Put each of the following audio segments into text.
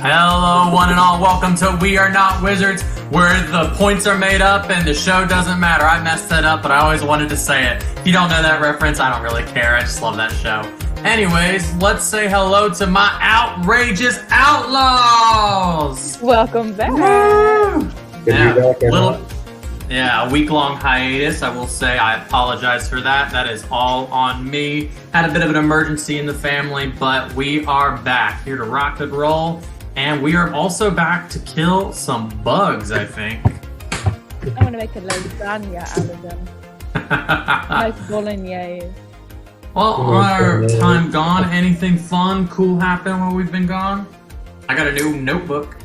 Hello, one and all. Welcome to We Are Not Wizards, where the points are made up and the show doesn't matter. I messed that up, but I always wanted to say it. If you don't know that reference, I don't really care. I just love that show. Anyways, let's say hello to my outrageous outlaws. Welcome back. A week-long hiatus. I will say I apologize for that. That is all on me. Had a bit of an emergency in the family, but we are back here to rock and roll. And we are also back to kill some bugs, I think. I'm going to make a lasagna out of them. Nice bolognese. Well, our time gone. Anything fun, cool happen while we've been gone? I got a new notebook.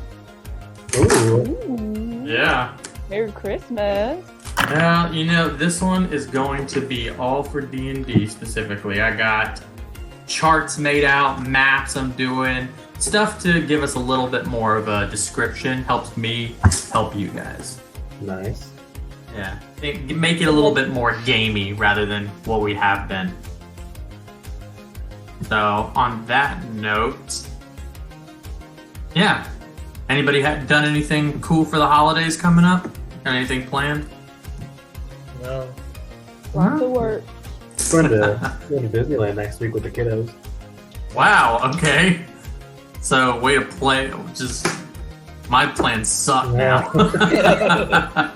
Ooh. Yeah. Merry Christmas. Yeah, you know, this one is going to be all for D&D specifically. I got charts made out, maps I'm doing, stuff to give us a little bit more of a description. Helps me help you guys. Nice. Yeah. Make it a little bit more gamey rather than what we have been. So, on that note, yeah. Anybody done anything cool for the holidays coming up? Got anything planned? No. Lots of work. Going to Disneyland next week with the kiddos. Wow, okay. So, way to play. Just, my plans suck now. I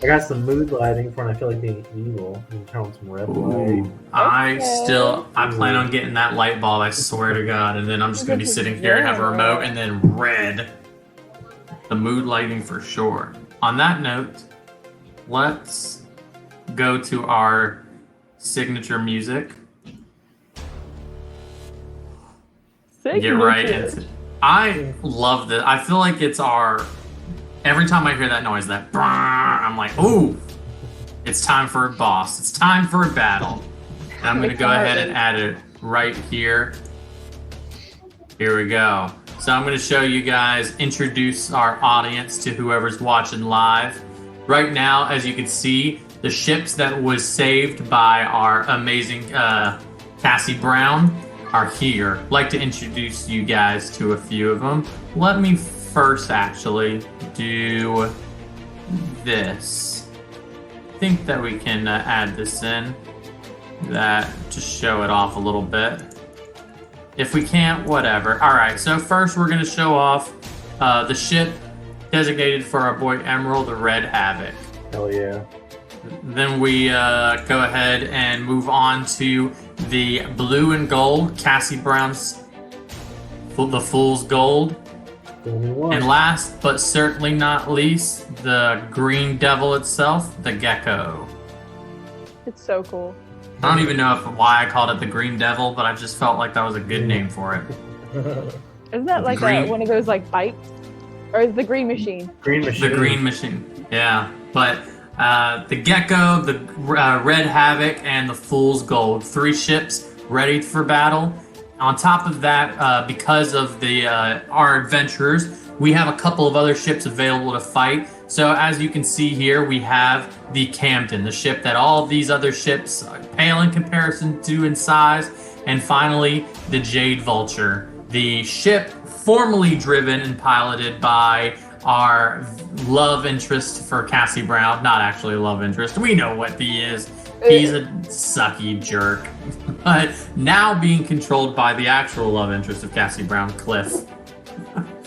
got some mood lighting for when I feel like being evil. And turn on some red light. I plan on getting that light bulb, I swear to God, and then I'm just going to be sitting here and have a remote and then red. The mood lighting for sure. On that note, let's go to our signature music. Get right into it. I love this. I feel like it's our... Every time I hear that noise, that brrr, I'm like, ooh, it's time for a boss. It's time for a battle. And I'm going to go ahead and add it right here. Here we go. So I'm going to show you guys, introduce our audience to whoever's watching live. Right now, as you can see, the ships that was saved by our amazing Cassie Brown are here. I'd like to introduce you guys to a few of them. Let me first actually do this. I think that we can add this in, that to show it off a little bit. If we can't, whatever. Alright, so first we're going to show off the ship designated for our boy Emerald, the Red Havoc. Hell yeah. Then we go ahead and move on to the blue and gold, Cassie Brown's the Fool's Gold. And last, but certainly not least, the Green Devil itself, the Gecko. It's so cool. I don't even know why I called it the Green Devil, but I just felt like that was a good name for it. Isn't that like one of those like bikes? Or is the Green Machine? Green Machine. The Green Machine, yeah. But the Gecko, the Red Havoc, and the Fool's Gold. 3 ships ready for battle. On top of that, because of our adventurers, we have a couple of other ships available to fight. So as you can see here, we have the Camden, the ship that all of these other ships pale in comparison to in size. And finally, the Jade Vulture, the ship formerly driven and piloted by our love interest for Cassie Brown. Not actually a love interest. We know what he is. He's a sucky jerk. But now being controlled by the actual love interest of Cassie Brown, Cliff.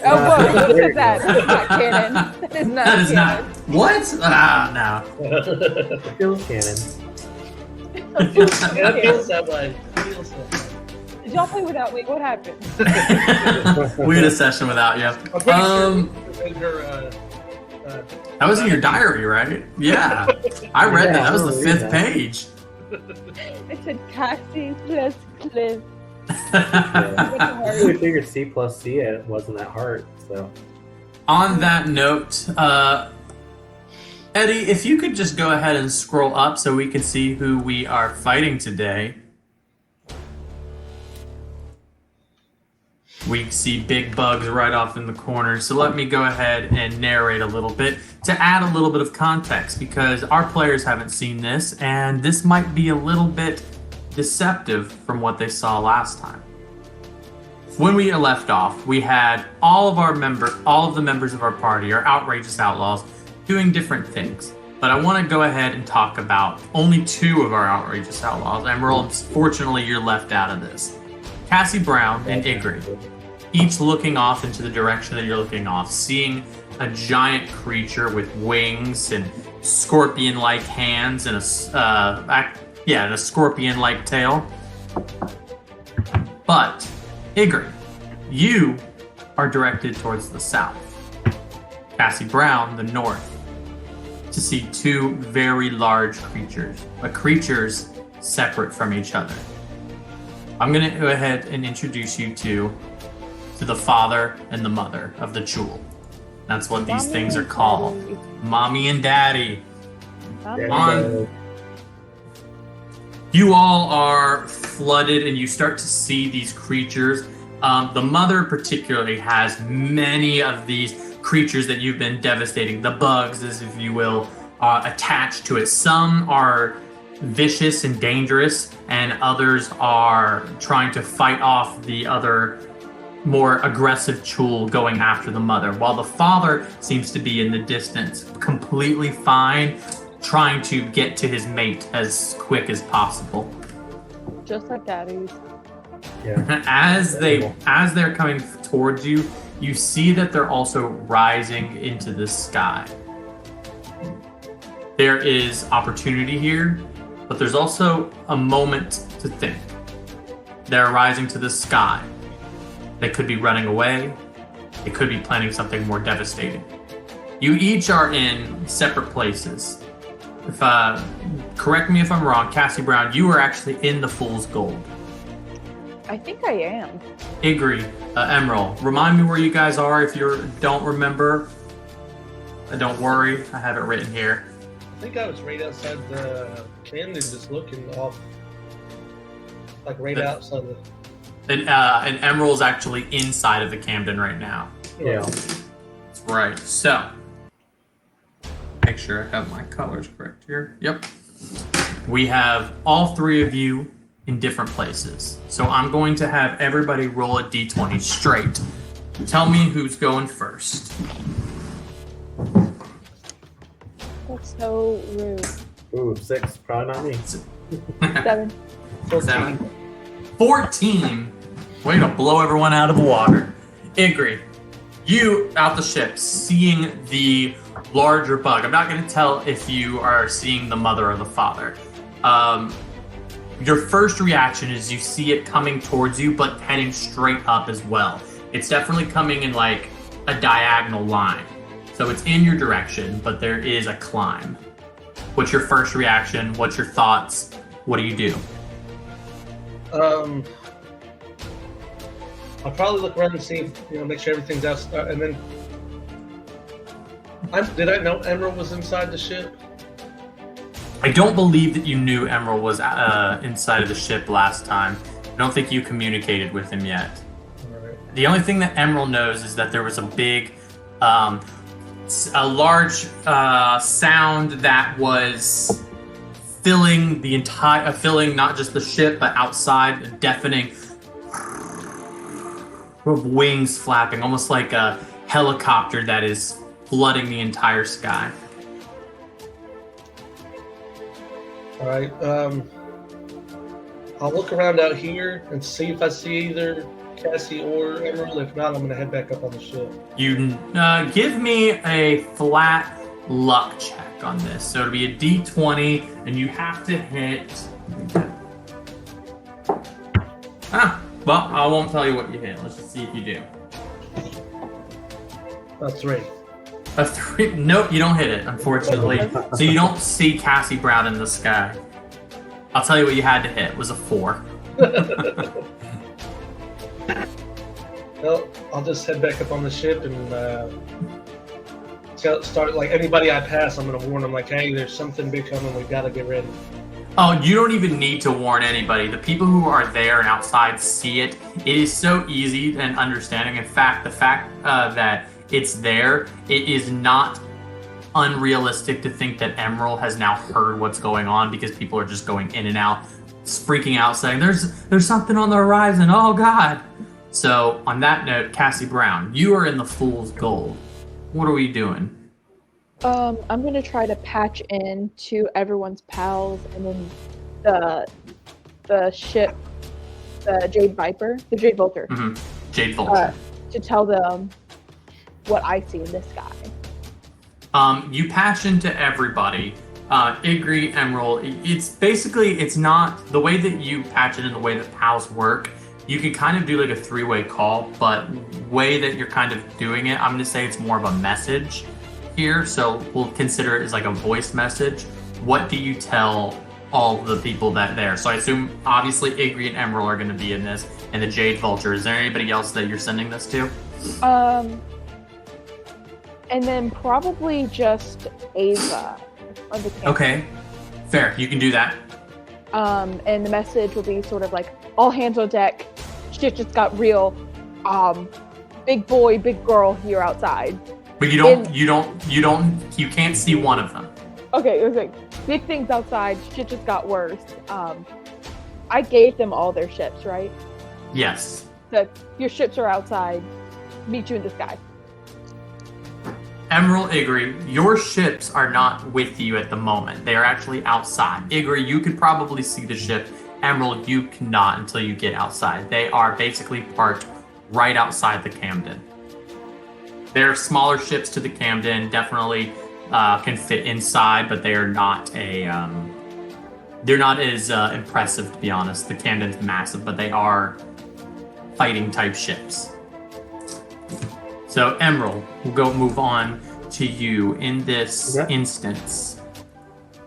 Oh, whoa, look at that. That's not canon. That is not That is canon. not. What? No. Feels canon. That feels that way. Did y'all play without me? What happened? We had a session without you. That was in your diary, right? Yeah. I read that. That was the 5th page. It said Cassie plus Cliff. I really figured C plus C it wasn't that hard, so. On that note, Eddie, if you could just go ahead and scroll up so we can see who we are fighting today. We see big bugs right off in the corner, so let me go ahead and narrate a little bit to add a little bit of context, because our players haven't seen this, and this might be a little bit deceptive from what they saw last time. when we left off, we had all of the members of our party, our outrageous outlaws, doing different things. But I want to go ahead and talk about only 2 of our outrageous outlaws. Emerald, fortunately, you're left out of this. Cassie Brown and Igri, each looking off into the direction that you're looking off, seeing a giant creature with wings and scorpion-like hands and a scorpion-like tail. But Igri, you are directed towards the south. Cassie Brown, the north, to see 2 very large creatures, but creatures separate from each other. I'm going to go ahead and introduce you to the father and the mother of the Chul. That's what these things are called. Mommy and Daddy. You all are flooded and you start to see these creatures. The mother particularly has many of these creatures that you've been devastating, the bugs, as if you will, attached to it. Some are vicious and dangerous, and others are trying to fight off the other more aggressive Chul going after the mother, while the father seems to be in the distance, completely fine, trying to get to his mate as quick as possible. Just like daddies. Yeah. As they're coming towards you, you see that they're also rising into the sky. There is opportunity here, but there's also a moment to think. They're rising to the sky. They could be running away. They could be planning something more devastating. You each are in separate places. If correct me if I'm wrong, Cassie Brown, you are actually in the Fool's Gold. I think I am. Igri, Emerald, remind me where you guys are if you don't remember. Don't worry, I have it written here. I think I was right outside the Camden, just looking off, like right outside the. And Emerald's actually inside of the Camden right now. Yeah. Right. So, make sure I have my colors correct here. Yep. We have all 3 of you in different places. So I'm going to have everybody roll a d20 straight. Tell me who's going first. That's so rude. Ooh, 6. Probably not me. 7. 7. 14. Way to blow everyone out of the water. Igri, you out the ship, seeing the larger bug. I'm not going to tell if you are seeing the mother or the father. Your first reaction is you see it coming towards you, but heading straight up as well. It's definitely coming in like a diagonal line. So it's in your direction, but there is a climb. What's your first reaction? What's your thoughts? What do you do? I'll probably look around and see, make sure everything's out, and then. Did I know Emerald was inside the ship? I don't believe that you knew Emerald was inside of the ship last time. I don't think you communicated with him yet. Right. The only thing that Emerald knows is that there was a big, a large sound that was filling the entire, filling not just the ship but outside, a deafening of wings flapping, almost like a helicopter that is flooding the entire sky. All right. I'll look around out here and see if I see either Cassie or Emerald. If not, I'm going to head back up on the ship. You give me a flat luck check on this. So it'll be a d20, and you have to hit. Well, I won't tell you what you hit. Let's just see if you do. A 3. A 3? Nope, you don't hit it, unfortunately. So you don't see Cassie Brown in the sky. I'll tell you what you had to hit. It was a 4. Well, I'll just head back up on the ship and start, like, anybody I pass, I'm going to warn them, like, hey, there's something big coming. We've got to get ready. Oh, you don't even need to warn anybody. The people who are there and outside see it. It is so easy and understanding. In fact, the fact that it's there, it is not unrealistic to think that Emerald has now heard what's going on, because people are just going in and out, freaking out, saying, there's something on the horizon. Oh, God. So on that note, Cassie Brown, you are in the Fool's Gold. What are we doing? I'm gonna try to patch in to everyone's pals, and then the ship, the Jade Viper, the Jade Vulture, Jade Vulture. to tell them what I see in this guy. You patch into everybody. Igri, Emerald. It's basically, it's not the way that you patch it in the way that pals work. You can kind of do like a three-way call, but way that you're kind of doing it, I'm going to say it's more of a message here. So we'll consider it as like a voice message. What do you tell all the people that there? So I assume obviously Igri and Emerald are going to be in this, and the Jade Vulture. Is there anybody else that you're sending this to? And then probably just Ava on the camera. Okay, fair. You can do that. And the message will be sort of like, all hands on deck. Shit just got real. Big boy, big girl here outside. But you can't see one of them. Okay, it was like, big things outside. Shit just got worse. I gave them all their ships, right? Yes. So your ships are outside. Meet you in the sky. Emerald, Igri, your ships are not with you at the moment. They are actually outside. Igri, you could probably see the ship. Emerald, you cannot until you get outside. They are basically parked right outside the Camden. They're smaller ships to the Camden, definitely can fit inside, but they are not they're not as impressive, to be honest. The Camden's massive, but they are fighting type ships. So Emerald, we'll move on to you in this instance.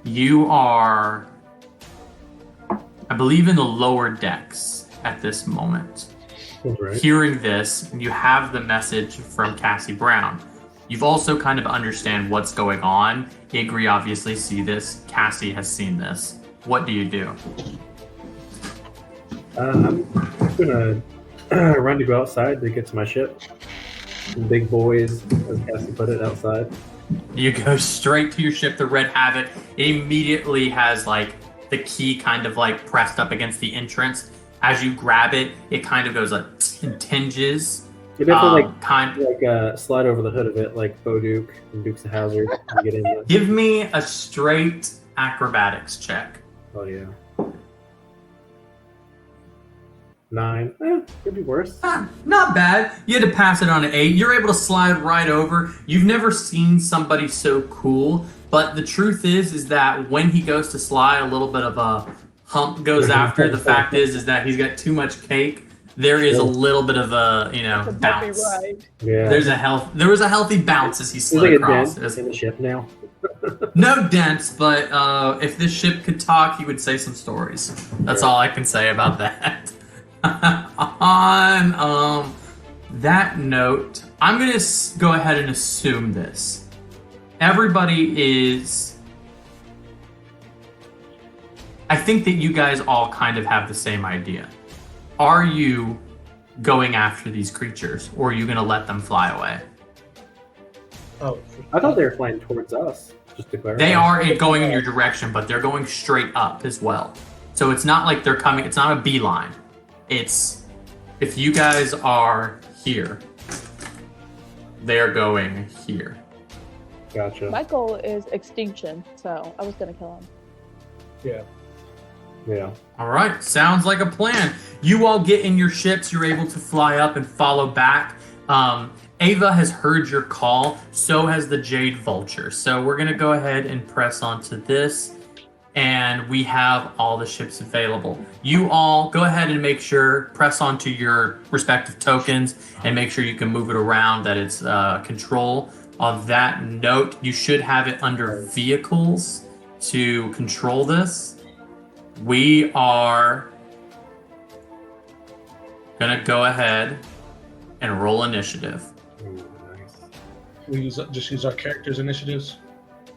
You are, I believe, in the lower decks at this moment. Right. Hearing this, you have the message from Cassie Brown. You've also kind of understand what's going on. Igri obviously see this. Cassie has seen this. What do you do? I'm gonna run to go outside to get to my ship. Big boys, as Cassie put it, outside. You go straight to your ship, the Red Habit. It immediately has like the key kind of like pressed up against the entrance. As you grab it, it kind of goes like tinges. You definitely slide over the hood of it like Bo Duke and Dukes of Hazzard to get in there. Give me a straight acrobatics check. Oh yeah. 9. Could be worse. Not bad. You had to pass it on an 8. You're able to slide right over. You've never seen somebody so cool, but the truth is that when he goes to slide, a little bit of a hump goes after. The fact is that he's got too much cake. There is a little bit of a bounce. Yeah. There was a healthy bounce as he slid across. There's like a dent in the ship now. No dents, but if this ship could talk, he would say some stories. That's all I can say about that. On that note, I'm going to go ahead and assume this. Everybody is... I think that you guys all kind of have the same idea. Are you going after these creatures, or are you going to let them fly away? Oh, I thought they were flying towards us, just to clarify. They are going in your direction, but they're going straight up as well. So it's not like they're coming, it's not a beeline. It's, if you guys are here, they're going here. Gotcha. My goal is extinction, so I was gonna kill him. yeah. Yeah. All right, sounds like a plan. You all get in your ships. You're able to fly up and follow back. Ava has heard your call. So has the Jade Vulture. So we're going to go ahead and press onto this. And we have all the ships available. You all go ahead and make sure, press onto your respective tokens and make sure you can move it around, that it's control. On that note, you should have it under vehicles to control this. We are gonna go ahead and roll initiative. Ooh, nice. We just use our characters' initiatives.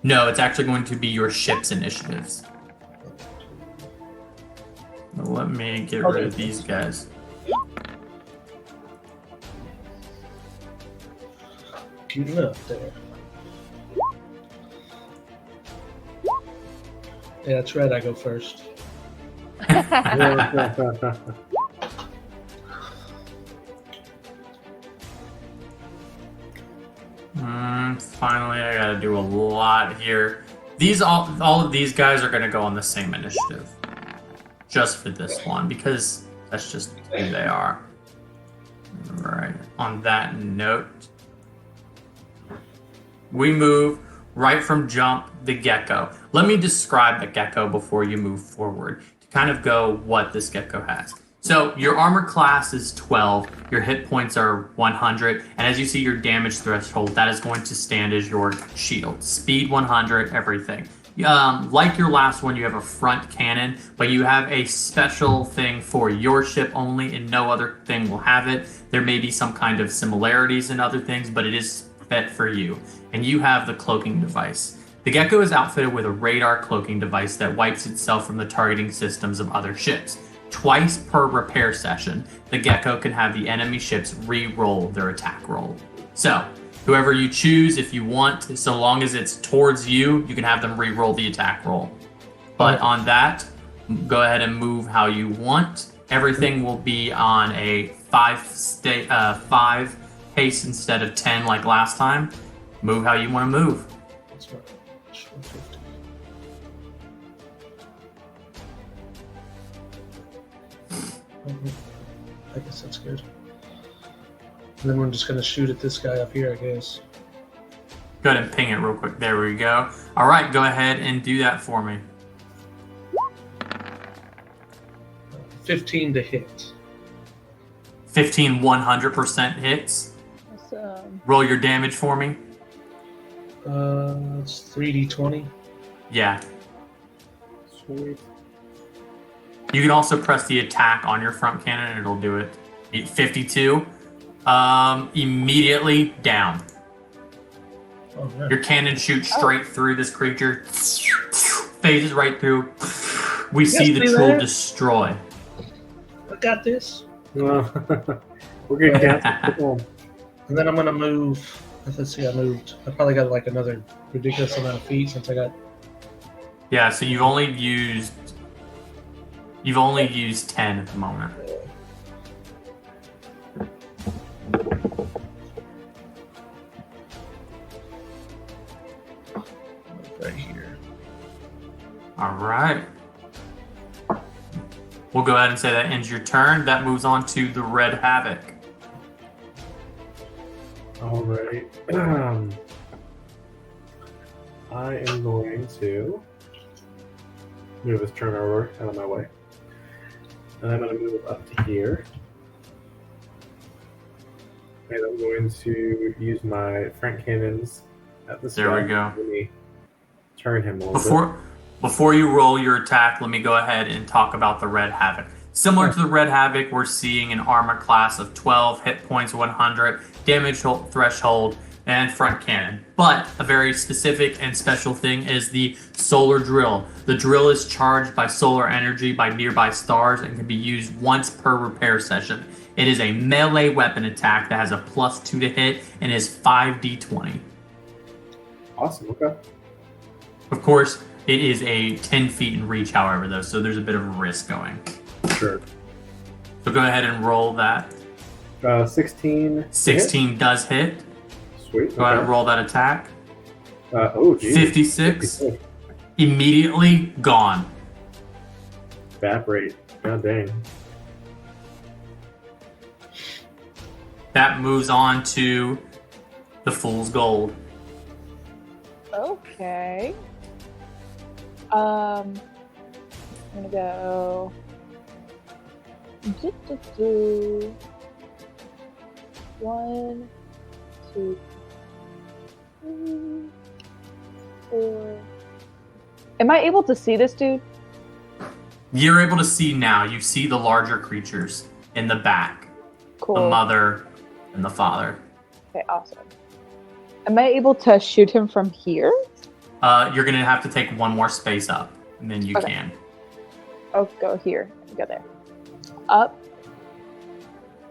No, it's actually going to be your ship's initiatives. Let me get rid of these guys. Cute enough there. Yeah, that's right. I go first. Finally, I gotta do a lot here. All of these guys are gonna go on the same initiative, just for this one because that's just who they are. Right. On that note, we move right from jump the gecko. Let me describe the gecko before you move forward to kind of go what this gecko has. So your armor class is 12, your hit points are 100, and as you see your damage threshold, that is going to stand as your shield. Speed 100, everything. Like your last one, you have a front cannon, but you have a special thing for your ship only, and no other thing will have it. There may be some kind of similarities in other things, but it is fit for you. And you have the cloaking device. The Gecko is outfitted with a radar cloaking device that wipes itself from the targeting systems of other ships. Twice per repair session, the Gecko can have the enemy ships re-roll their attack roll. So, whoever you choose, if you want, so long as it's towards you, you can have them re-roll the attack roll. But on that, go ahead and move how you want. Everything will be on a 5 pace instead of 10 like last time. Move how you want to move. That's right. 150. I guess that's good. And then we're just gonna shoot at this guy up here, I guess. Go ahead and ping it real quick. There we go. All right, go ahead and do that for me. 15 to hit. 15 100% hits. Awesome. Roll your damage for me. It's 3d20. Yeah. Sweet. You can also press the attack on your front cannon and it'll do it. 52. Immediately down. Oh, yeah. Your cannon shoots straight through this creature. Phases right through. We see the tool destroy. I got this. Well, we're getting down. And then I'm gonna move. Let's see, I moved. I probably got like another ridiculous amount of feet since I got. Yeah, so you've only used 10 at the moment. Right here. All right. We'll go ahead and say that ends your turn. That moves on to the Red Havoc. All right. I am going to move this turn over out of my way. And I'm going to move up to here. And I'm going to use my front cannons at this There we guy. go. Let me turn him a little bit. Before you roll your attack, let me go ahead and talk about the Red Havoc. Similar to the Red Havoc, we're seeing an armor class of 12, hit points 100, damage threshold, and front cannon. But a very specific and special thing is the solar drill. The drill is charged by solar energy by nearby stars and can be used once per repair session. It is a melee weapon attack that has a +2 to hit and is 5d20. Awesome, okay. Of course, it is a 10 feet in reach, however, though, so there's a bit of a risk going. Sure. So go ahead and roll that. 16. 16 does hit. Sweet. Go ahead and roll that attack. Oh, geez. 56. Immediately gone. Evaporate. God dang. That moves on to the Fool's Gold. Okay. I'm gonna go. One, two, three, 4. Am I able to see this dude? You're able to see now. You see the larger creatures in the back. Cool. The mother and the father. Okay, awesome. Am I able to shoot him from here? You're going to have to take one more space up, and then you can. Oh, go here. Go there. Up.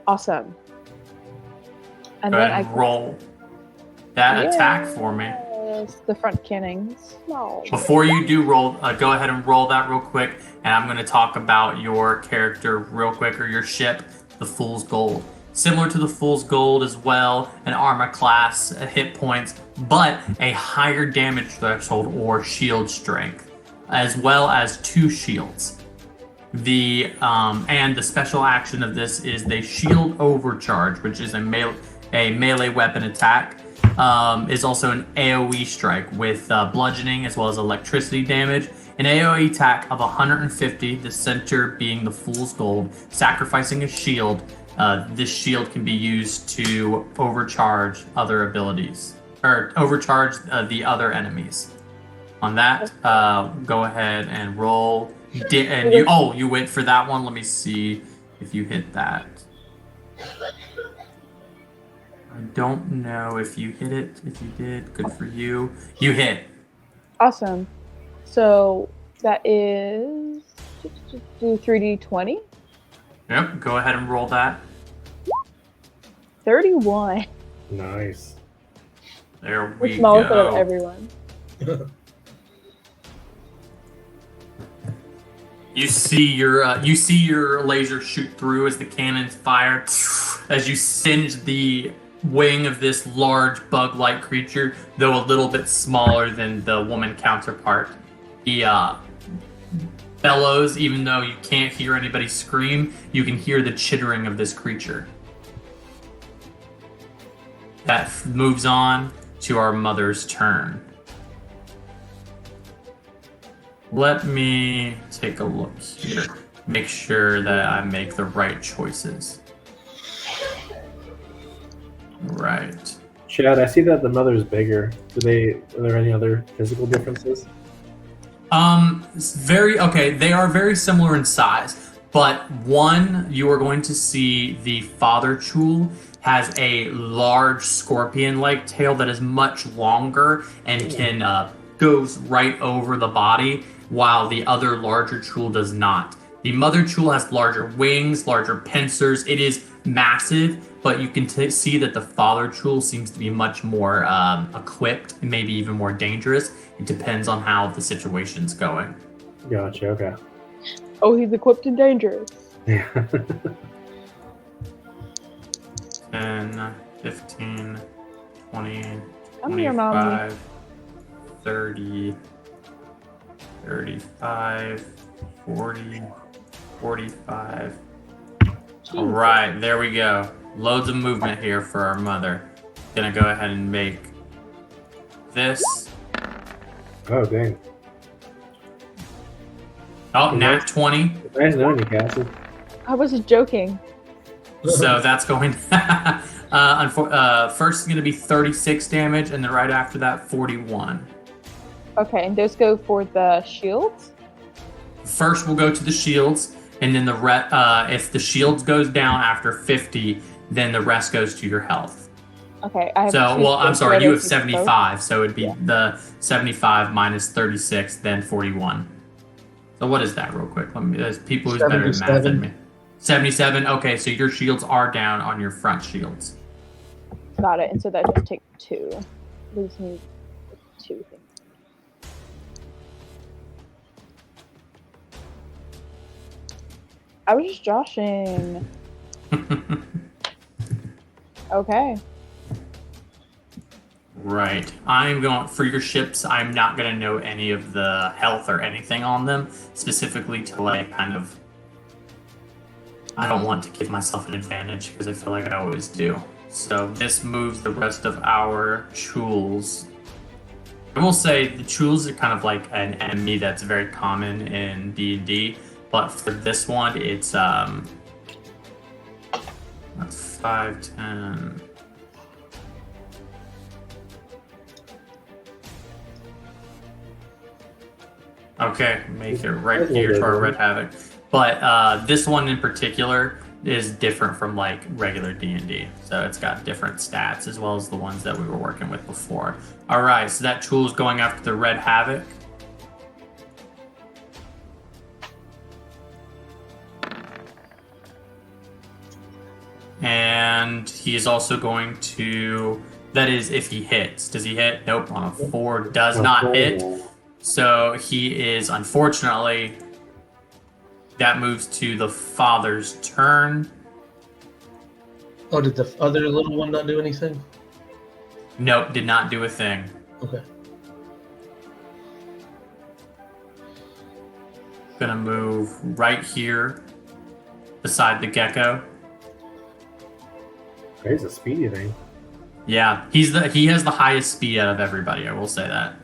Awesome. And Go then ahead and roll that attack for me. Yes, the front cannons. No. Before you do roll, go ahead and roll that real quick, and I'm going to talk about your character real quick, or your ship, the Fool's Gold. similar to the Fool's Gold as well, an armor class, hit points, but a higher damage threshold or shield strength, as well as 2 shields. And the special action of this is they shield overcharge, which is a melee weapon attack. Is also an AoE strike with bludgeoning as well as electricity damage. An AoE attack of 150, the center being the Fool's Gold, sacrificing a shield. This shield can be used to overcharge other abilities, or overcharge the other enemies. On that, go ahead and roll. You went for that one. Let me see if you hit that. I don't know if you hit it. If you did, good for you. You hit. Awesome. So that is 3d20. Yep. Go ahead and roll that. 31. Nice. There we The smallest out of go. everyone. You see your laser shoot through as the cannons fire, as you singe the wing of this large bug-like creature, though a little bit smaller than the woman counterpart. He bellows, even though you can't hear anybody scream, you can hear the chittering of this creature. That moves on to our mother's turn. Let me take a look here. Make sure that I make the right choices. Right. Chad, I see that the mother's bigger. Are there any other physical differences? They are very similar in size, but one, you are going to see the father Chul has a large scorpion-like tail that is much longer and can goes right over the body, while the other larger Chul does not. The mother Chul has larger wings, larger pincers. It is massive, but you can see that the father Chul seems to be much more equipped and maybe even more dangerous. It depends on how the situation's going. Gotcha, okay. Oh, he's equipped and dangerous. Yeah. 10, 15, 20, I'm your mommy. 25, 30, 35, 40, 45. All right, there we go. Loads of movement here for our mother. Gonna go ahead and make this. Oh, dang. Oh, nat 20. Nice knowing you, Cassie. I was joking. So that's going. First is going to be 36 damage, and then right after that, 41. Okay, and those go for the shields? First, we'll go to the shields, and then if the shields goes down after 50, then the rest goes to your health. Okay, I have I'm sorry, you have 75, both. so it'd be the 75 minus 36, then 41. So what is that, real quick? There's people who's better at math than me. 77. Okay, so your shields are down on your front shields. Got it, and so that just takes 2. Leaves me with 2 things. I was just joshing. Okay. Right. I'm going for your ships. I'm not going to know any of the health or anything on them specifically till I kind of. I don't want to give myself an advantage because I feel like I always do. So this moves the rest of our Chuls. I will say the Chuls are kind of like an enemy that's very common in D&D, but for this one, it's that's 5, 10. Okay, make it right here to our Red Havoc. But this one in particular is different from like regular D&D. So it's got different stats as well as the ones that we were working with before. All right, so that tool is going after the Red Havoc. And he is also going to, that is if he hits. Does he hit? Nope, on a 4 does not hit. So he is, unfortunately, that moves to the father's turn. Oh, did the other little one not do anything? Nope, did not do a thing. Okay. Gonna move right here beside the gecko. He's a speedy thing. Yeah, he has the highest speed out of everybody, I will say that.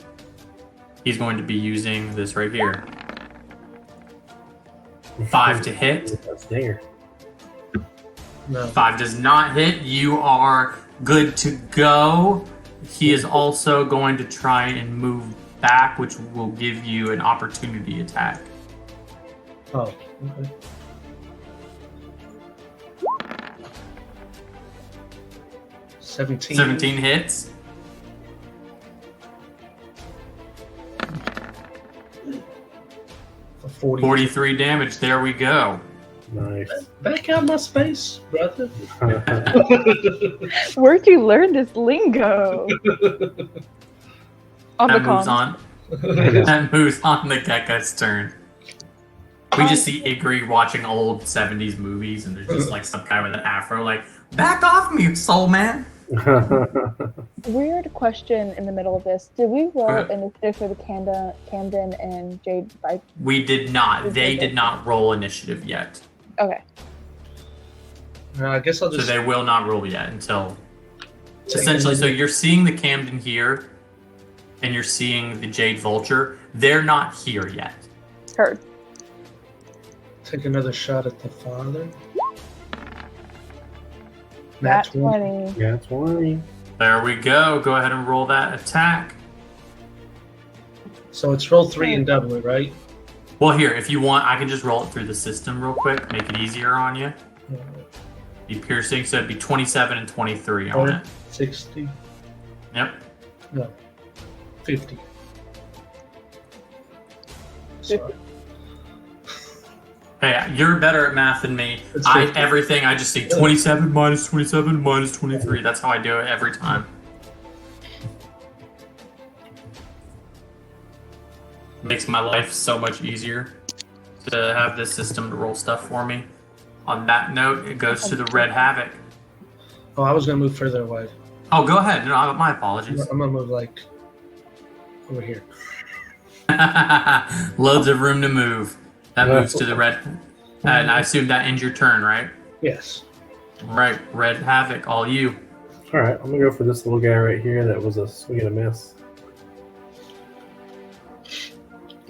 He's going to be using this right here. 5 to hit. That's there. No. 5 does not hit. You are good to go. He is also going to try and move back, which will give you an opportunity attack. Oh, okay. Seventeen 17 hits. for 40. 43 damage. There we go. Nice. Back out my space, brother. Where'd you learn this lingo? On the That moves comms. on. That moves on the gecko's turn. We just see Igri watching old 70s movies, and there's just like some guy with an afro, like, back off me, soul man. Weird question in the middle of this. Did we roll ahead. initiative for the Camden and Jade Viper? We did not. They did not roll initiative yet. Okay. I guess I'll So just. they will not roll yet until. take Essentially, so another- you're seeing the Camden here, and you're seeing the Jade Vulture. They're not here yet. Heard. Take another shot at the father. Nat 20. Yeah, 20. There we go. Go ahead and roll that attack. So it's roll 3 and double it, right? Well, here, if you want, I can just roll it through the system real quick, make it easier on you. Be piercing, so it'd be 27 and 23 on it. 60. Yep. No. 50. Sorry. Hey, you're better at math than me. It's I 50. everything I just see 27 minus 27 minus 23. That's how I do it every time. Makes my life so much easier to have this system to roll stuff for me. On that note, it goes to the Red Havoc. Oh, I was going to move further away. Oh, go ahead. No, my I'm apologies. going to move like over here. Loads of room to move. That moves to the Red. And I assume that ends your turn, right? Yes. Right. Red Havoc, all you. Alright, I'm gonna go for this little guy right here that was a swing and a miss.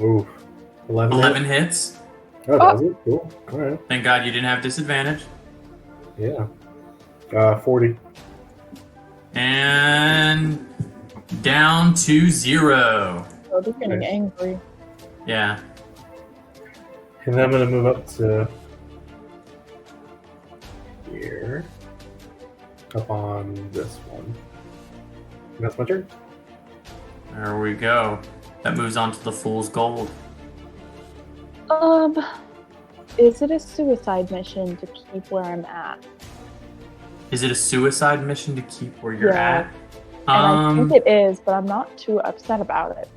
Ooh. 11. 11 hits. Oh, that was it? Cool. Alright. Thank God you didn't have disadvantage. Yeah. 40. And down to 0. Oh, they're getting angry. Yeah. And then I'm gonna move up to here. Up on this one. And that's my turn. There we go. That moves on to the Fool's Gold. Is it a suicide mission to keep where I'm at? Is it a suicide mission to keep where you're Yeah. at? And I think it is, but I'm not too upset about it.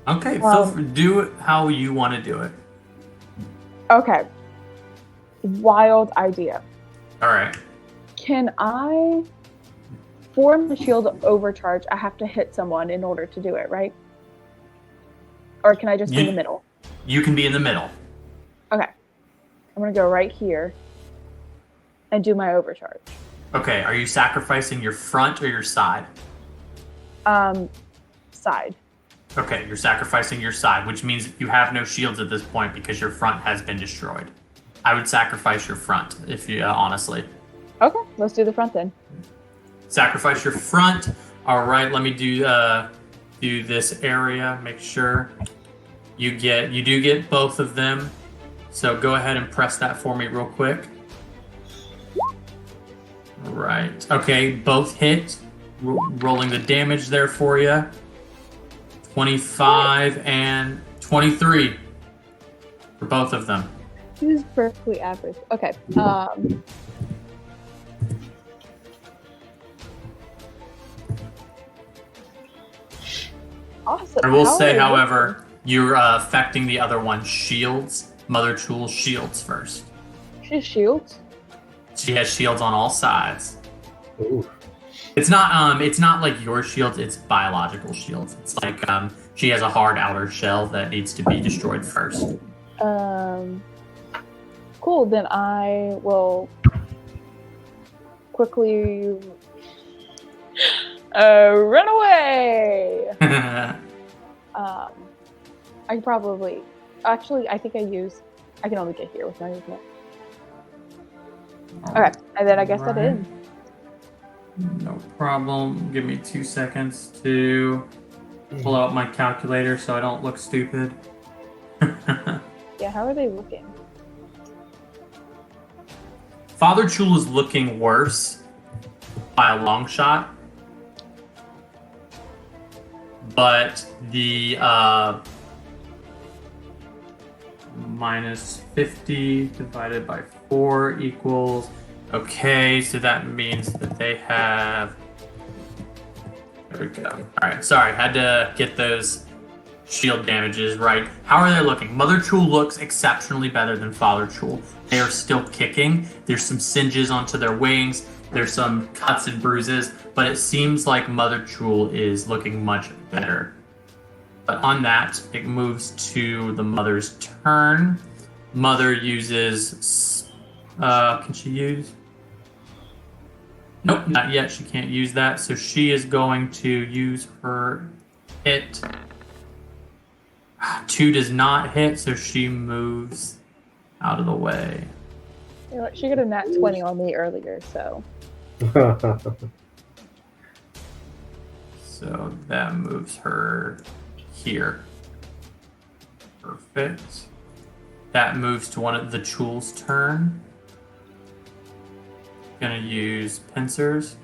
Okay, do it how you want to do it. Okay. Wild idea. All right. Can I, for my shield overcharge, I have to hit someone in order to do it, right? Or can I just be in the middle? You can be in the middle. Okay. I'm going to go right here and do my overcharge. Okay, are you sacrificing your front or your side? Side. Okay, you're sacrificing your side, which means you have no shields at this point because your front has been destroyed. I would sacrifice your front, if you honestly. Okay, let's do the front then. Sacrifice your front. All right, let me do this area. Make sure you do get both of them. So go ahead and press that for me real quick. All right. Okay, both hit. Rolling the damage there for you. 25 and 23 for both of them. This is perfectly average. Okay. Awesome. I will How say, are however, you're affecting the other one's shields. Mother Tool's shields first. She shields. She has shields on all sides. Ooh. It's not like your shields, it's biological shields. It's like she has a hard outer shell that needs to be destroyed first. Cool, then I will quickly run away. I can probably actually I think I can only get here with my movement. Okay, and then I guess that is. No problem. Give me 2 seconds to pull out my calculator so I don't look stupid. Yeah, how are they looking? Father Chul is looking worse by a long shot. But the minus 50 divided by 4 equals... Okay, so that means that they have... There we go. Alright, sorry, had to get those shield damages right. How are they looking? Mother Chul looks exceptionally better than Father Chul. They are still kicking. There's some singes onto their wings. There's some cuts and bruises, but it seems like Mother Chul is looking much better. But on that, it moves to the Mother's turn. Mother uses... can she use? Nope, not yet. She can't use that. So she is going to use her hit. 2 does not hit, so she moves out of the way. You know what, she got a nat 20 on me earlier, so. So that moves her here. Perfect. That moves to one of the Chul's turn. Gonna use pincers.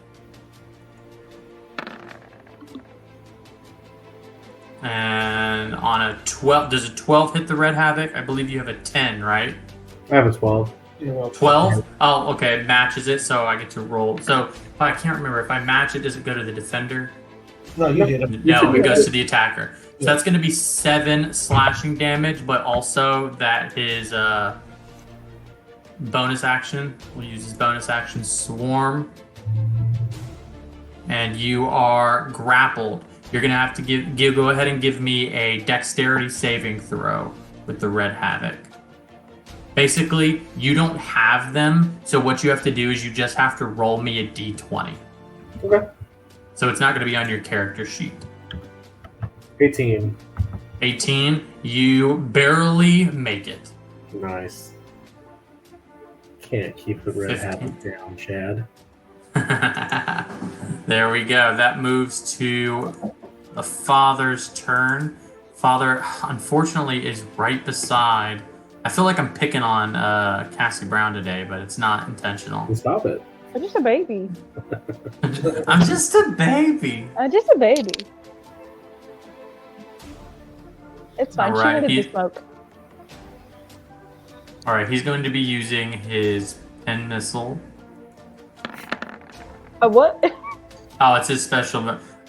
And on a 12, does a 12 hit the Red Havoc? I believe you have a 10, right? I have a 12. 12? Oh, okay, it matches it, so I get to roll. So, I can't remember, if I match it, does it go to the defender? No, you hit him. No, it goes to the attacker. So that's going to be 7 slashing damage, but also that his bonus action. We'll use his bonus action, Swarm. And you are grappled. You're going to have to go ahead and give me a dexterity saving throw with the Red Havoc. Basically, you don't have them, so what you have to do is you just have to roll me a d20. Okay. So it's not going to be on your character sheet. 18. 18, you barely make it. Nice. Can't keep the Red 15. Havoc down, Chad. There we go. That moves to the father's turn. Father, unfortunately, is right beside... I feel like I'm picking on Cassie Brown today, but it's not intentional. Stop it. I'm just a baby. I'm just a baby. I'm just a baby. It's fine. All right, She wanted to smoke. All right, he's going to be using his pen missile. A what? Oh, it's his special.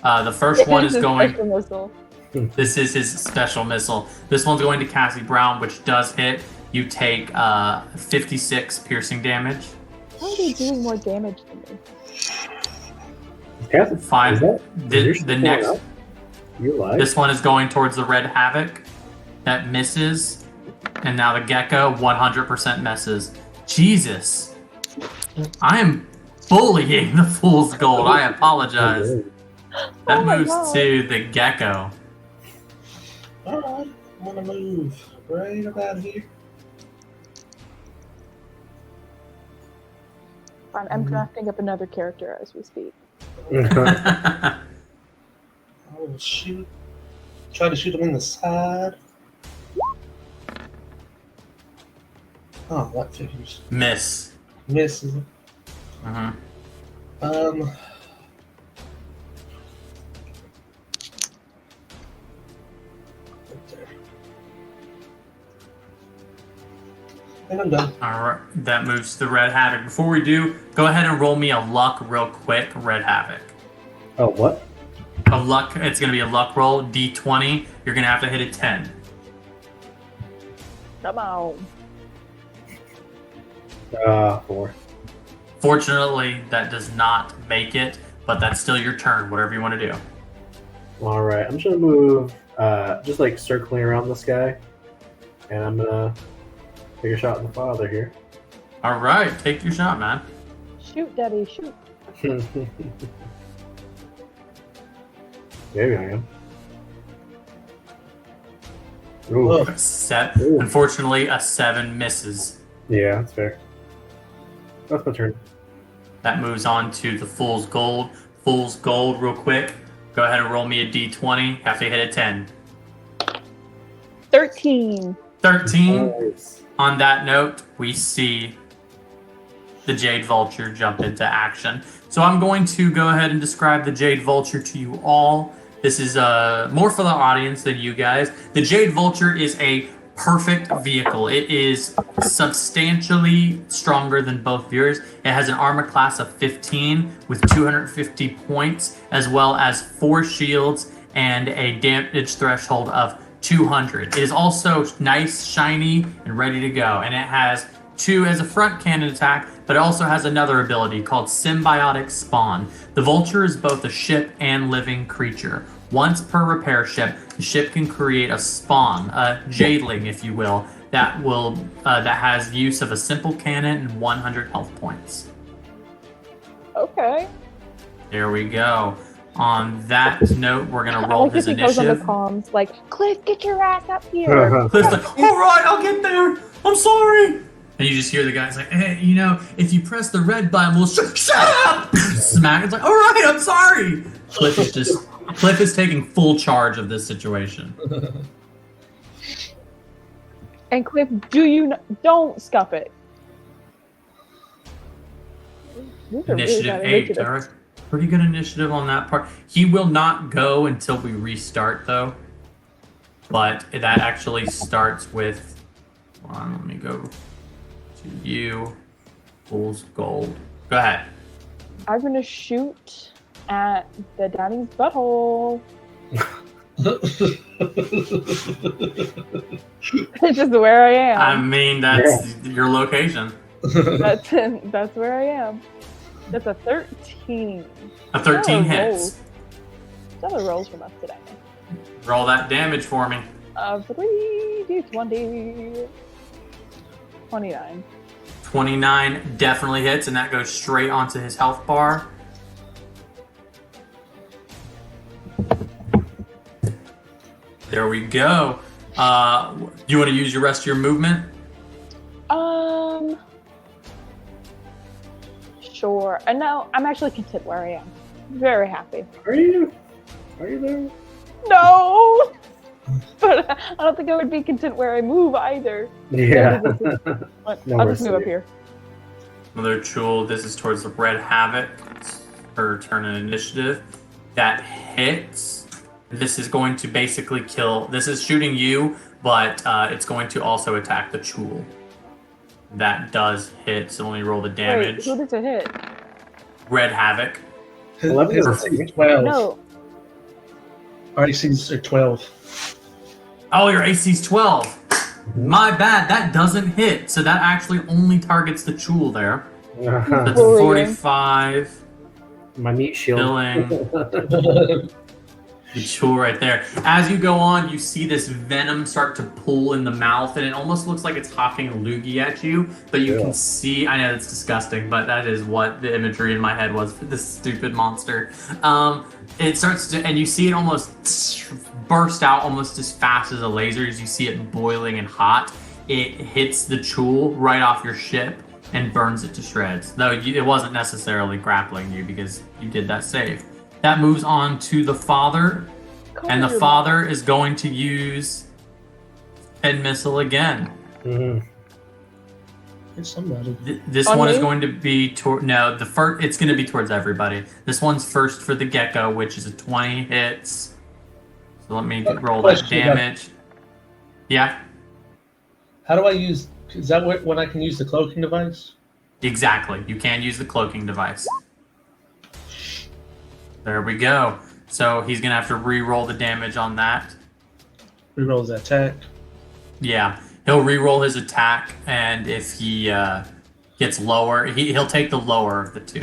The first one is going. Special missile. This is his special missile. This one's going to Cassie Brown, which does hit. You take 56 piercing damage. How are they doing more damage than me? Cassie, Fine. The next. You lied. This one is going towards the Red Havoc. That misses. And now the Gecko 100% misses. Jesus. I am bullying the Fool's Gold. I apologize. That Oh my moves God. to the Gecko. Alright, I'm gonna move right about here. Fine, I'm drafting up another character as we speak. I will shoot. Try to shoot him in the side. Oh, that figures. Miss. Misses. Uh-huh. Right there. And I'm done. All right, that moves to the Red Havoc. Before we do, go ahead and roll me a luck real quick, Red Havoc. Oh, what? A luck, it's going to be a luck roll, D20. You're going to have to hit a 10. Come on. 4. Fortunately, that does not make it, but that's still your turn. Whatever you want to do. All right, I'm just gonna move, just like circling around this guy, and I'm gonna take a shot at the father here. All right, take your shot, man. Shoot, Daddy, shoot. Maybe I am. Ooh. Oh. Ooh. Unfortunately, a 7 misses. Yeah, that's fair. That's my turn. That moves on to the Fool's Gold. Fool's Gold, real quick. Go ahead and roll me a d20. Have to hit a 10. 13. 13. Nice. On that note, we see the Jade Vulture jump into action. So I'm going to go ahead and describe the Jade Vulture to you all. This is more for the audience than you guys. The Jade Vulture is a perfect vehicle. It is substantially stronger than both of yours. It has an armor class of 15 with 250 points, as well as 4 shields and a damage threshold of 200. It is also nice, shiny, and ready to go. And it has 2 as a front cannon attack, but it also has another ability called Symbiotic Spawn. The Vulture is both a ship and living creature. Once per repair ship, the ship can create a spawn, a Jadeling, if you will, that has use of a simple cannon and 100 health points. Okay. There we go. On that note, we're gonna I roll like his if he goes on the initiative. comms like, Cliff, get your ass up here. Cliff's like, all right, I'll get there. I'm sorry. And you just hear the guy's like, hey, you know, if you press the red button, we'll shut up. Smack. It's like, all right, I'm sorry. Cliff is taking full charge of this situation. And Cliff, don't scuff it. These are really Initiative bad 8. initiatives. All right. Pretty good initiative on that part. He will not go until we restart, though. But that actually starts with... Hold on, let me go to you. Fool's Gold. Go ahead. I'm going to shoot at the Downey's butthole. It's just where I am. I mean, that's your location. That's where I am. That's a 13. A 13 Stellar hits. rolls. Stellar rolls from us today. Roll that damage for me. 3d20. 29. 29 definitely hits, and that goes straight onto his health bar. There we go. You want to use your rest of your movement? Sure. And no, I'm actually content where I am. Very happy. Are you? Are you there? No! But I don't think I would be content where I move either. Yeah. I'll just move up here. Mother Chul, this is towards the Red Havoc. It's her turn in initiative. That hits. This is going to basically kill. This is shooting you, but it's going to also attack the Chul. That does hit, so let me roll the damage. Wait, who does it hit? Red Havoc. 11 His is AC's 12. No. Our AC's are 12. Oh, your AC's 12. My bad, that doesn't hit. So that actually only targets the Chul there. That's Bullying. 45. My meat shield. Killing. The Chul right there. As you go on, you see this venom start to pull in the mouth, and it almost looks like it's hawking a loogie at you, but you can see, I know it's disgusting, but that is what the imagery in my head was for this stupid monster. It starts to, and you see it almost burst out almost as fast as a laser as you see it boiling and hot. It hits the Chul right off your ship and burns it to shreds, though it wasn't necessarily grappling you because you did that save. That moves on to the father, and the father is going to use head missile again. Mm-hmm. It's somebody. This On one is me? going to be the first. It's going to be towards everybody. This one's first for the gecko, which is a 20 hits. So let me roll that Question. damage. Yeah, How do I use? Is that when I can use the cloaking device? exactly. You can use the cloaking device. There we go. So he's going to have to re-roll the damage on that. Reroll his attack. Yeah, he'll re-roll his attack, and if he gets gets lower. He'll take the lower of the two.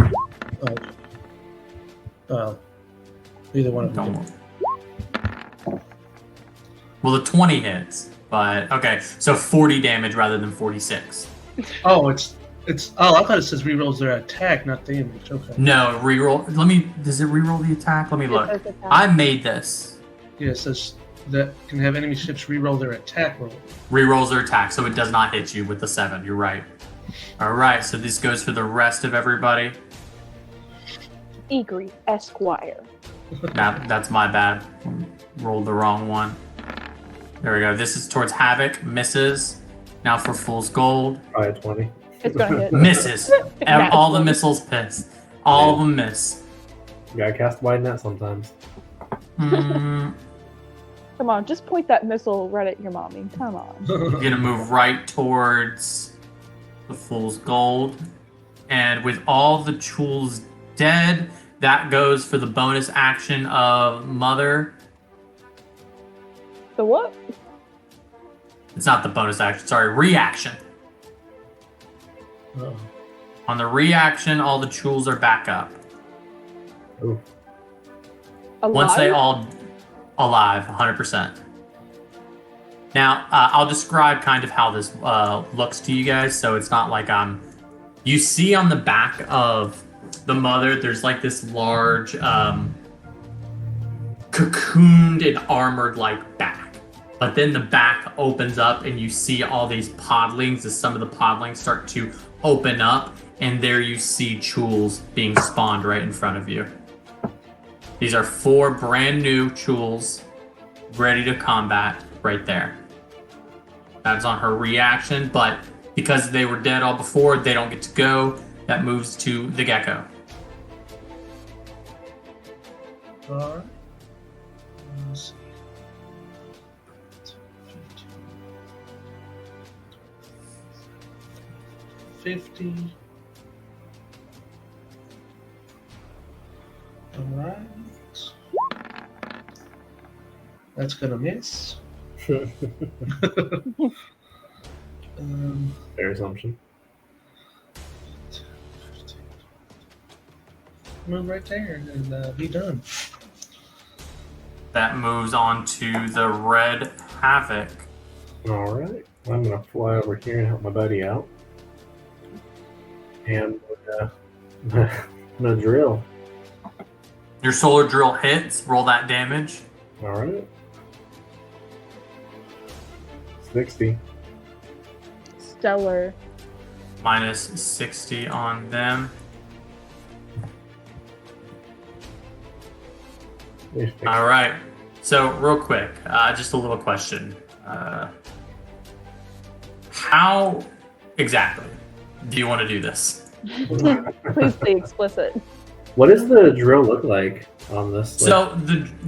Either one of them. Don't. Well, the 20 hits, but okay, so 40 damage rather than 46. Oh, it's. Oh, I thought it says rerolls their attack, not damage. Okay. No, reroll. Does it reroll the attack? Let me look. It says attack. I made this. Yeah, it says that can have enemy ships reroll their attack roll. Rerolls their attack, so it does not hit you with the 7. You're right. All right, so this goes for the rest of everybody. Egri Esquire. That's my bad. Rolled the wrong one. There we go. This is towards Havoc. Misses. Now for Fool's Gold. Probably 20. It's gonna hit. Misses. All the missiles miss. All of them miss. You gotta cast wide net sometimes. Mm, Come on, just point that missile right at your mommy. Come on. I'm gonna move right towards the Fool's Gold. And with all the Chuuls dead, that goes for the bonus action of Mother. The what? It's not the bonus action, sorry, reaction. Oh. On the reaction, all the Chuuls are back up. Ooh. Alive? Once they all alive, 100%. Now, I'll describe kind of how this looks to you guys, so it's not like you see on the back of the Mother, there's like this large cocooned and armored like back. But then the back opens up and you see all these podlings as some of the podlings start to open up, and there you see Chuuls being spawned right in front of you. These are 4 brand new Chuuls ready to combat right there. That's on her reaction, but because they were dead all before, they don't get to go. That moves to the Gecko. Alright. Let's see. 50. Alright. That's gonna miss. Fair assumption. Move right there and be done. That moves on to the Red Havoc. Alright. I'm gonna fly over here and help my buddy out. And I'm gonna drill. Your solar drill hits. Roll that damage. Alright. 60. Stellar. Minus 60 on them. All right. So, real quick, just a little question. How exactly do you want to do this? Please be explicit. What does the drill look like on this? So,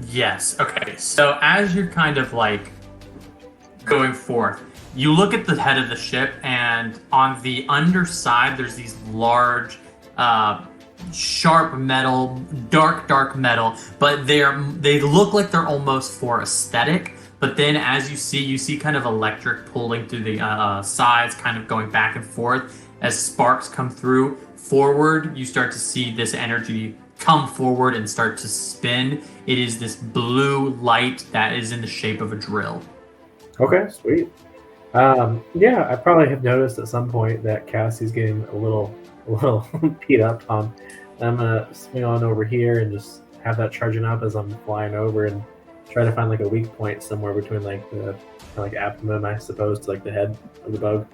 yes. Okay. So, as you're kind of like going forth, you look at the head of the ship, and on the underside, there's these large, sharp metal, dark metal, but they look like they're almost for aesthetic. But then, as you see kind of electric pulling through the sides, kind of going back and forth. As sparks come through forward, you start to see this energy come forward and start to spin. It is this blue light that is in the shape of a drill. Okay, sweet. Yeah, I probably have noticed at some point that Cassie's getting a little beat up on. I'm gonna swing on over here and just have that charging up as I'm flying over and try to find like a weak point somewhere between like the like abdomen, I suppose, to like the head of the bug.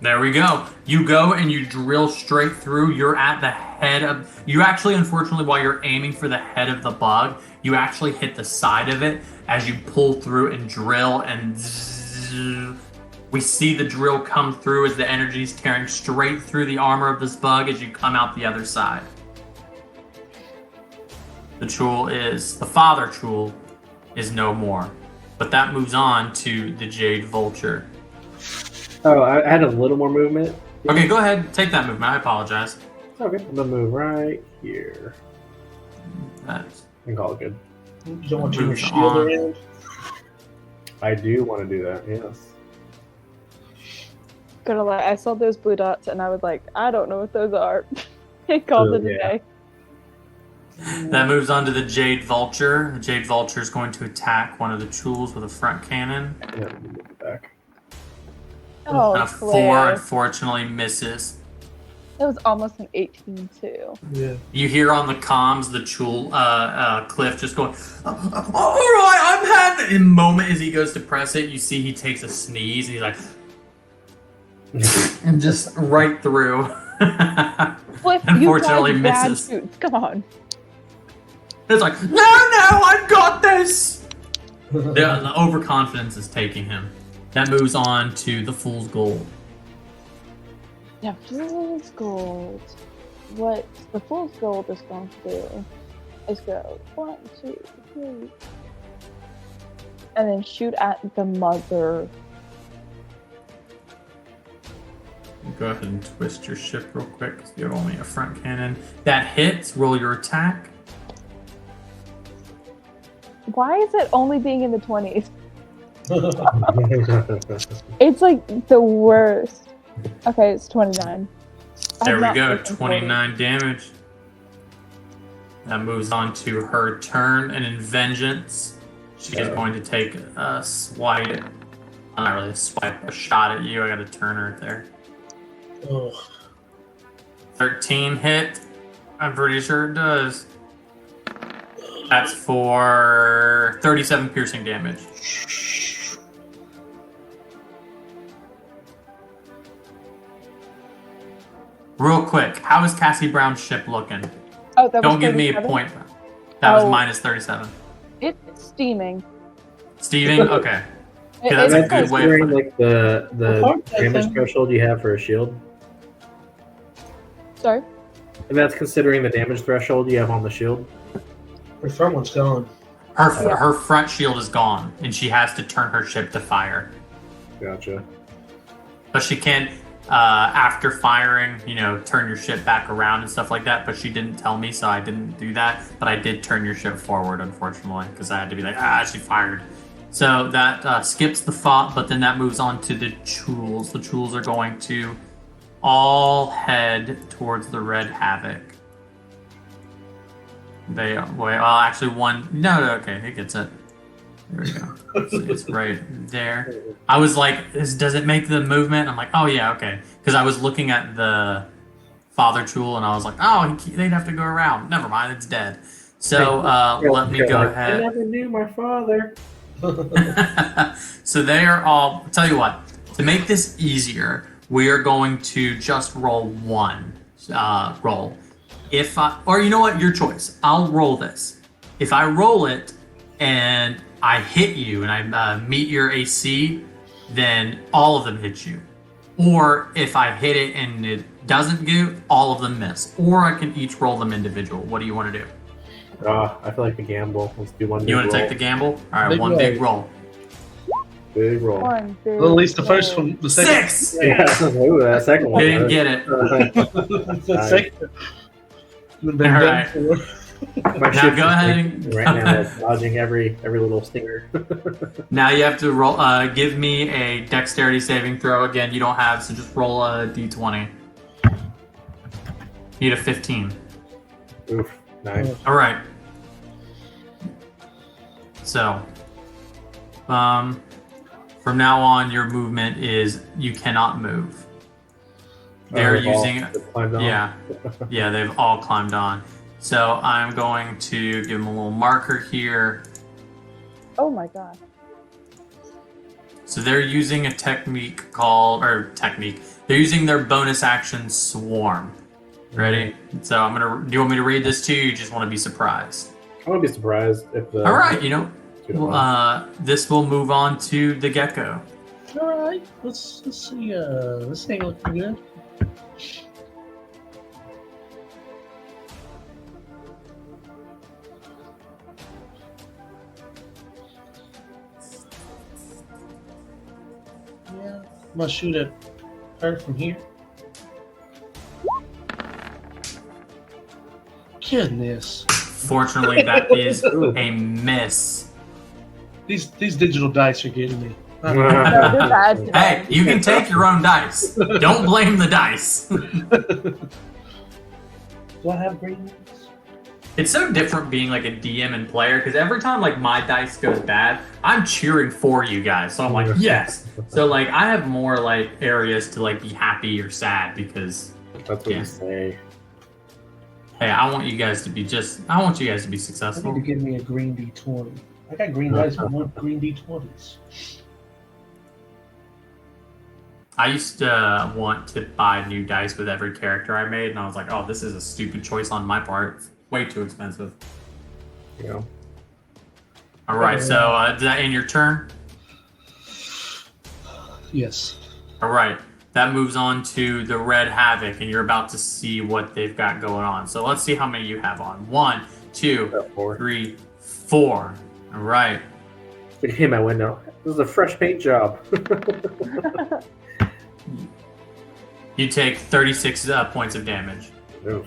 There we go. You go and you drill straight through. You're at the head of... You actually, unfortunately, while you're aiming for the head of the bug, you actually hit the side of it as you pull through and drill, and we see the drill come through as the energy is tearing straight through the armor of this bug as you come out the other side. The father Chuul is no more. But that moves on to the Jade Vulture. Oh, I had a little more movement. Okay, go ahead. Take that movement. I apologize. Okay, I'm gonna move right here. That's... I think all good. You don't want to Moves shield on. around? I do want to do that, yes. Gonna lie, I saw those blue dots and I was like, I don't know what those are. I called it a Yeah. day. That moves on to the Jade Vulture. The Jade Vulture is going to attack one of the Chuls with a front cannon. Yeah, let me move it back. Oh, And a 4 Claire. unfortunately misses. It was almost an 18 too. Yeah. You hear on the comms the Chul Cliff just going, all right, I'm having. In the moment as he goes to press it, you see he takes a sneeze and he's like, and just right through. Cliff, Unfortunately you tried bad misses. shoots. Come on. It's like, no, I've got this. The overconfidence is taking him. That moves on to the Fool's Gold. Yeah, Fool's Gold. What the Fool's Gold is going to do is go 1, 2, 3, and then shoot at the mother. Go ahead and twist your ship real quick because you have only a front cannon. That hits. Roll your attack. Why is it only being in the 20s? It's like the worst. Okay, it's 29. There we I'm go. not freaking 29 damage. That moves on to her turn, and in vengeance, she is going to take a swipe. Not really a swipe, a shot at you. I got to turn her there. Oh. 13 hit. I'm pretty sure it does. That's for 37 piercing damage. Real quick, how is Cassie Brown's ship looking? Oh, that Don't was give me a 37? point. That was Oh. minus 37. It's steaming. Steaming? Okay. It- Yeah, that's a it's good like- way of Considering, putting it. like the Well, damage okay. threshold you have for a shield. Sorry. And that's considering the damage threshold you have on the shield. Her front one's gone. Her front shield is gone, and she has to turn her ship to fire. Gotcha. But she can, after firing, turn your ship back around and stuff like that. But she didn't tell me, so I didn't do that. But I did turn your ship forward, unfortunately, because I had to be like, she fired. So that skips the FOP, but then that moves on to the Chuls. The Chuls are going to all head towards the Red Havoc. Actually one. No, okay, it gets it. There we go. It's right there. I was like, does it make the movement? I'm like, oh yeah, okay. Because I was looking at the Father Chul and I was like, they'd have to go around. Never mind, it's dead. So let me go I ahead. never knew my father. So they are all. Tell you what, to make this easier, we are going to just roll one roll. Or you know what, your choice. I'll roll this. If I roll it and I hit you and I meet your AC, then all of them hit you. Or if I hit it and it doesn't go, all of them miss. Or I can each roll them individual. What do you want to do? I feel like the gamble. Let's do one. You want to roll. take the gamble? All right, Big one roll. big roll. Big roll. 1, 2, Well, at least the first one, the second. 6. Yeah. Ooh, that second one. Didn't get it. The second. All right. My Now ship's go ahead and- right now it's dodging every little stinger. Now you have to roll. Give me a dexterity saving throw. Again, you don't have, so just roll a d20. Need a 15. Oof, nice. All right. So, from now on, your movement is you cannot move. They're They've all using, climbed on. yeah, they've all climbed on. So I'm going to give them a little marker here. Oh my god. So they're using a technique. They're using their bonus action Swarm. Ready? So I'm gonna. Do you want me to read this to you? Or you just want to be surprised? I wouldn't be surprised if the. All right. This will move on to the Gecko. All right, let's see. This thing looking good. Yeah, I'm gonna shoot at her from here. Goodness, Fortunately, that is a miss. these digital dice are getting me. No, they're bad today. Hey, you can take your own dice. Don't blame the dice. Do I have green ones? It's so different being like a DM and player because every time like my dice goes bad, I'm cheering for you guys. So I'm like, yes. So like I have more like areas to like be happy or sad because That's what Yeah. you say. hey, I want you guys to be I need successful. to give me a green D20. I got green dice, but I want green D20s. I used to want to buy new dice with every character I made, and I was like, oh, this is a stupid choice on my part. Way too expensive. You know. All right, so did that end your turn? Yes. All right, that moves on to the Red Havoc, and you're about to see what they've got going on. So let's see how many you have on. 1, 2, Got 4. 3, 4. All right. Look at him, my window. This is a fresh paint job. You take 36 points of damage. Oof.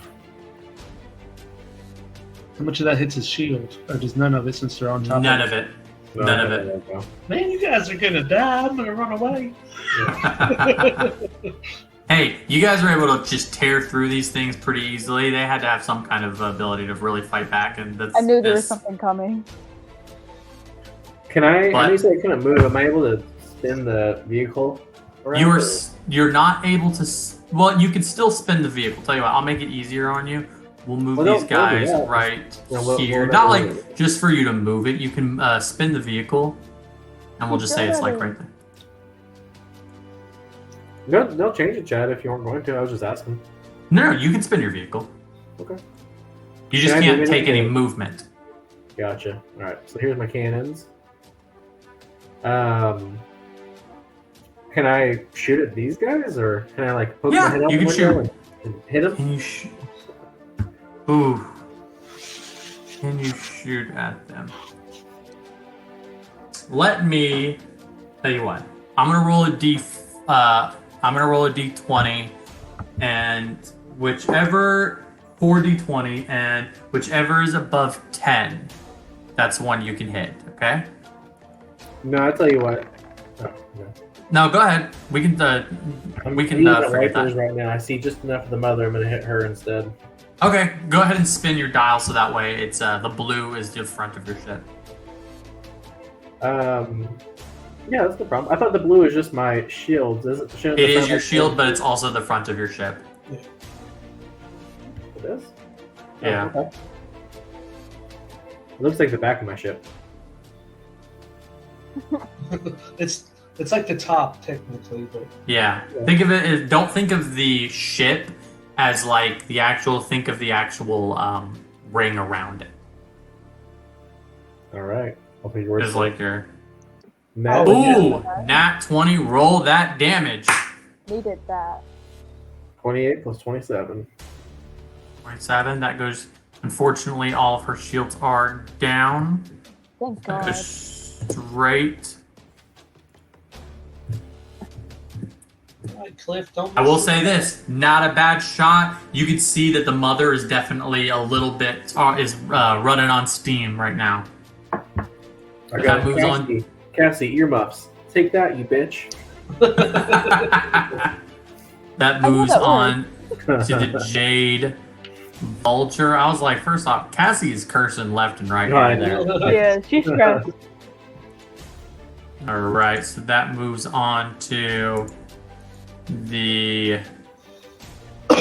How much of that hits his shield? Or does none of it since they're on top None of of it. No, None of there it. we go. Man, you guys are gonna die. I'm gonna run away. Hey, you guys were able to just tear through these things pretty easily. They had to have some kind of ability to really fight back, and that's I knew there was this. something coming. Can I What? know you said I couldn't move. Am I able to spin the vehicle around? You are or- you're not able to. Well, you can still spin the vehicle. Tell you what, I'll make it easier on you. We'll move Well, these don't do guys that. right Yeah, we'll- here. we'll Not let- like just for you to move it. You can spin the vehicle, and we'll just say it's like right there. No, change it, Chad, if you weren't going to. I was just asking. No, you can spin your vehicle. Okay. You just Can I do can't take any anything? movement. Gotcha. Alright, so here's my cannons. Can I shoot at these guys, or can I like poke Yeah, my head out you the can window shoot. and hit them? Can you Ooh. Can you shoot at them? Let me tell you what. I'm gonna roll a d20, and whichever 4d20, and whichever is above 10, that's one you can hit. Okay? No, I tell you what. Oh, no. No, go ahead. We can I'm We can, using the forget that. wipers right now. I see just enough of the mother. I'm gonna hit her instead. Okay, go ahead and spin your dial so that way it's the blue is the front of your ship. Yeah, that's the problem. I thought the blue was just my shield. Is it? Shouldn't It the is front your be- shield, but it's also the front of your ship. It is? Yeah. Oh, okay. It looks like the back of my ship. It's like the top technically, but Yeah. Yeah. Think of it as, don't think of the ship as like the actual, think of the actual ring around it. All right. I'll take your word It's for like it. your. Matt, Ooh! Nat 20, roll that damage. Needed that. 28 plus 27. 27, that goes. Unfortunately, all of her shields are down. Thank That God. goes straight. Alright, Cliff, don't. I will say this, not a bad shot. You can see that the mother is definitely a little bit running on steam right now. I That got moves on. Cassie, earmuffs. Take that, you bitch. That know moves that on to the Jade Vulture. I was like, first off, Cassie is cursing left and right No, I there. know. Yeah, she's stressed. All right, so that moves on to the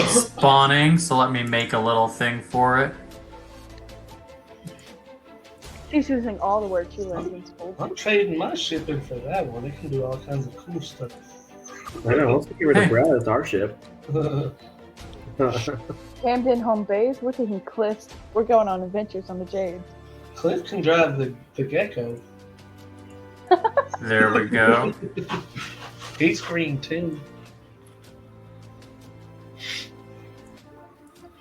spawning. So let me make a little thing for it. She's using all the words she learned in school. I'm trading my ship in for that one. It can do all kinds of cool stuff. I know. Let's get rid of Hey. Brad. It's our ship. Camden home base. We're taking cliffs. We're going on adventures on the Jade. Cliff can drive the gecko. There we go. He's green too.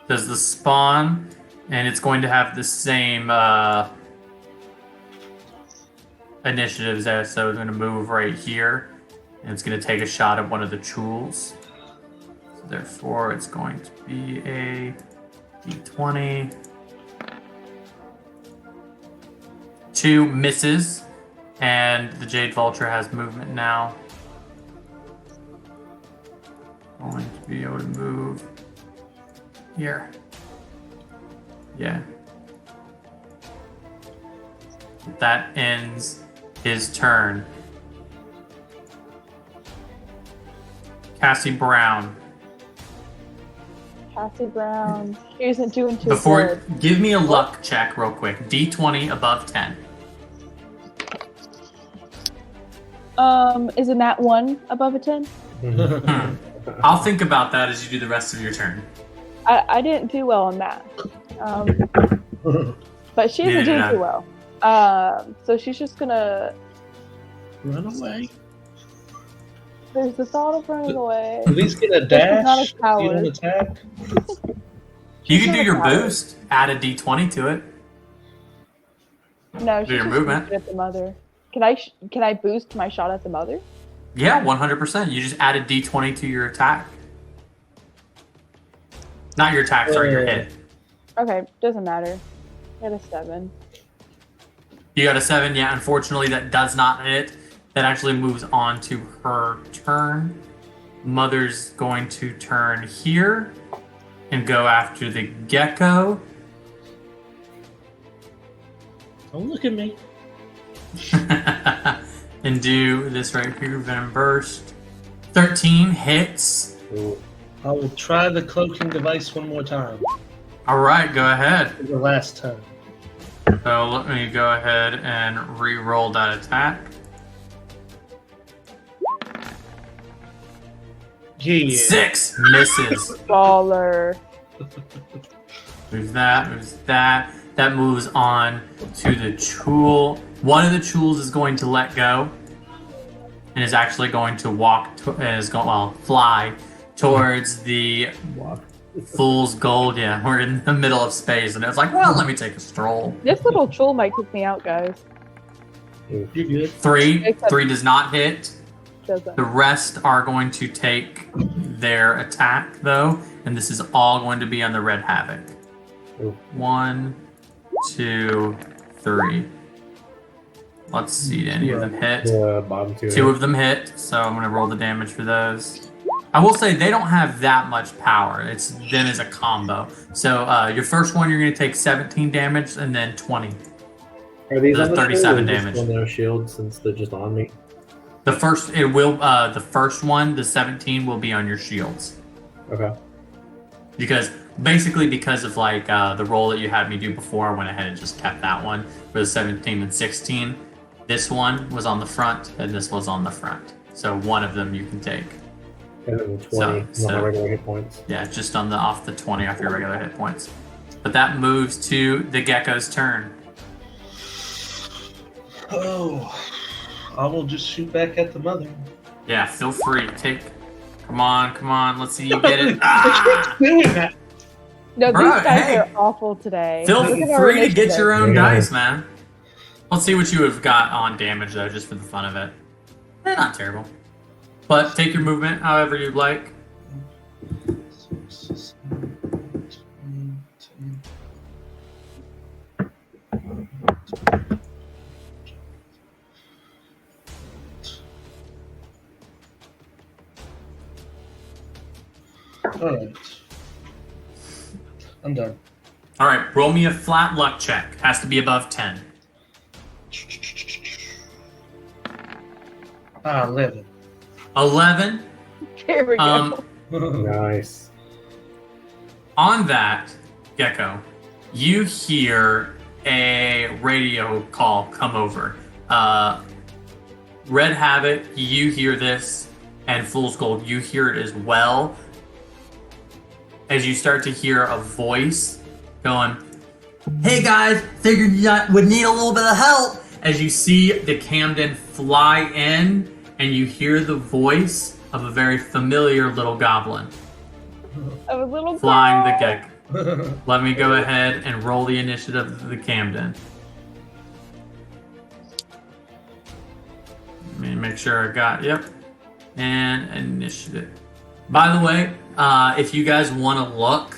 Does the spawn, and it's going to have the same initiatives as, so it's going to move right here, and it's going to take a shot at one of the tools. So therefore, it's going to be a d20. 2 misses. And the Jade Vulture has movement now. Going to be able to move here. Yeah. That ends his turn. Cassie Brown. Cassie Brown. She isn't doing too Before, good. give me a luck check real quick. D20 above 10. Isn't that one above a 10? I'll think about that as you do the rest of your turn. I didn't do well on that. But she isn't doing too well. So she's just gonna Run away. There's the thought of running away. At least get a This is not dash. a You coward. don't attack. You can do not a your coward. boost. Add a D20 to it. No, Do she's your just movement. gonna shoot at the mother. Can I boost my shot at the mother? Yeah, 100%. You just add a D20 to your attack. Not your attack, sorry, your hit. Okay, doesn't matter. Got a 7. You got a 7, yeah. Unfortunately, that does not hit. That actually moves on to her turn. Mother's going to turn here and go after the gecko. Don't look at me. And do this right here, Venom Burst. 13 hits. Ooh. I will try the cloaking device one more time. All right, go ahead. For the last time. So let me go ahead and re-roll that attack. Yeah. 6 misses. Baller. Moves that, moves that. That moves on to the Chul. One of the Chuls is going to let go and is actually going to fly towards the Walk. Fool's Gold. Yeah, we're in the middle of space, and it's like, well, let me take a stroll. This little troll might kick me out, guys. You're good. 3 does not hit. Doesn't. The rest are going to take their attack, though, and this is all going to be on the Red Havoc. Ooh. 1, 2, 3. Let's see, did any of them hit? The bottom two. 2 of them hit, so I'm going to roll the damage for those. I will say they don't have that much power. It's them as a combo. So your first one, you're going to take 17 damage, and then 20. Are these the on the 37 shield or just damage. on their shield since they're just on me? The first one, the 17, will be on your shields. Okay. Because of like the roll that you had me do before, I went ahead and just kept that one for the 17 and 16. This one was on the front, and this was on the front. So one of them you can take. And then the 20 So- on the regular hit points. Yeah, just off the 20 off your regular hit points. But that moves to the gecko's turn. Oh, I will just shoot back at the mother. Yeah, feel free. Come on. Let's see you get it. Ah! Doing that. No, Bro, these guys hey. are awful today. Feel Look at our free to get initiative. your own Yeah. dice, man. Let's see what you have got on damage, though, just for the fun of it. Not terrible. But take your movement however you'd like. Alright. I'm done. All right, roll me a flat luck check. Has to be above 10. 11. 11. Here we go. Nice. On that, Gecko, you hear a radio call come over. Red Havoc, you hear this, and Fool's Gold, you hear it as well. As you start to hear a voice going, "Hey guys, figured you would need a little bit of help." As you see the Camden fly in, and you hear the voice of a very familiar little goblin Of a little flying girl. the gecko. Let me go ahead and roll the initiative of the Camden. Let me make sure I got, yep. And initiative. By the way, if you guys want to look,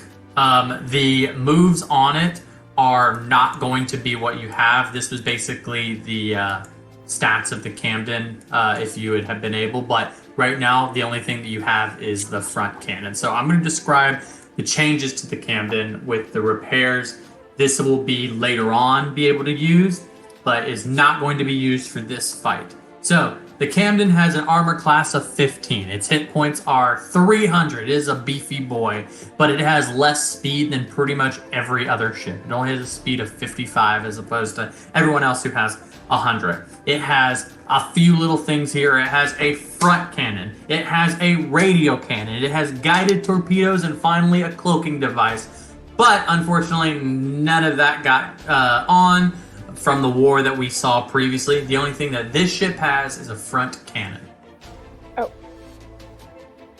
the moves on it are not going to be what you have. This was basically the stats of the Camden if you would have been able, but right now the only thing that you have is the front cannon. So I'm going to describe the changes to the Camden with the repairs. This will be later on be able to use, but is not going to be used for this fight. So the Camden has an armor class of 15. Its hit points are 300. It is a beefy boy, but it has less speed than pretty much every other ship. It only has a speed of 55 as opposed to everyone else who has 100. It has a few little things here. It has a front cannon. It has a radio cannon. It has guided torpedoes and finally a cloaking device. But unfortunately, none of that got on from the war that we saw previously. The only thing that this ship has is a front cannon. Oh.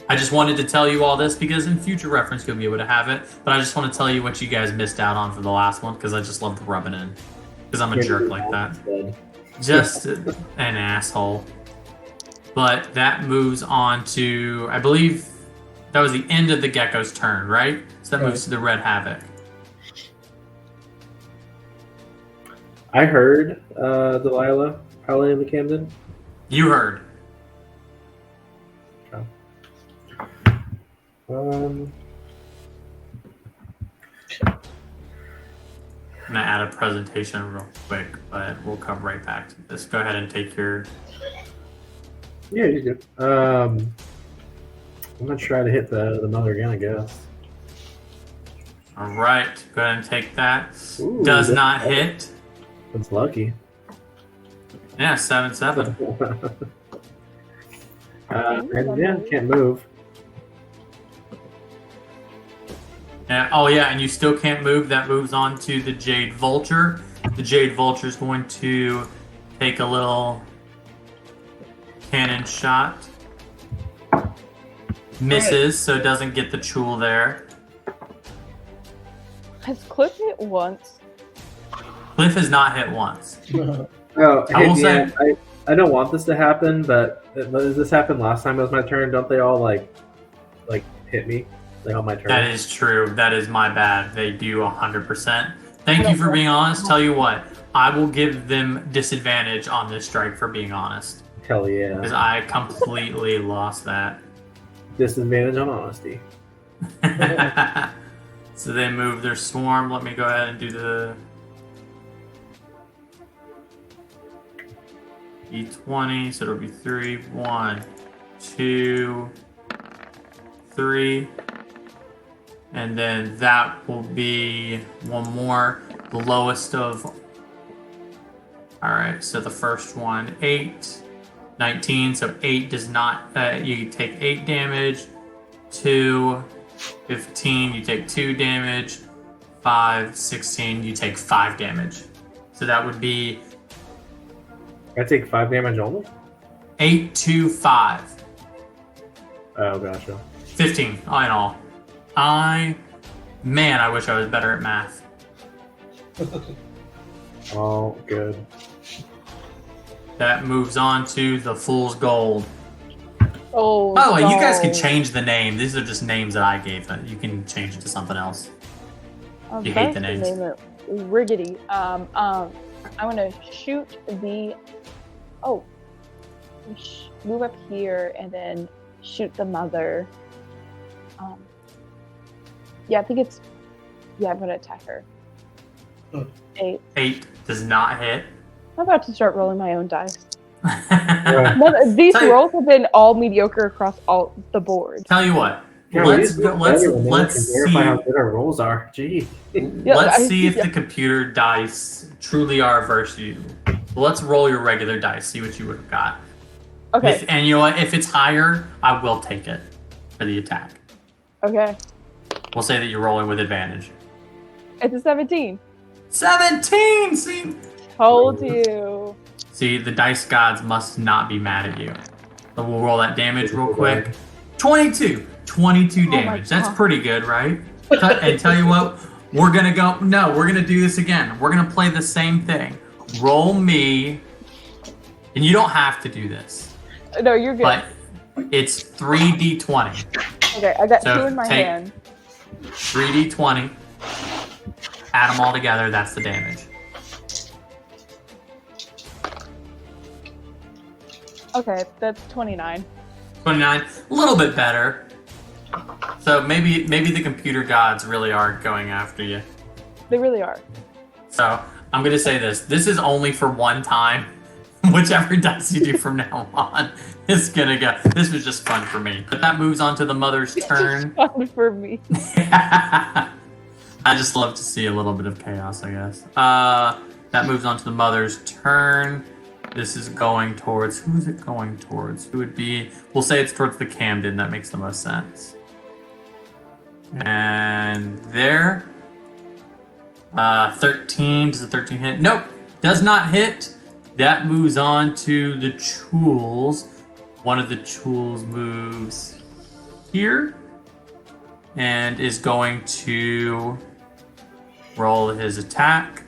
I just wanted to tell you all this because in future reference you'll be able to have it, but I just want to tell you what you guys missed out on for the last one because I just love rubbing in. Because I'm a jerk like that. Just an asshole. But that moves on to, I believe that was the end of the Gecko's turn, right? So that moves to the Red Havoc. I heard Delilah probably in the Camden. You heard. Okay. I'm going to add a presentation real quick, but we'll come right back to this. Go ahead and take your... Yeah, you're good. I'm going to try to hit the mother again, I guess. All right. Go ahead and take that. Ooh, Does not hit. That's lucky. Yeah, 7-7. And yeah, can't move. Oh yeah, and you still can't move. That moves on to the Jade Vulture. The Jade Vulture is going to take a little cannon shot. Misses, so it doesn't get the Chul there. Has Cliff hit once? Cliff has not hit once. Oh, I will say- I don't want this to happen, but this happened last time it was my turn. Don't they all like hit me like on my turn? That is true. That is my bad. They do 100%. Thank you for being honest. Tell you what, I will give them disadvantage on this strike for being honest. Hell yeah! Because I completely lost that. Disadvantage on honesty. So they move their swarm. Let me go ahead and do the E20. So it'll be 3, 1, 2, 3. And then that will be one more. The lowest of... Alright, so the first one, 8. 19, so 8 does not, you take 8 damage, 2, 15, you take 2 damage, 5, 16, you take 5 damage. So that would be I take 5 damage only? 8 to 5. Oh, gotcha. 15, all in all. Man, I wish I was better at math. Oh, good. That moves on to the Fool's Gold. Oh, By the way, you guys can no. change the name. These are just names that I gave them. You can change it to something else. You hate the names. Name it Riggedy. I'm gonna shoot the. Oh, move up here and then shoot the mother. Yeah, I think it's. Yeah, I'm gonna attack her. 8. 8 does not hit. I'm about to start rolling my own dice. Yeah. These Tell you- rolls have been all mediocre across all the board. Tell you what, Yeah, let's we go, need let's to verify see how good our rolls are. Gee. let's see if the computer dice truly are versus you. Let's roll your regular dice, see what you would have got. Okay. And you know what? If it's higher, I will take it for the attack. Okay. We'll say that you're rolling with advantage. It's a 17. 17. Told you. See, the dice gods must not be mad at you. So we'll roll that damage real quick. 22 my damage. That's God. pretty good, right? And tell you what, we're gonna do this again. We're gonna play the same thing. Roll me, and you don't have to do this, No, you're good. but it's 3d20. Okay, I got So 2 in my take- hand. 3d20. Add them all together. That's the damage. Okay, that's 29. 29, a little bit better. So maybe the computer gods really are going after you. They really are. So I'm gonna say this. This is only for one time. Whichever dice you do from now on is gonna go. This was just fun for me. But that moves on to the mother's turn. It's fun for me. I just love to see a little bit of chaos, I guess. That moves on to the mother's turn. This is going towards... Who is it going towards? Who would be... We'll say it's towards the Camden. That makes the most sense. And there. 13. Does the 13 hit? Nope. Does not hit. That moves on to the Chuuls. One of the Chuuls moves here. And is going to roll his attack.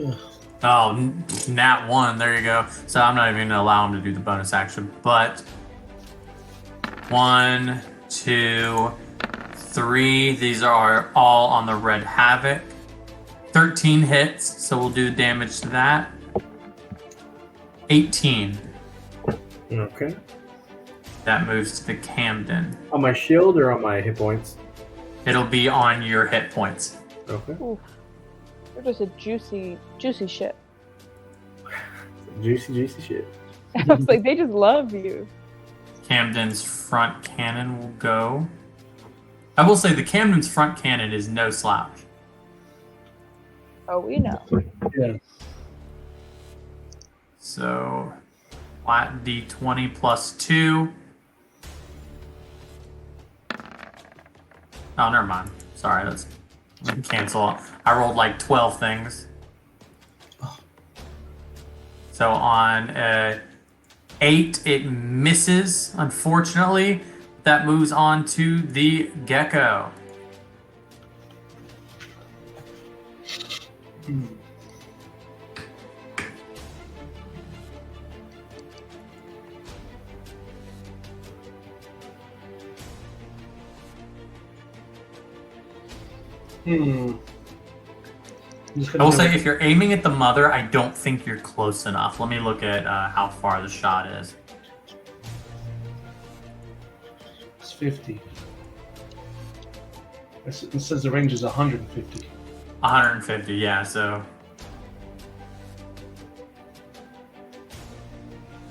Ugh. Oh, nat 1. There you go. So I'm not even going to allow him to do the bonus action. But 1, 2, 3. These are all on the Red Havoc. 13 hits, so we'll do damage to that. 18. Okay. That moves to the Camden. On my shield or on my hit points? It'll be on your hit points. Okay. Oof. You're just a juicy shit. Juicy shit. I was like, they just love you. Camden's front cannon will go. I will say the Camden's front cannon is no slouch. Oh, we know. Yeah. So, flat d20 plus 2. Oh, never mind. Sorry, that's cancel. I rolled like 12 things. So on 8, it misses, unfortunately. That moves on to the Gecko. I will say, if you're aiming at the mother, I don't think you're close enough. Let me look at how far the shot is. It's 50. It says the range is 150. 150, yeah, so...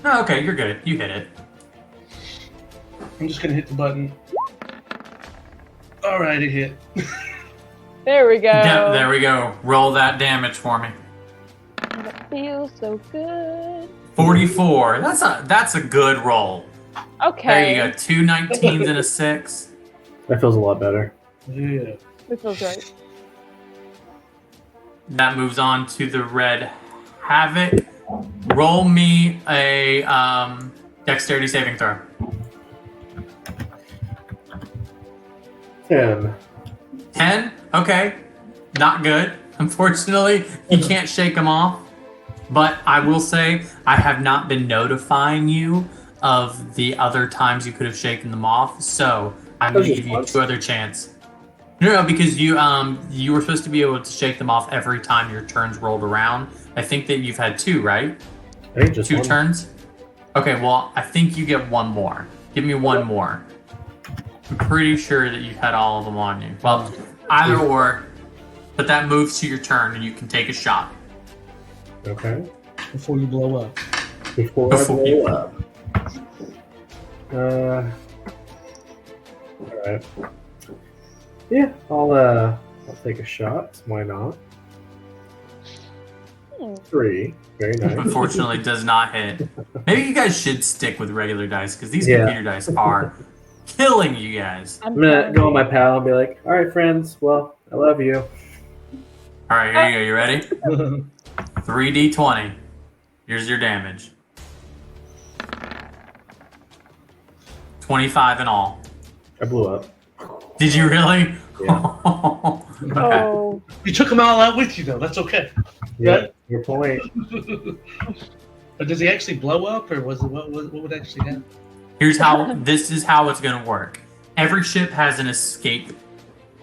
Oh, okay, you're good. You hit it. I'm just gonna hit the button. Alright, it hit. There we go. Yeah, there we go. Roll that damage for me. And it feels so good. 44. That's a good roll. Okay. There you go. 2 19s and a 6. That feels a lot better. Yeah. This feels right. That moves on to the Red Havoc. Roll me a dexterity saving throw. 10. 10? Okay. Not good. Unfortunately, you can't shake them off. But I will say, I have not been notifying you of the other times you could have shaken them off. So I'm going to give you 2 other chances. No, because you were supposed to be able to shake them off every time your turns rolled around. I think that you've had 2, right? I think just 2 one. turns? Okay, well, I think you get 1 more. Give me 1 more. I'm pretty sure that you've had all of them on you. Well, either or, but that moves to your turn and you can take a shot. Okay. Before you blow up. Before I blow up. Alright. Yeah, I'll take a shot. Why not? 3. Very nice. Unfortunately, does not hit. Maybe you guys should stick with regular dice because these Yeah. computer dice are killing you guys. I'm gonna go on my pal and be like, alright friends, well, I love you. All right, here you go. You ready? 3d20. Here's your damage. 25 in all. I blew up. Did you really? Yeah. Okay. Oh, You took them all out with you, though. That's okay. Yeah, Right. your point. But does he actually blow up, or was it what would actually happen? Here's how. This is how it's going to work. Every ship has an escape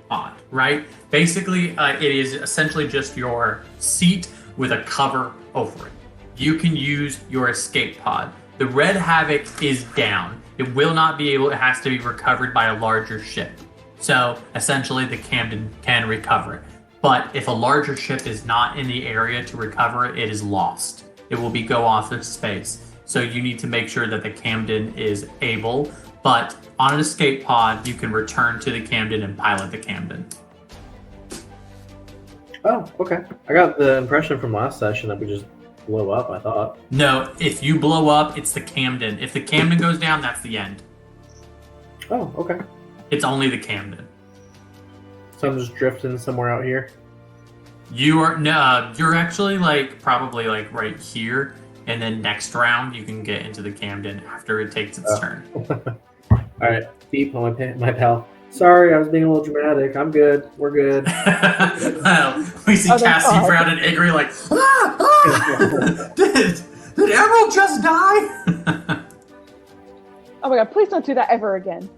pod, right? Basically, it is essentially just your seat with a cover over it. you can use your escape pod. The Red Havoc is down. It will not be able, it has to be recovered by a larger ship. So essentially the Camden can recover it. But if a larger ship is not in the area to recover it, it is lost. It will go off of space. So you need to make sure that the Camden is able, but on an escape pod, you can return to the Camden and pilot the Camden. Oh, okay. I got the impression from last session that we just blow up, I thought. No, if you blow up, it's the Camden. If the Camden goes down, that's the end. Oh, okay. It's only the Camden. So I'm just drifting somewhere out here. You're actually probably right here, and then next round you can get into the Camden after it takes its turn. All right, deep on my pal. Sorry, I was being a little dramatic. I'm good. We're good. We see Cassie, Brown, and Igri like, did Emerald just die? Oh my god, please don't do that ever again.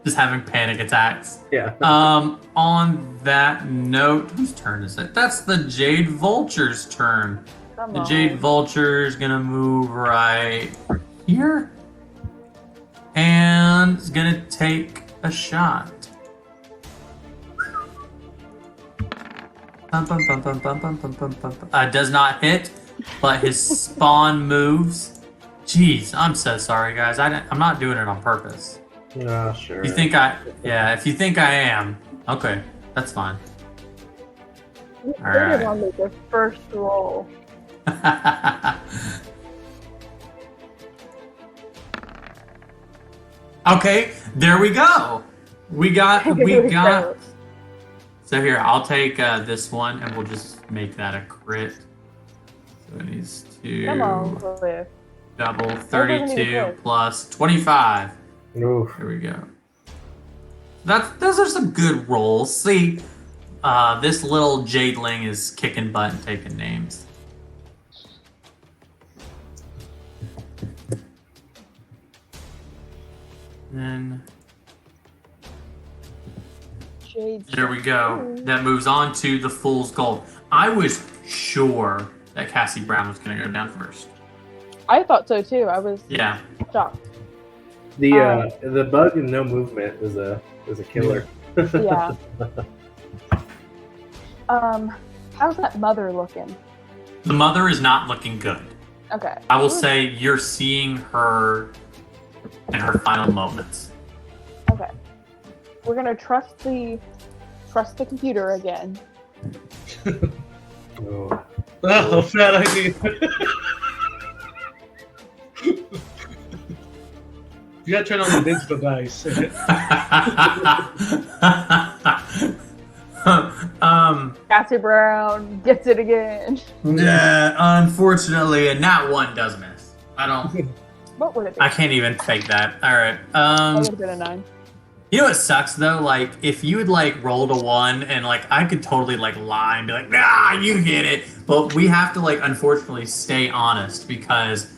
Just having panic attacks. Yeah. On that note, whose turn is it? That's the Jade Vulture's turn. Come The on. Jade Vulture is gonna move right here. And is gonna take a shot. Does not hit, but his spawn moves. Jeez, I'm so sorry, guys. I'm not doing it on purpose. Sure. If you think I am, okay, that's fine. They're on their first roll. Okay, there we go. We got. So here, I'll take this one, and we'll just make that a crit. So it needs to Come on, Cliff. double doesn't need 32 to plus 25. Oof. Here we go. Those are some good rolls. See, this little Jadeling is kicking butt and taking names. Then Jade. there we go. That moves on to the Fool's Gold. I was sure that Cassie Brown was going to go down first. I thought so too. I was Yeah. shocked. The bug and no movement is a killer. Yeah. How's that mother looking? The mother is not looking good. Okay. I will say you're seeing her in her final moments. Okay. We're gonna trust the computer again. Oh. Oh, bad idea. You gotta turn on the digital dice. Cassie Brown gets it again. Yeah, unfortunately, and not one does miss. What would it be? I can't even fake that. All right. That would have been a 9. You know what sucks though? Like if you had rolled a 1 and I could totally lie and be like, nah, you get it. But we have to unfortunately stay honest because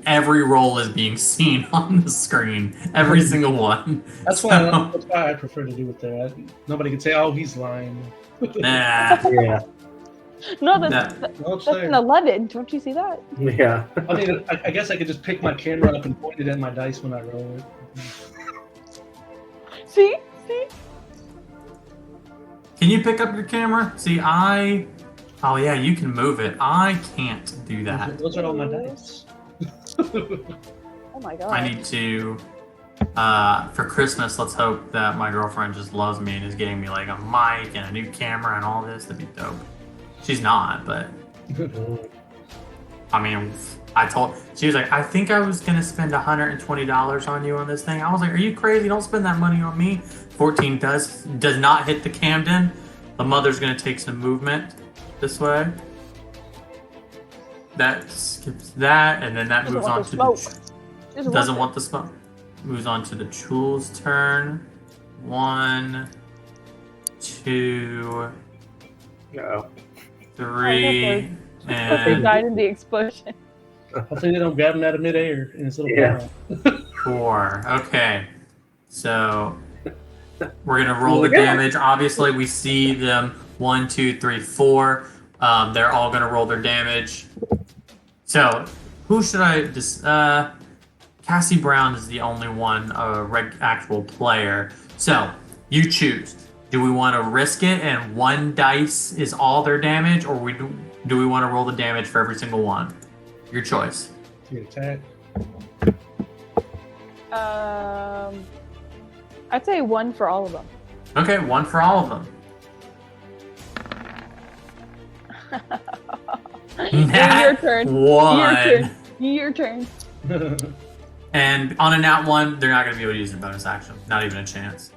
every roll is being seen on the screen. Every single one. That's why I prefer to do it there. Nobody can say, "Oh, he's lying." Nah. Yeah. No, No, that's it's an there. 11. Don't you see that? Yeah. I mean, I guess I could just pick my camera up and point it at my dice when I roll it. See? Can you pick up your camera? See, oh yeah, you can move it. I can't do that. Those are all my dice. Oh my god. I need to, for Christmas, let's hope that my girlfriend just loves me and is getting me a mic and a new camera and all this. That'd be dope. She's not, but I mean, she was like, I think I was gonna spend $120 on you on this thing. I was like, are you crazy? Don't spend that money on me. 14 does not hit the Camden. The mother's gonna take some movement this way. That skips that, and then that moves on to the doesn't want the smoke. Moves on to the Chul's turn. 1, 2, Uh-oh. 3, They and died in the explosion. Hopefully they don't grab him out of midair in his little Yeah. barrel. 4. Okay, so we're gonna roll the damage. Obviously, we see them 1, 2, 3, 4. They're all gonna roll their damage. So, who should I just? Cassie Brown is the only one, actual player. So, you choose. Do we want to risk it and one dice is all their damage, or do we want to roll the damage for every single one? Your choice. You attack. I'd say one for all of them. Okay, one for all of them. Your turn. One. Your turn. And on a nat one, they're not going to be able to use their bonus action. Not even a chance.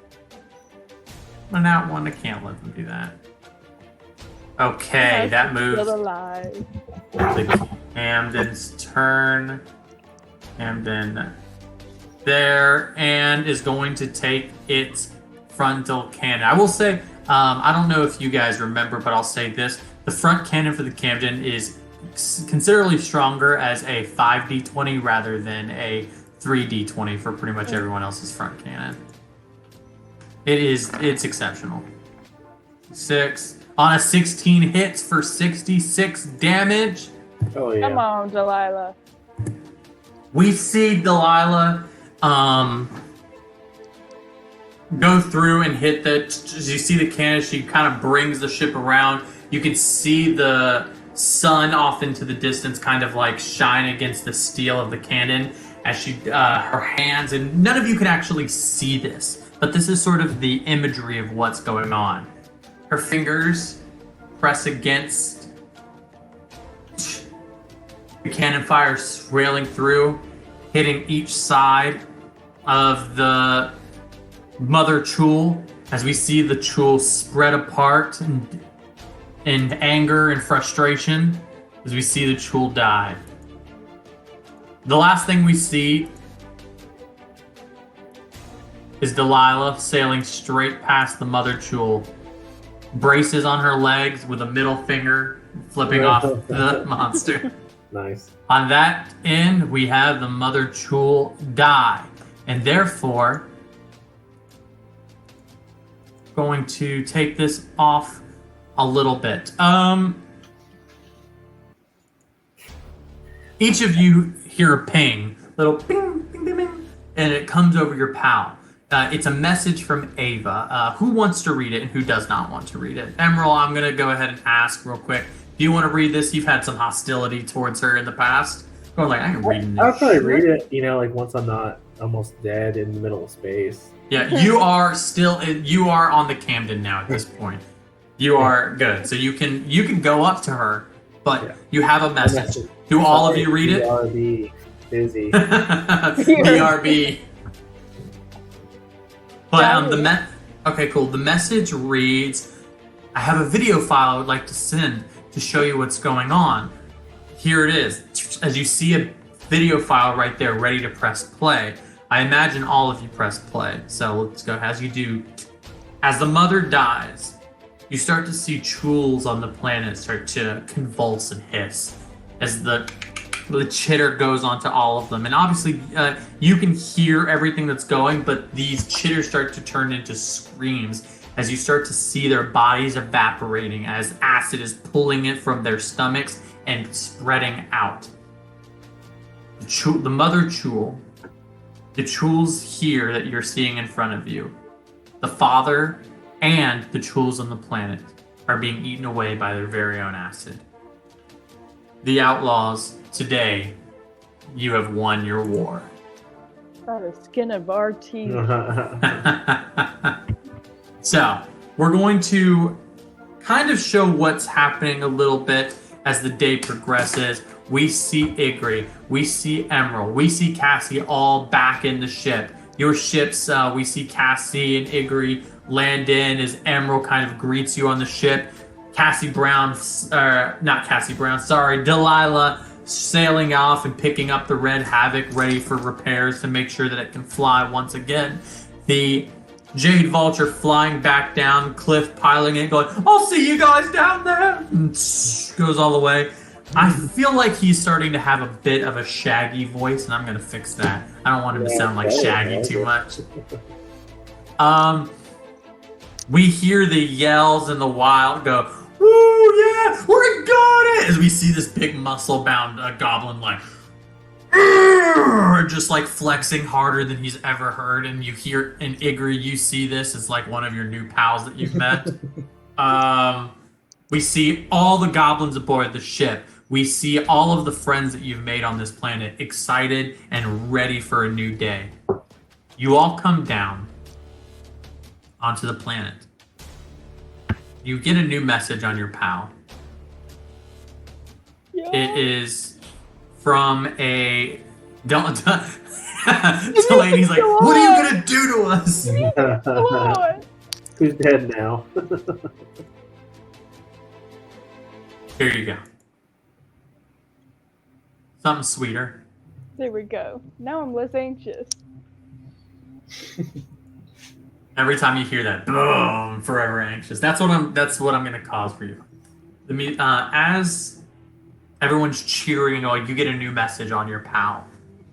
On a nat one, I can't let them do that. Okay, that moves. Still alive. Camden's turn. Camden there, and is going to take its frontal cannon. I will say, I don't know if you guys remember, but I'll say this. The front cannon for the Camden is considerably stronger as a 5d20 rather than a 3d20 for pretty much everyone else's front cannon. It's exceptional. 6 on a 16 hits for 66 damage. Oh yeah. Come on, Delilah. We see Delilah go through and hit as you see the cannon, she kind of brings the ship around. You can see the sun off into the distance kind of like shine against the steel of the cannon as she, her hands, and none of you can actually see this, but this is sort of the imagery of what's going on. Her fingers press against the cannon fire railing through, hitting each side of the Mother Chul as we see the Chul spread apart in anger and frustration as we see the Chul die. The last thing we see is Delilah sailing straight past the Mother Chul, braces on her legs with a middle finger flipping off the monster. Nice. On that end, we have the Mother Chul die, and therefore going to take this off a little bit. Each of you hear a ping, little ping, ping, ping, ping, and it comes over your PAL. It's a message from Ava. Who wants to read it and who does not want to read it? Emerald, I'm going to go ahead and ask real quick. Do you want to read this? You've had some hostility towards her in the past. Going like, I can read this. I'll probably read it, like once I'm not almost dead in the middle of space. Yeah, you are on the Camden now at this point. You are good. So you can go up to her, but you have a message. Do all of you read it? BRB. Busy. BRB. But okay, cool. The message reads, I have a video file I would like to send to show you what's going on. Here it is. As you see a video file right there ready to press play. I imagine all of you press play. So let's go. As you do, as the mother dies, you start to see Chuls on the planet start to convulse and hiss as the chitter goes onto all of them. And obviously, you can hear everything that's going, but these chitters start to turn into screams as you start to see their bodies evaporating as acid is pulling it from their stomachs and spreading out. The Mother Chul, the Chuls here that you're seeing in front of you, the father and the Chuls on the planet are being eaten away by their very own acid. The outlaws, today, you have won your war. By the skin of our teeth. So, we're going to kind of show what's happening a little bit as the day progresses. We see Igri, we see Emerald, we see Cassie all back in the ship. Your ships, we see Cassie and Igri land in as Emerald kind of greets you on the ship. Delilah sailing off and picking up the Red Havoc, ready for repairs to make sure that it can fly once again. The Jade Vulture flying back down, Cliff piling it, going, I'll see you guys down there, and goes all the way. I feel like he's starting to have a bit of a Shaggy voice, and I'm going to fix that. I don't want him to sound like Shaggy too much. We hear the yells and the wild go, woo, oh yeah, we got it! As we see this big muscle-bound goblin like, just like flexing harder than he's ever heard, and you hear, and Igri, you see this as like one of your new pals that you've met. We see all the goblins aboard the ship. We see all of the friends that you've made on this planet excited and ready for a new day. You all come down onto the planet. You get a new message on your PAL. Yeah. It is from a... Delaney's like, what are you going to do to us? Come on. Who's dead now? Here you go. Something sweeter. There we go. Now I'm less anxious. Every time you hear that, boom, forever anxious. That's what I'm gonna cause for you. As everyone's cheering, you get a new message on your PAL.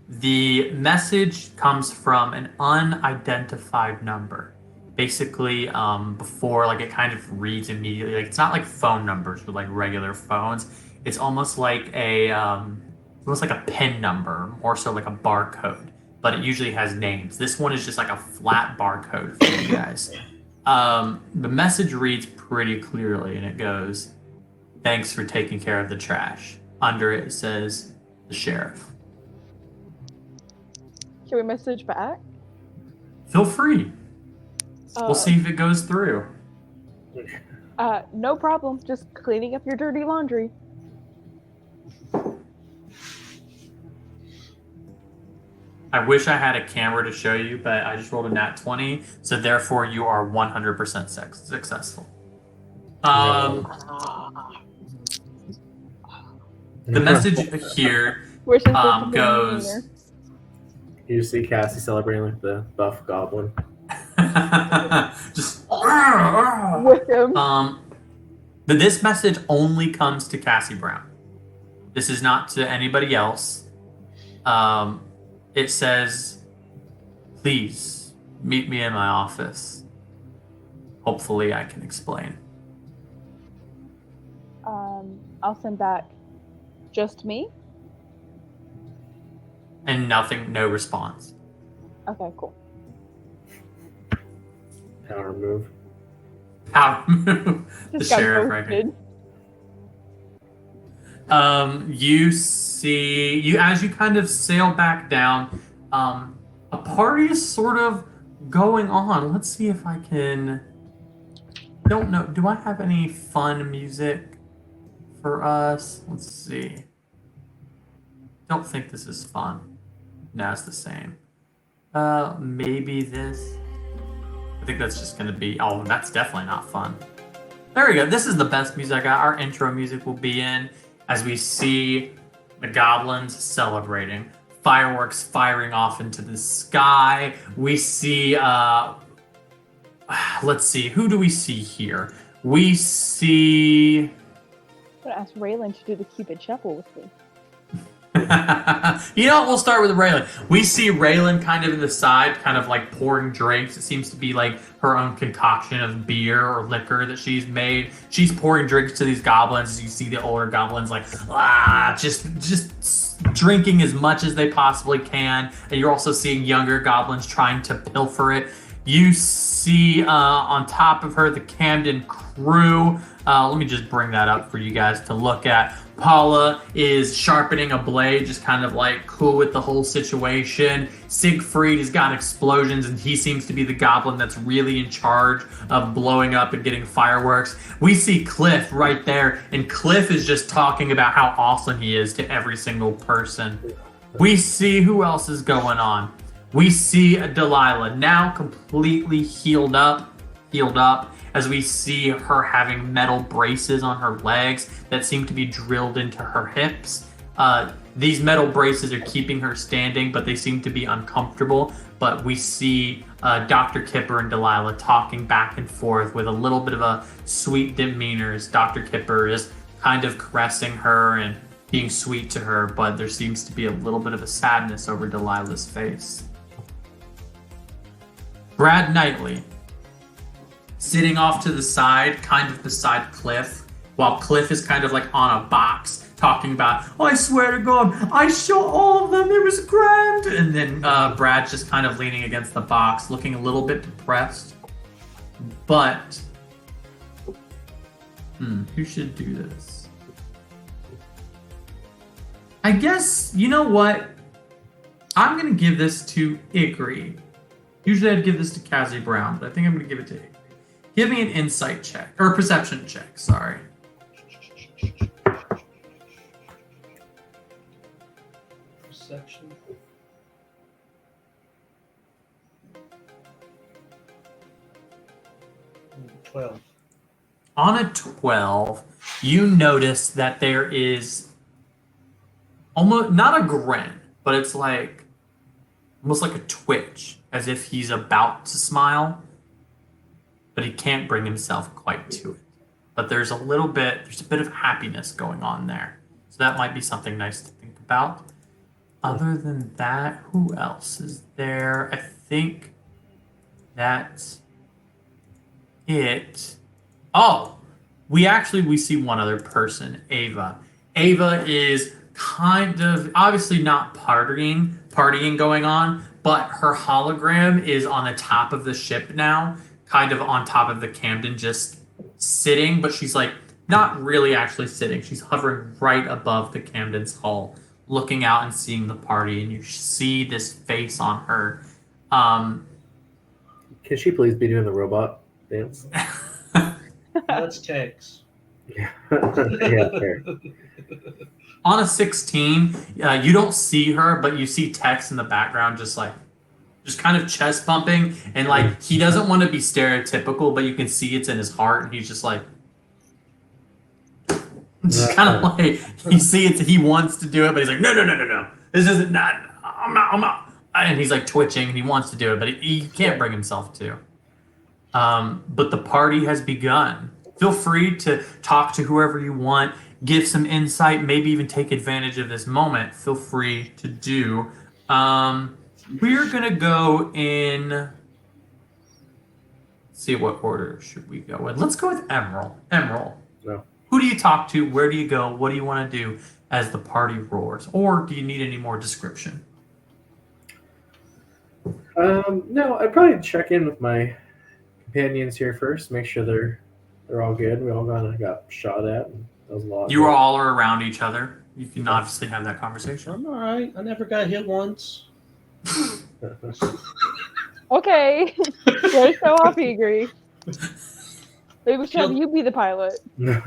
The message comes from an unidentified number. Basically, before, like, it kind of reads immediately. Like, it's not like phone numbers with like regular phones. It's almost like a PIN number, more so like a barcode. But it usually has names. This one is just like a flat barcode for you guys. The message reads pretty clearly, and it goes, "Thanks for taking care of the trash." Under it says, "The Sheriff." Can we message back? Feel free. We'll see if it goes through. No problem. Just cleaning up your dirty laundry. I wish I had a camera to show you, but I just rolled a nat 20, so therefore you are 100% successful. The message here goes... You see Cassie celebrating like the buff goblin. Just... With him. But this message only comes to Cassie Brown. This is not to anybody else. It says, "Please meet me in my office. Hopefully I can explain." I'll send back, "Just me?" And nothing, no response. Okay, cool. Power move. The Just got sheriff right here. You see, as you kind of sail back down, a party is sort of going on. Let's see if I can... Don't know. Do I have any fun music for us? Let's see. Don't think this is fun. No, it's the same. Maybe this. I think that's just going to be... Oh, that's definitely not fun. There we go. This is the best music I got. Our intro music will be in as we see the goblins celebrating. Fireworks firing off into the sky. We see... let's see. Who do we see here? We see... I'm going to ask Raylan to do the Cupid Shuffle with me. You know what? We'll start with Raylan. We see Raylan kind of in the side, kind of like pouring drinks. It seems to be like her own concoction of beer or liquor that she's made. She's pouring drinks to these goblins. You see the older goblins like, just drinking as much as they possibly can. And you're also seeing younger goblins trying to pilfer it. You see on top of her the Camden crew. Let me just bring that up for you guys to look at. Paula is sharpening a blade, just kind of like cool with the whole situation. Siegfried has got explosions, and he seems to be the goblin that's really in charge of blowing up and getting fireworks. We see Cliff right there, and Cliff is just talking about how awesome he is to every single person. We see who else is going on. We see Delilah now completely healed up, as we see her having metal braces on her legs that seem to be drilled into her hips. These metal braces are keeping her standing, but they seem to be uncomfortable. But we see Dr. Kipper and Delilah talking back and forth with a little bit of a sweet demeanor as Dr. Kipper is kind of caressing her and being sweet to her, but there seems to be a little bit of a sadness over Delilah's face. Brad Knightley, sitting off to the side, kind of beside Cliff, while Cliff is kind of like on a box talking about, oh, I swear to God, I shot all of them. It was grand. And then Brad's just kind of leaning against the box, looking a little bit depressed. But, who should do this? I guess, you know what? I'm going to give this to Igri. Usually I'd give this to Cassie Brown, but I think I'm going to give it to Igri. Give me an insight check, or perception check, sorry. Perception. Ooh, 12. On a 12, you notice that there is almost, not a grin, but it's like, almost like a twitch, as if he's about to smile, but he can't bring himself quite to it. But there's a bit of happiness going on there. So that might be something nice to think about. Other than that, who else is there? I think that's it. Oh, we see one other person, Ava. Ava is kind of obviously not partying going on, but her hologram is on the top of the ship now, kind of on top of the Camden, just sitting, but she's like not really actually sitting. She's hovering right above the Camden's hull, looking out and seeing the party, and you see this face on her. Can she please be doing the robot dance? That's Tex. Yeah, yeah, fair. On a 16, you don't see her, but you see Tex in the background, just kind of chest pumping, and like he doesn't want to be stereotypical, but you can see it's in his heart, and he's just like, just kind of like you see it. He wants to do it, but he's like, no, this isn't not. I'm not. And he's like twitching, and he wants to do it, but he can't bring himself to. But the party has begun. Feel free to talk to whoever you want, give some insight, maybe even take advantage of this moment. Feel free to do. We're gonna go in. Let's see, what order should we go in? Let's go with Emerald. Emerald. No. Who do you talk to? Where do you go? What do you want to do as the party roars? Or do you need any more description? No, I'd probably check in with my companions here first, make sure they're all good. We all got shot at, and that was a lot. You all are around each other. You can obviously have that conversation. I'm all right. I never got hit once. Okay. You're so off, Igri. Maybe should have you be the pilot. You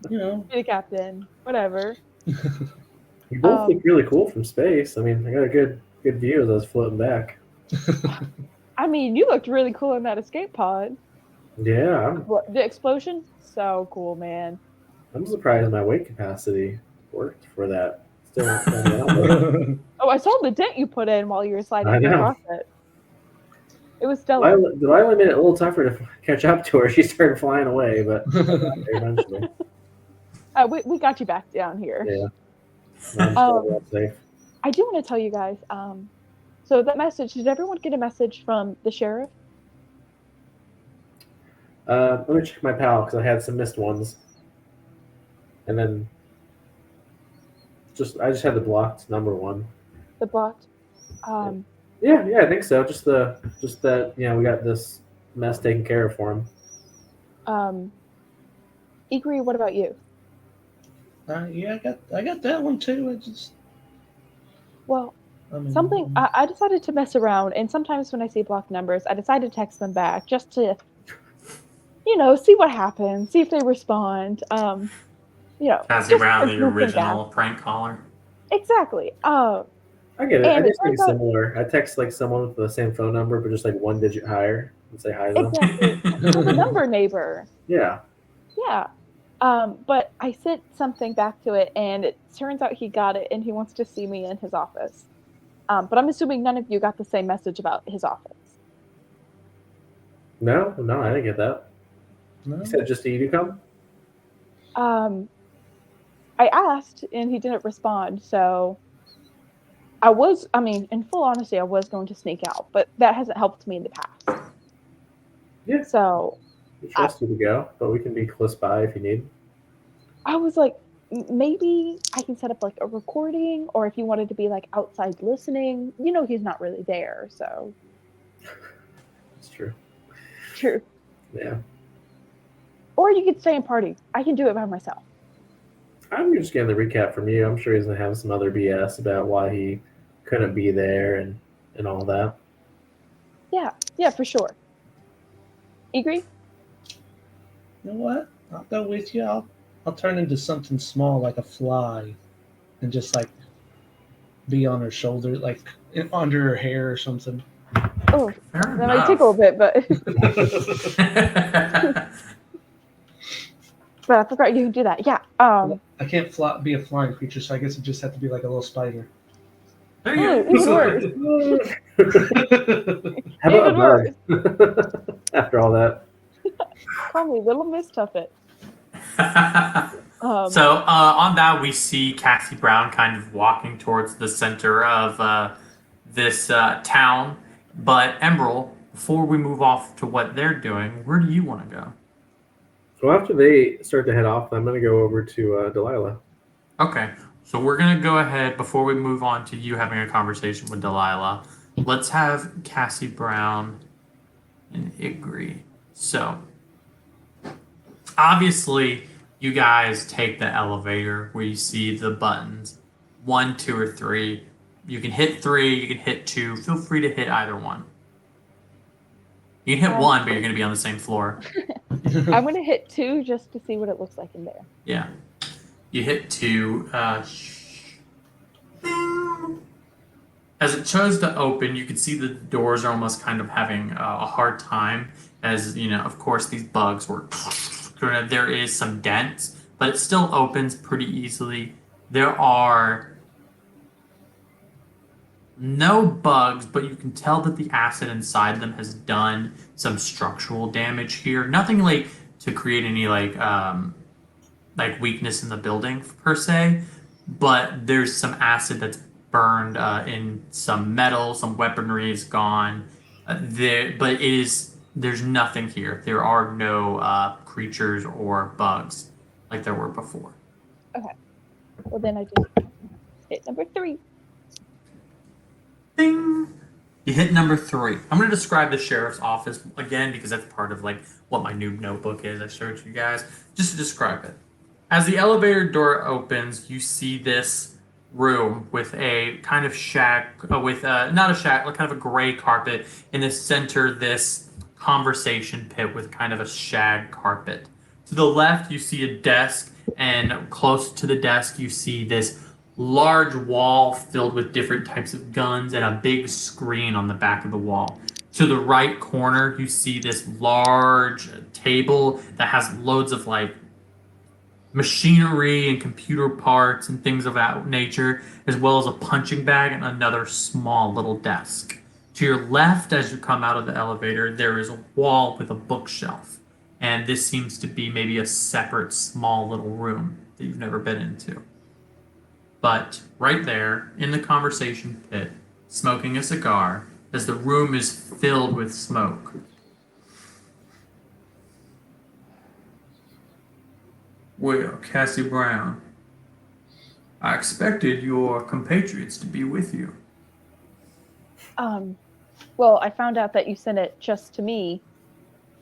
know. Be the captain. Whatever. You both look really cool from space. I mean, I got a good view as I was floating back. I mean, you looked really cool in that escape pod. Yeah, The explosion? So cool, man. I'm surprised my weight capacity worked for that. Still not Oh, I saw the dent you put in while you were sliding I know. across it. It was stellar. Delilah made it a little tougher to catch up to her. She started flying away, but eventually. We got you back down here. Yeah. I'm still safe. I do want to tell you guys, so that message, did everyone get a message from the sheriff? Let me check my PAL because I had some missed ones. And then I just had the blocked number one. The blocked? Yeah, I think so. Just that, we got this mess taken care of for him. Igri, what about you? Yeah, I got that one too. Well, I decided to mess around, and sometimes when I see blocked numbers, I decide to text them back just to, see what happens, see if they respond. Cassie Brown, the original prank caller. Exactly. I get it. And I just think similar. I text like someone with the same phone number, but just like one digit higher and say hi to them. Exactly. The number neighbor. Yeah. Yeah. But I sent something back to it, and it turns out he got it, and he wants to see me in his office. But I'm assuming none of you got the same message about his office. No, I didn't get that. No. You said just you to come? I asked, and he didn't respond, so in full honesty, I was going to sneak out, but that hasn't helped me in the past. Yeah. So We trust you to go, but we can be close by if you need. I was like, maybe I can set up like a recording, or if you wanted to be like outside listening, he's not really there, so. It's true. True. Yeah. Or you could stay and party. I can do it by myself. I'm just getting the recap from you. I'm sure he's gonna have some other BS about why he couldn't be there and all that. Yeah, for sure. You agree? You know what? I'll go with you. I'll turn into something small like a fly, and just like be on her shoulder, like under her hair or something. Oh, that might tickle a bit, but but I forgot you can do that. Yeah. I can't be a flying creature, so I guess it just had to be like a little spider. There you Even worse. How about Even worse. a bug? After all that. Call me Little Miss Tuffet. So on that, we see Cassie Brown kind of walking towards the center of this town. But Emerald, before we move off to what they're doing, where do you want to go? So after they start to head off, I'm going to go over to Delilah. Okay, so we're going to go ahead, before we move on to you having a conversation with Delilah, let's have Cassie Brown and Igri. So, obviously, you guys take the elevator where you see the buttons 1, 2, or 3. You can hit 3, you can hit 2. Feel free to hit either one. You can hit 1, but you're going to be on the same floor. I'm going to hit 2 just to see what it looks like in there. Yeah. You hit 2. As it chose to open, you can see the doors are almost kind of having a hard time. As, of course, these bugs were... There is some dents, but it still opens pretty easily. There are no bugs, but you can tell that the acid inside them has done some structural damage here. Nothing like to create any like weakness in the building per se, but there's some acid that's burned in some metal. Some weaponry is gone. But there's nothing here. There are no creatures or bugs like there were before. Okay. Well, then I just hit number 3. Ding! You hit number 3. I'm going to describe the sheriff's office again because that's part of like what my noob notebook is. I showed you guys just to describe it. As the elevator door opens, you see this room with a kind of shack, not a shack, like kind of a gray carpet. In the center, this conversation pit with kind of a shag carpet. To the left, you see a desk, and close to the desk, you see this large wall filled with different types of guns and a big screen on the back of the wall. To the right corner, you see this large table that has loads of like machinery and computer parts and things of that nature, as well as a punching bag and another small little desk. To your left, as you come out of the elevator, there is a wall with a bookshelf. And this seems to be maybe a separate small little room that you've never been into. But right there, in the conversation pit, smoking a cigar, as the room is filled with smoke. Well, Cassie Brown, I expected your compatriots to be with you. Well, I found out that you sent it just to me,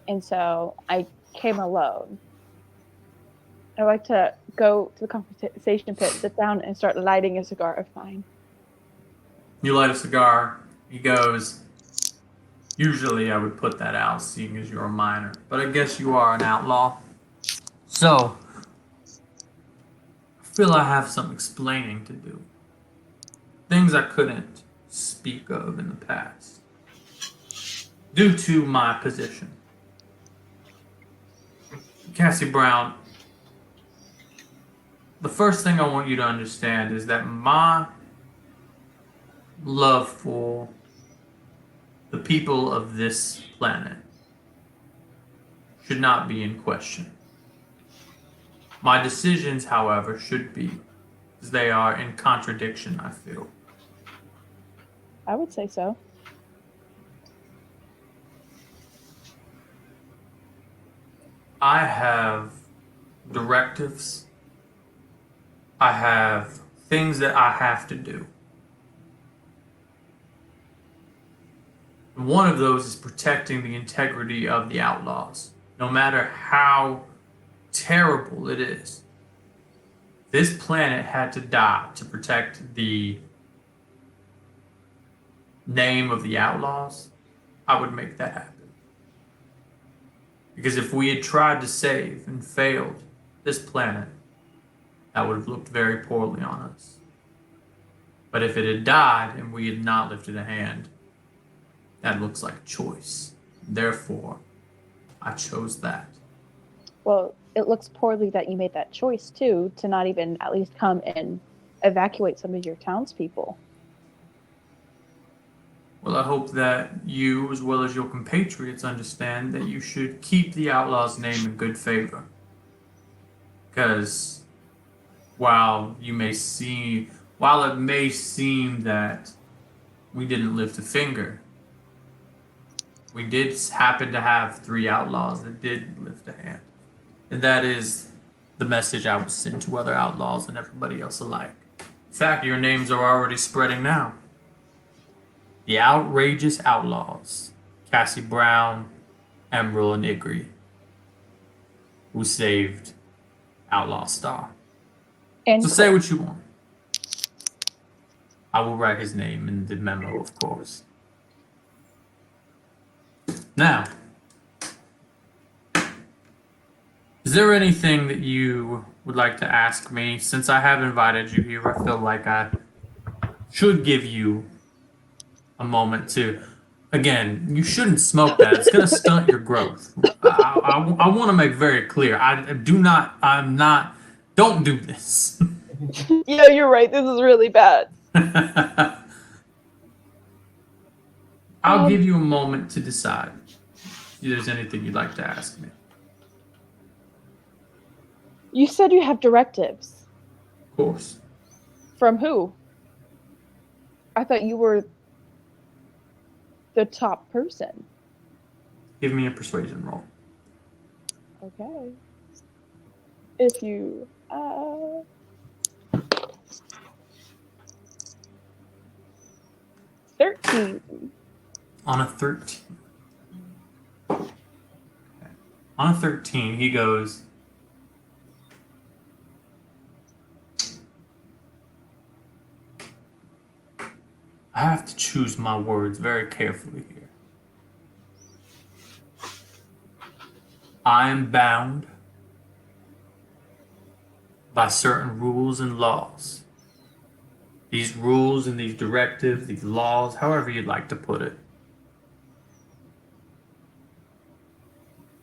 and so I came alone. I like to go to the conversation pit, sit down, and start lighting a cigar of mine. You light a cigar. He goes, usually I would put that out, seeing as you're a minor, but I guess you are an outlaw. So, I feel I have some explaining to do. Things I couldn't speak of in the past, due to my position. Cassie Brown, the first thing I want you to understand is that my love for the people of this planet should not be in question. My decisions, however, should be, as they are in contradiction, I feel. I would say so. I have directives I have things that I have to do. One of those is protecting the integrity of the outlaws, no matter how terrible it is. This planet had to die to protect the name of the outlaws. I would make that happen. Because if we had tried to save and failed this planet, that would have looked very poorly on us. But if it had died and we had not lifted a hand, that looks like a choice. Therefore, I chose that. Well, it looks poorly that you made that choice, too, to not even at least come and evacuate some of your townspeople. Well, I hope that you, as well as your compatriots, understand that you should keep the outlaw's name in good favor. Because while it may seem that we didn't lift a finger, we did happen to have 3 outlaws that did lift a hand. And that is the message I would send to other outlaws and everybody else alike. In fact, your names are already spreading now. The outrageous outlaws, Cassie Brown, Emerald, and Igri, who saved Outlaw Star. And So say what you want. I will write his name in the memo, of course. Now, is there anything that you would like to ask me? Since I have invited you here, I feel like I should give you a moment to... Again, you shouldn't smoke that. It's going to stunt your growth. I want to make very clear. Don't do this. yeah, you're right. This is really bad. I'll give you a moment to decide if there's anything you'd like to ask me. You said you have directives. Of course. From who? I thought you were the top person. Give me a persuasion roll. Okay. If you... 13. On a 13. Okay. On a 13, he goes... I have to choose my words very carefully here. I am bound by certain rules and laws. These rules and these directives, these laws, however you'd like to put it,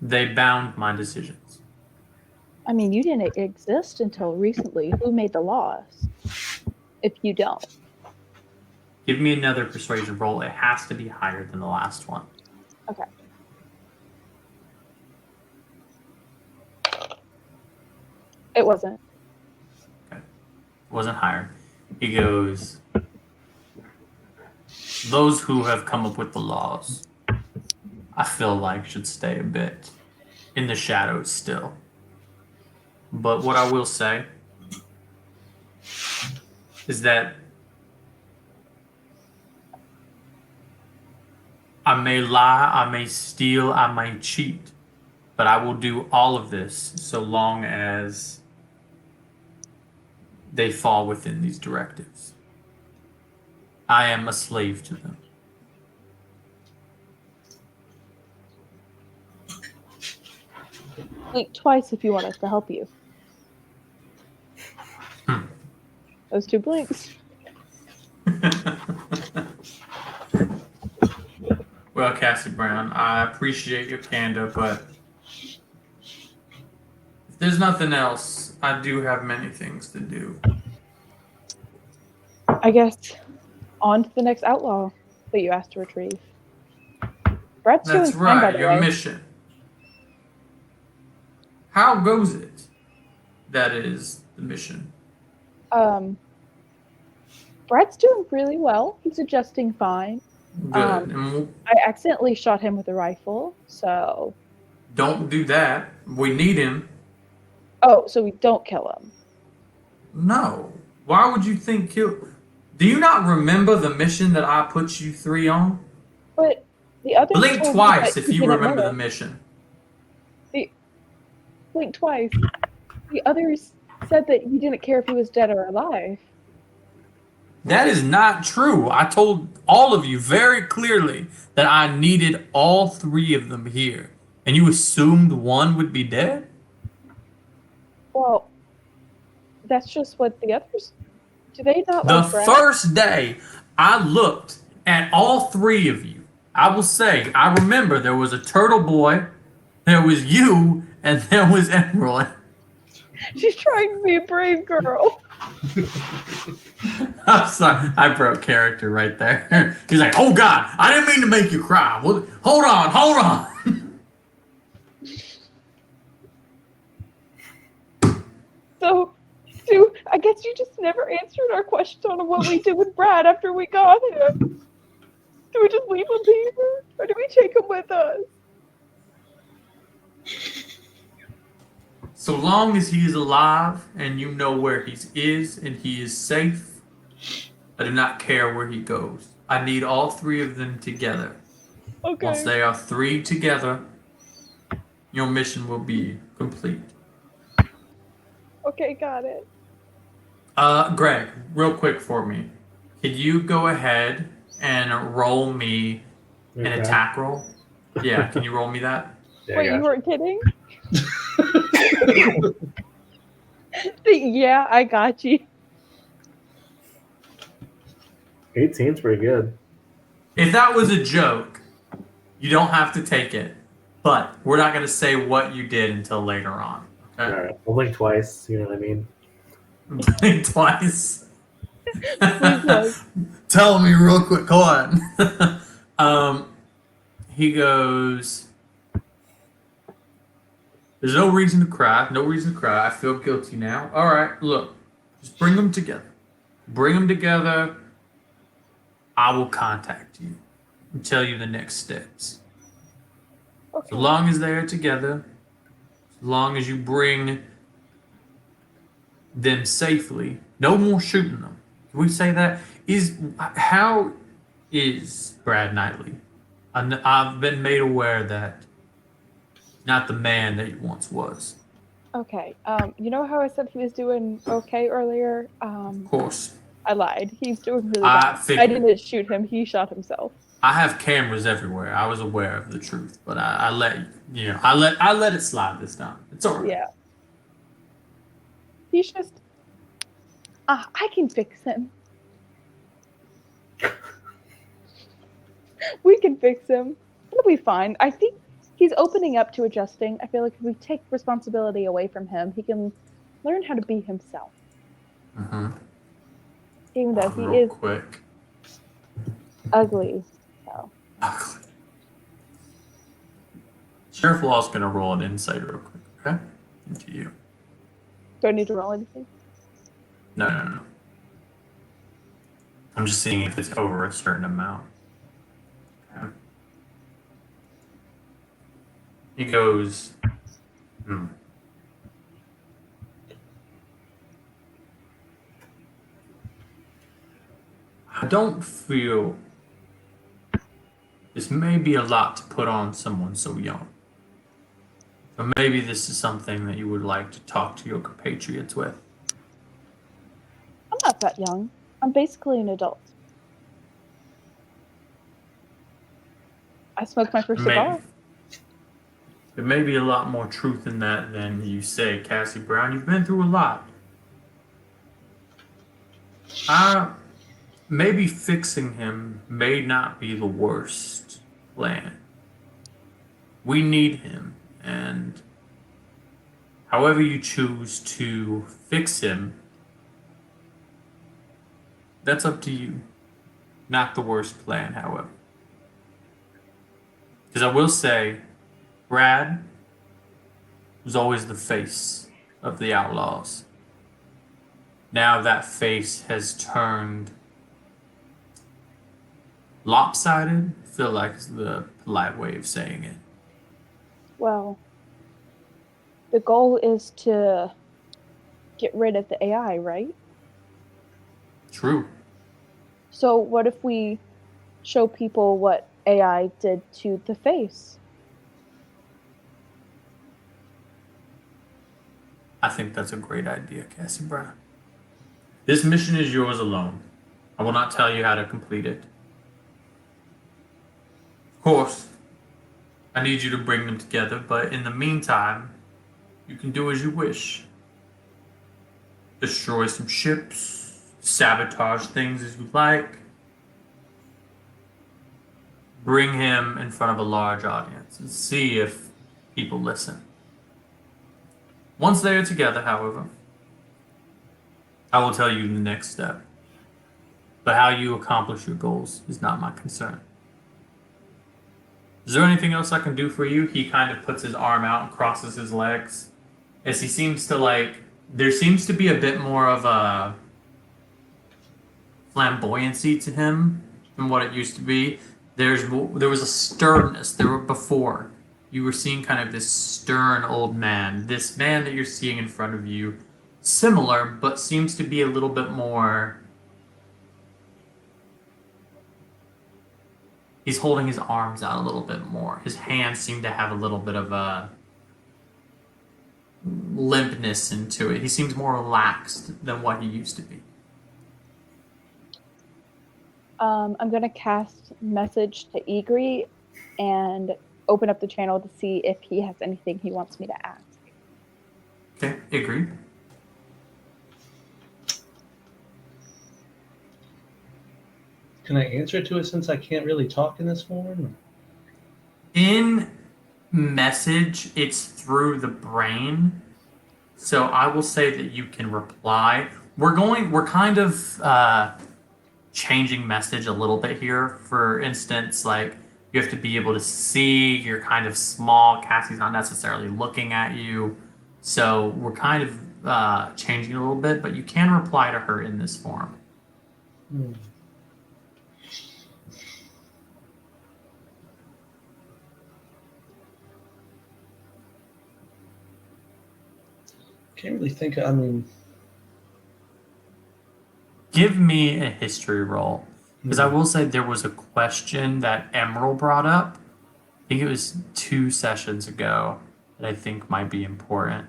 they bound my decisions. I mean, you didn't exist until recently. Who made the laws? If you don't. Give me another persuasion roll. It has to be higher than the last one. Okay. It wasn't. Okay. It wasn't higher. He goes, those who have come up with the laws, I feel like should stay a bit in the shadows still. But what I will say is that I may lie, I may steal, I may cheat, but I will do all of this so long as they fall within these directives. I am a slave to them. Blink twice if you want us to help you. Those 2 blinks. Well, Cassie Brown, I appreciate your candor, but if there's nothing else, I do have many things to do. I guess on to the next outlaw that you asked to retrieve. Brett's That's doing fine, by right, the your way. mission. How goes it? That is the mission. Brett's doing really well. He's adjusting fine. Good. I accidentally shot him with a rifle, so... Don't do that. We need him. Oh, so we don't kill him. No. Why would you think he'll... Do you not remember the mission that I put you three on? But the others Blink told me twice that if he you didn't remember know the it. mission. Blink twice. The others said that he didn't care if he was dead or alive. That is not true. I told all of you very clearly that I needed all three of them here. And you assumed one would be dead? Well, that's just what the others... Do they not The like Brad? first day I looked at all three of you, I will say, I remember there was a turtle boy, there was you, and there was Emerald. She's trying to be a brave girl. I'm sorry, I broke character right there. He's like, oh God, I didn't mean to make you cry. Well, hold on. So, Stu, I guess you just never answered our question on what we did with Brad after we got him. Do we just leave him here? Or do we take him with us? So long as he is alive and you know where he is and he is safe, I do not care where he goes. I need all three of them together. Okay. Once they are three together, your mission will be complete. Okay, got it. Greg, real quick for me. Could you go ahead and roll me an Okay. attack roll? Yeah, can you roll me that? Yeah, Wait, you gotcha. weren't kidding? Yeah, I got you. 18's pretty good. If that was a joke, you don't have to take it. But we're not going to say what you did until later on. Okay? All right, we'll blink twice. You know what I mean? Blink twice. look. Tell me real quick. Go on. He goes, there's no reason to cry. No reason to cry. I feel guilty now. All right, look. Just bring them together. Bring them together. I will contact you and tell you the next steps. Okay. So long as they're together, as long as you bring them safely, no more shooting them. Can we say that? How is Brad Knightley? I've been made aware that not the man that he once was. Okay. You know how I said he was doing okay earlier? Of course. I lied. He's doing really I bad. figured. I didn't shoot him. He shot himself. I have cameras everywhere. I was aware of the truth, but I let I let it slide this time. It's alright. Yeah. He's just... I can fix him. We can fix him. It'll be fine. I think he's opening up to adjusting. I feel like if we take responsibility away from him, he can learn how to be himself. Mm-hmm. Even though he Real is quick. ugly. So. Ugly. Sheriff Law's gonna roll an insight real quick, okay? Into you. Do I need to roll anything? No. I'm just seeing if it's over a certain amount. Okay. He goes, I don't feel this may be a lot to put on someone so young. So maybe this is something that you would like to talk to your compatriots with. I'm not that young. I'm basically an adult. I smoked my first cigar. There may be a lot more truth in that than you say, Cassie Brown. You've been through a lot. Maybe fixing him may not be the worst plan. We need him, and however you choose to fix him, that's up to you. Not the worst plan, however. Because I will say, Brad was always the face of the Outlaws. Now that face has turned lopsided. I feel like it's the polite way of saying it. Well, the goal is to get rid of the AI, right? True. So what if we show people what AI did to the face? I think that's a great idea, Cassie Brown. This mission is yours alone. I will not tell you how to complete it. Of course, I need you to bring them together, but in the meantime, you can do as you wish. Destroy some ships, sabotage things as you like. Bring him in front of a large audience and see if people listen. Once they are together, however, I will tell you the next step. But how you accomplish your goals is not my concern. Is there anything else I can do for you? He kind of puts his arm out and crosses his legs. As he seems to there seems to be a bit more of a flamboyancy to him than what it used to be. There was a sternness. Before, you were seeing kind of this stern old man. This man that you're seeing in front of you, similar, but seems to be a little bit more. He's holding his arms out a little bit more. His hands seem to have a little bit of a limpness into it. He seems more relaxed than what he used to be. I'm going to cast message to Igri and open up the channel to see if he has anything he wants me to ask. Okay, agree. Can I answer to it since I can't really talk in this form? In message, it's through the brain. So I will say that you can reply. We're kind of changing message a little bit here. For instance, like you have to be able to see, you're kind of small, Cassie's not necessarily looking at you. So we're kind of changing it a little bit, but you can reply to her in this form. Can't really think. Give me a history roll. Because I will say there was a question that Emerald brought up. I think it was 2 sessions ago that I think might be important.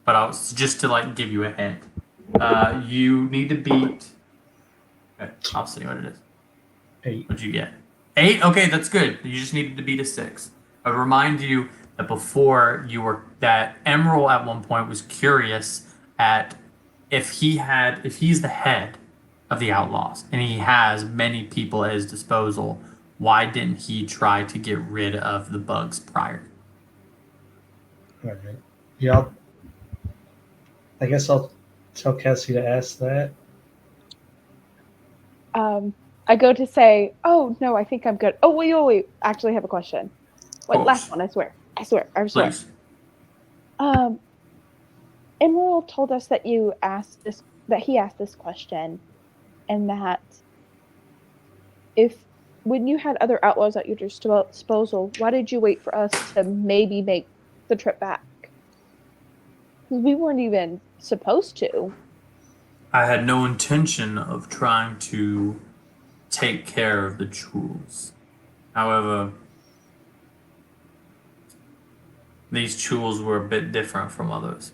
But I was just to give you a hint. You need to beat. Okay, I'll see what it is. 8. What'd you get? 8? Okay, that's good. You just needed to beat a 6. I would remind you that before that Emerald at one point was curious at if he's the head of the Outlaws and he has many people at his disposal, why didn't he try to get rid of the bugs prior? All right. Yeah. I guess I'll tell Cassie to ask that. I go to say, oh, no, I think I'm good. Oh, wait. Actually, I have a question. Wait, last one, I swear. Please. Emerald told us that he asked this question, and that when you had other outlaws at your disposal, why did you wait for us to maybe make the trip back? Because we weren't even supposed to. I had no intention of trying to take care of the jewels. However, these jewels were a bit different from others.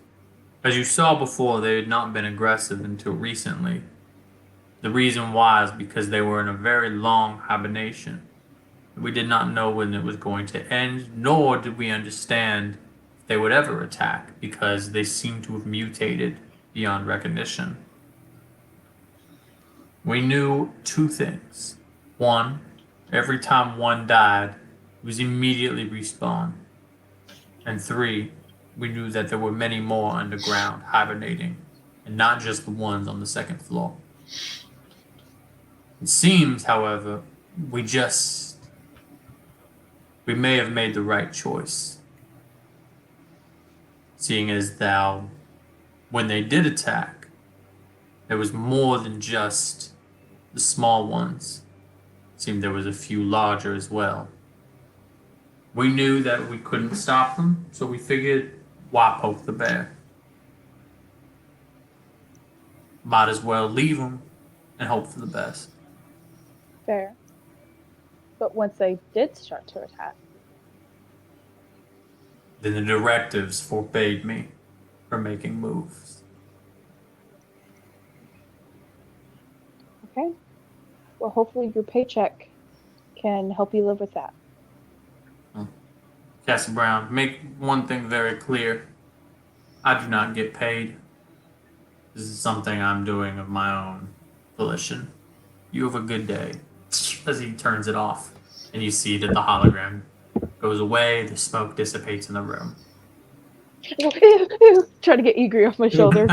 As you saw before, they had not been aggressive until recently. The reason why is because they were in a very long hibernation. We did not know when it was going to end, nor did we understand if they would ever attack, because they seemed to have mutated beyond recognition. We knew 2 things. 1, every time one died, it was immediately respawned. And 3, we knew that there were many more underground hibernating, and not just the ones on the 2nd floor. It seems, however, we may have made the right choice. Seeing as when they did attack, there was more than just the small ones. It seemed there was a few larger as well. We knew that we couldn't stop them, so we figured, why poke the bear? might as well leave them and hope for the best. Fair. But once they did start to attack, Then the directives forbade me from making moves. okay. Well, hopefully your paycheck can help you live with that. Cassie Brown, make one thing very clear. I do not get paid. This is something I'm doing of my own volition. You have a good day. As he turns it off, and you see that the hologram goes away, the smoke dissipates in the room. Try to get Igri off my shoulder.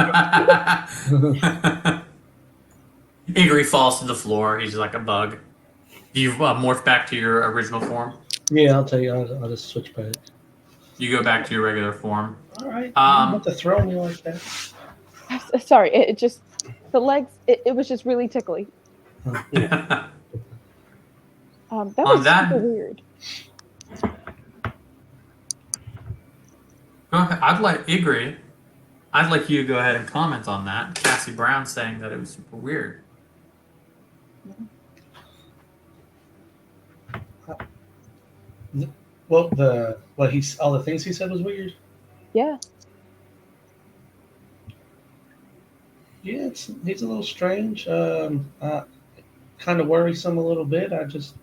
Igri falls to the floor. He's like a bug. You morph back to your original form. Yeah, I'll tell you. I'll just switch back. You go back to your regular form. All right. I'm about to throw me like that. Sorry, it just the legs. It was just really tickly. That was super weird. Go ahead. I'd like you to go ahead and comment on that. Cassie Brown saying that it was super weird. Well, all the things he said was weird. Yeah. Yeah, he's a little strange. Kind of worrisome a little bit. Just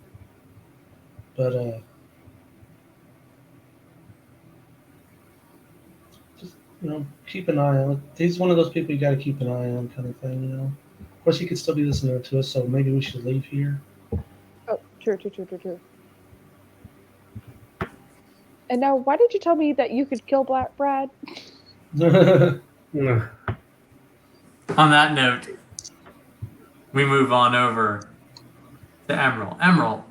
keep an eye on. He's one of those people you got to keep an eye on, kind of thing. Of course, he could still be listening to us, so maybe we should leave here. Oh, true. And now, why did you tell me that you could kill Black Brad? On that note, we move on over to Emerald. Emerald,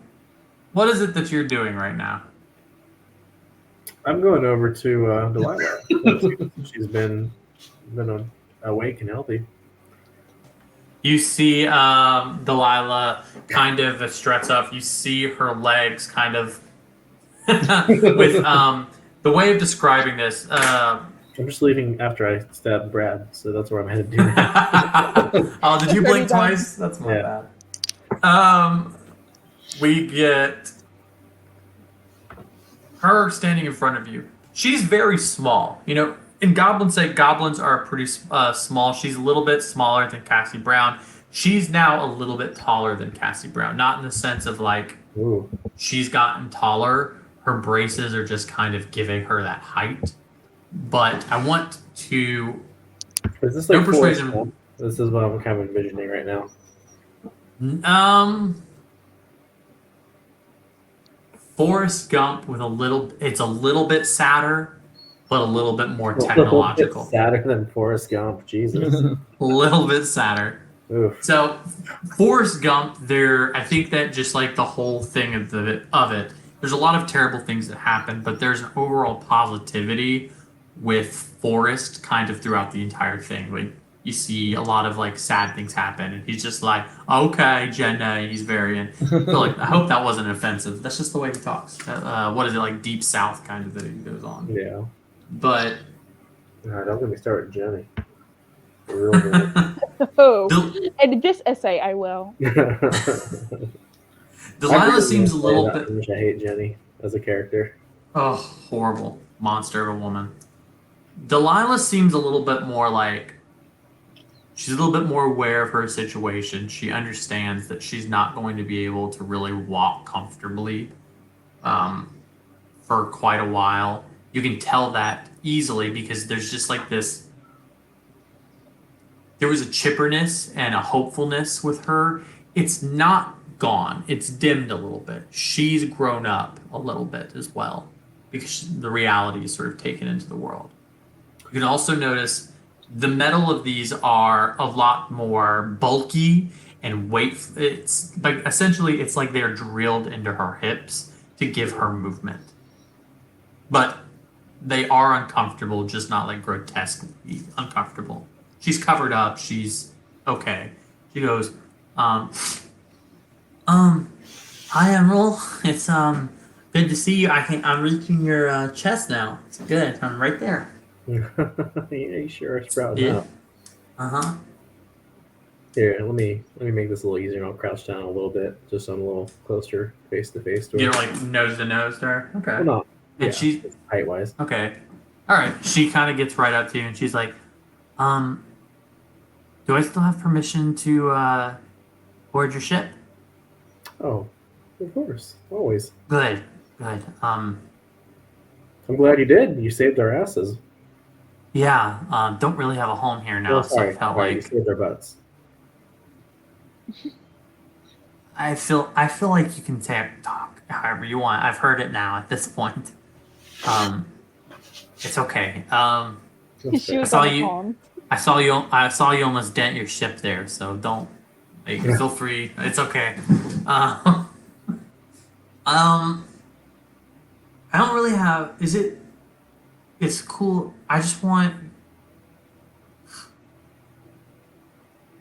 what is it that you're doing right now? I'm going over to Delilah. She's been awake and healthy. You see Delilah kind of struts up. You see her legs kind of with the way of describing this. I'm just leaving after I stabbed Brad, so that's where I'm headed to now. Oh, did you blink twice? That's my bad. We get her standing in front of you. She's very small. In goblins are pretty small. She's a little bit smaller than Cassie Brown. She's now a little bit taller than Cassie Brown. Not in the sense of Ooh. She's gotten taller. Her braces are just kind of giving her that height. But I want to... Is this like persuasion? This is what I'm kind of envisioning right now. Forrest Gump with it's a little bit sadder, but a little bit more technological. Sadder than Forrest Gump, Jesus. A little bit sadder. Oof. So, Forrest Gump, I think that just like the whole thing of it, there's a lot of terrible things that happen, but there's an overall positivity with Forrest kind of throughout the entire thing. Like, you see a lot of sad things happen, and he's just like, okay, Jenna, he's very in. So, I hope that wasn't offensive. That's just the way he talks. What is it, Deep South kind of that he goes on. Yeah. But... Alright, don't get me started, Jenny. For real. And this essay, I will. Delilah seems a little bit... I hate Jenny as a character. Oh, horrible. Monster of a woman. Delilah seems a little bit more she's a little bit more aware of her situation. She understands that she's not going to be able to really walk comfortably for quite a while. You can tell that easily because there's just this... There was a chipperness and a hopefulness with her. It's not gone. It's dimmed a little bit. She's grown up a little bit as well because the reality is sort of taken into the world. You can also notice the metal of these are a lot more bulky and weight. It's essentially it's like they're drilled into her hips to give her movement. But they are uncomfortable, just not grotesquely uncomfortable. She's covered up. She's okay. She goes, hi, Emerald. It's good to see you. I'm reaching your chest now. It's good. I'm right there. Yeah, you sure are sprouting up. Here, let me make this a little easier. I'll crouch down a little bit, just so I'm a little closer, face to face to her. You're like nose to nose there. Okay. Well, no, And yeah, she height wise. okay. All right. She kind of gets right up to you and she's like, do I still have permission to board your ship? Oh, of course, always. Good. Good. I'm glad you did. You saved our asses. Yeah. Don't really have a home here now, Oh, so sorry, I felt sorry, you like saved our butts. I feel like you can talk however you want. I've heard it now at this point. It's okay. That's She fair. was saw on the you- phone. I saw you almost dent your ship there, so don't feel free. It's okay. I don't really have. It's cool. I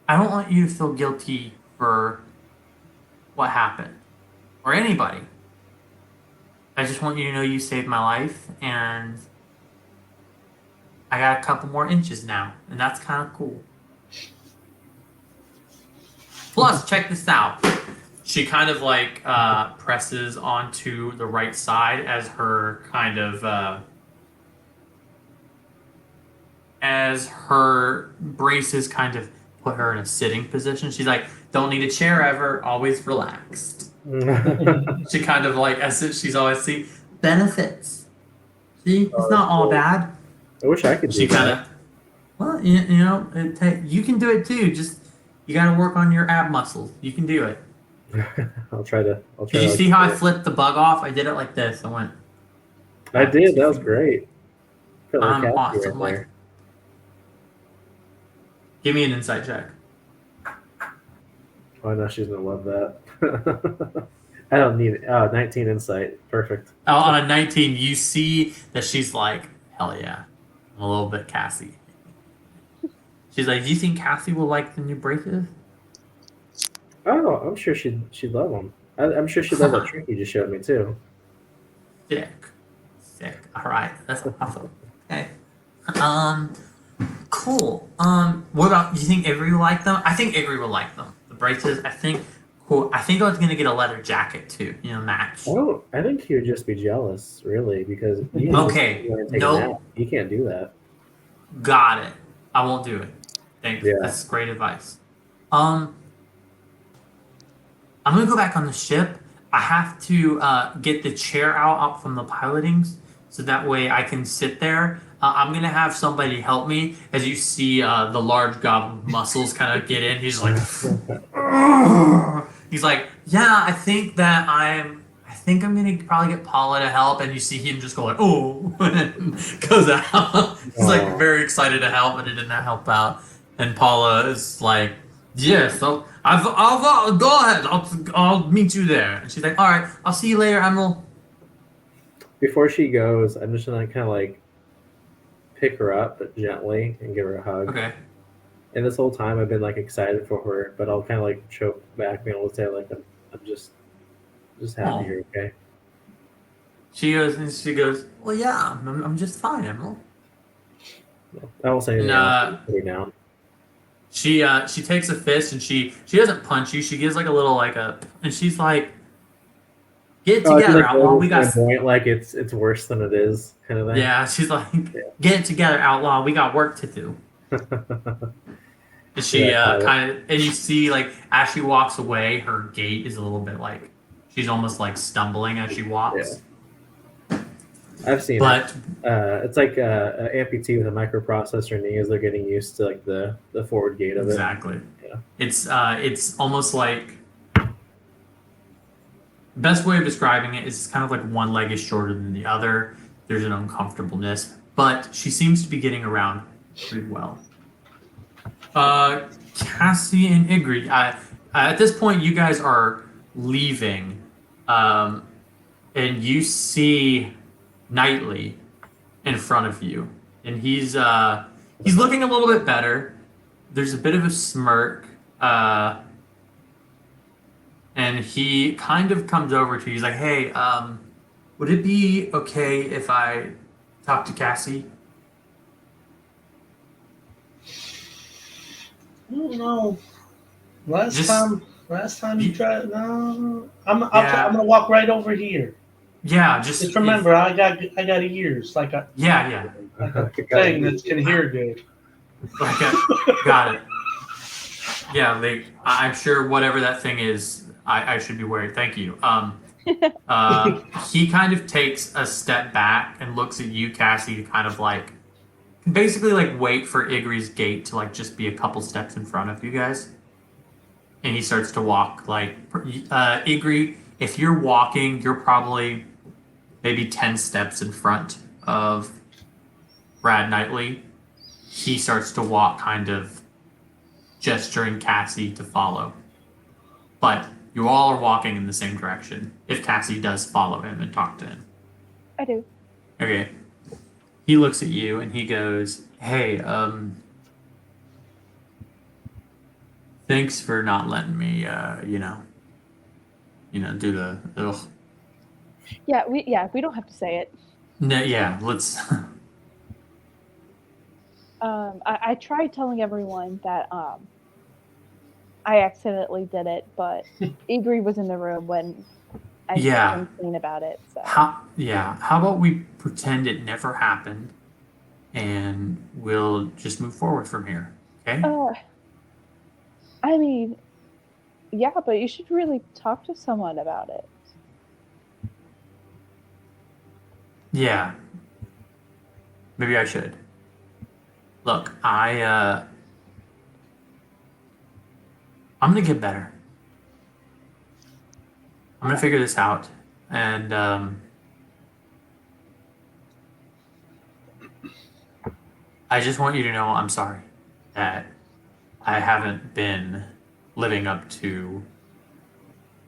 don't want you to feel guilty for what happened or anybody. I just want you to know you saved my life and I got a couple more inches now, and that's kind of cool. Plus, check this out. She kind of like presses onto the right side as her kind of as her braces kind of put her in a sitting position. She's like, "Don't need a chair ever. Always relaxed." She kind of like as if she's always see benefits. See, it's not all bad. I wish I could do She kind that. of, well, you know, you can do it too. Just you got to work on your ab muscles. You can do it. I'll try to. Did you see how I flipped the bug off? I did it like this. I went. I did. That was great. Felt like I'm Cassie awesome. right Like, there. give me an insight check. Oh, I know she's gonna love that. I don't need it. 19 insight. Perfect. On a 19, you see that she's like, hell yeah, I'm a little bit Cassie. She's like, do you think Cassie will like the new braces? Oh, I'm sure she'd love them. I'm sure she'd love that trick you just showed me too. Sick. All right, that's awesome. Okay. Cool. What about? Do you think Avery will like them? I think Avery will like them. The braces. I think. Cool. I think I was gonna get a leather jacket too. You know, match. Oh, I think he would just be jealous, really, because Okay, nope. You can't do that. Got it. I won't do it. Thanks. Yeah. That's great advice. I'm gonna go back on the ship. I have to get the chair out from the pilotings, so that way I can sit there. I'm gonna have somebody help me. As you see, the large gob muscles kind of get in. He's like, he's like, yeah. I think I'm gonna probably get Paula to help. And you see him just go like, oh, and goes out. He's like very excited to help, but it didn't help out. And Paula is like, yes, I'll go ahead. I'll meet you there. And she's like, all right, I'll see you later, Admiral. Before she goes, I'm just gonna kind of like pick her up, but gently, and give her a hug. Okay. And this whole time, I've been like excited for her, but I'll kind of like choke back, being able to say like, I'm just happy you're okay. She goes, well, yeah, I'm just fine, Admiral. I won't say anything. Nah. Else. Put her down. She takes a fist and she doesn't punch you. She gives like a little and she's like, get it together, outlaw. We got point, like it's worse than it is, kind of thing. yeah. She's like, get it together, outlaw. We got work to do. And she kind of and you see like as she walks away, her gait is a little bit like she's almost like stumbling as she walks. Yeah. I've seen But it. It's like an amputee with a microprocessor knee as they're getting used to like the forward gait of it. exactly, Yeah. It's almost like best way of describing it is kind of like one leg is shorter than the other. There's an uncomfortableness, but she seems to be getting around pretty well. Cassie and Igri, at this point, you guys are leaving, and you see Knightley in front of you, and he's looking a little bit better. There's a bit of a smirk, and he kind of comes over to you. He's like, "Hey, would it be okay if I talk to Cassie?" I don't know. Last time you tried. No, I'm gonna walk right over here. Yeah, just remember, I got ears like a thing that can hear good. Got it. Yeah, I'm sure whatever that thing is, I should be wearing. Thank you. He kind of takes a step back and looks at you, Cassie, to kind of like, basically like wait for Igri's gate to like just be a couple steps in front of you guys. And he starts to walk like, Igri, if you're walking, you're probably maybe 10 steps in front of Brad Knightley. He starts to walk, kind of gesturing Cassie to follow. But you all are walking in the same direction if Cassie does follow him and talk to him. I do. Okay. He looks at you and he goes, hey, thanks for not letting me, do the, ugh. Yeah, we don't have to say it. No, yeah, let's. I tried telling everyone that I accidentally did it, but Igri was in the room when I said something about it. So. How about we pretend it never happened, and we'll just move forward from here, okay? I mean, yeah, but you should really talk to someone about it. Yeah. Maybe I should. Look, I'm gonna get better. I'm gonna figure this out, and I just want you to know I'm sorry that I haven't been living up to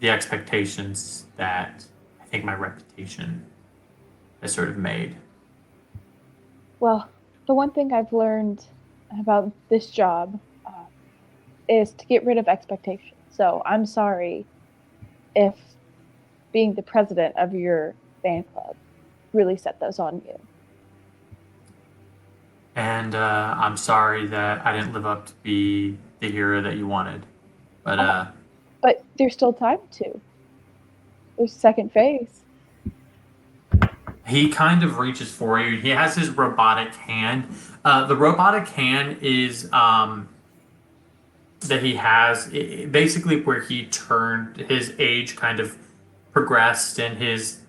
the expectations that I think my reputation has sort of made. Well, the one thing I've learned about this job is to get rid of expectations. So I'm sorry if being the president of your fan club really set those on you. And I'm sorry that I didn't live up to be the hero that you wanted. But there's still time to. There's second phase. He kind of reaches for you. He has his robotic hand. The robotic hand is that he has basically where he turned, his age kind of progressed and his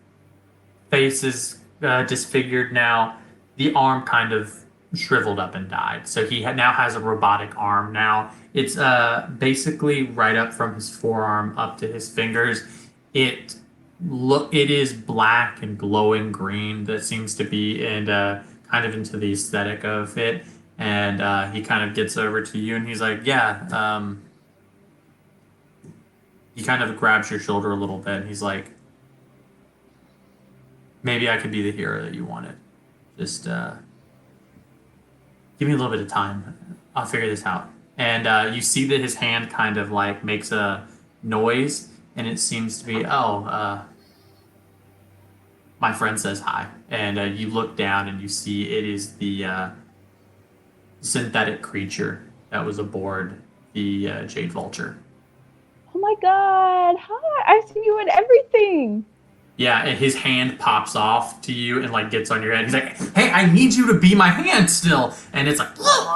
face is disfigured now. The arm kind of shriveled up and died. So he now has a robotic arm now. It's basically right up from his forearm up to his fingers. It is black and glowing green. That seems to be and kind of into the aesthetic of it. And he kind of gets over to you and he's like, yeah. He kind of grabs your shoulder a little bit and he's like, maybe I could be the hero that you wanted. Just give me a little bit of time. I'll figure this out. And you see that his hand kind of like makes a noise and it seems to be, my friend says hi. And you look down and you see it is the synthetic creature that was aboard the Jade Vulture. Oh my god, hi, I see you in everything. Yeah, and his hand pops off to you and like gets on your head. He's like, hey, I need you to be my hand still. And it's like,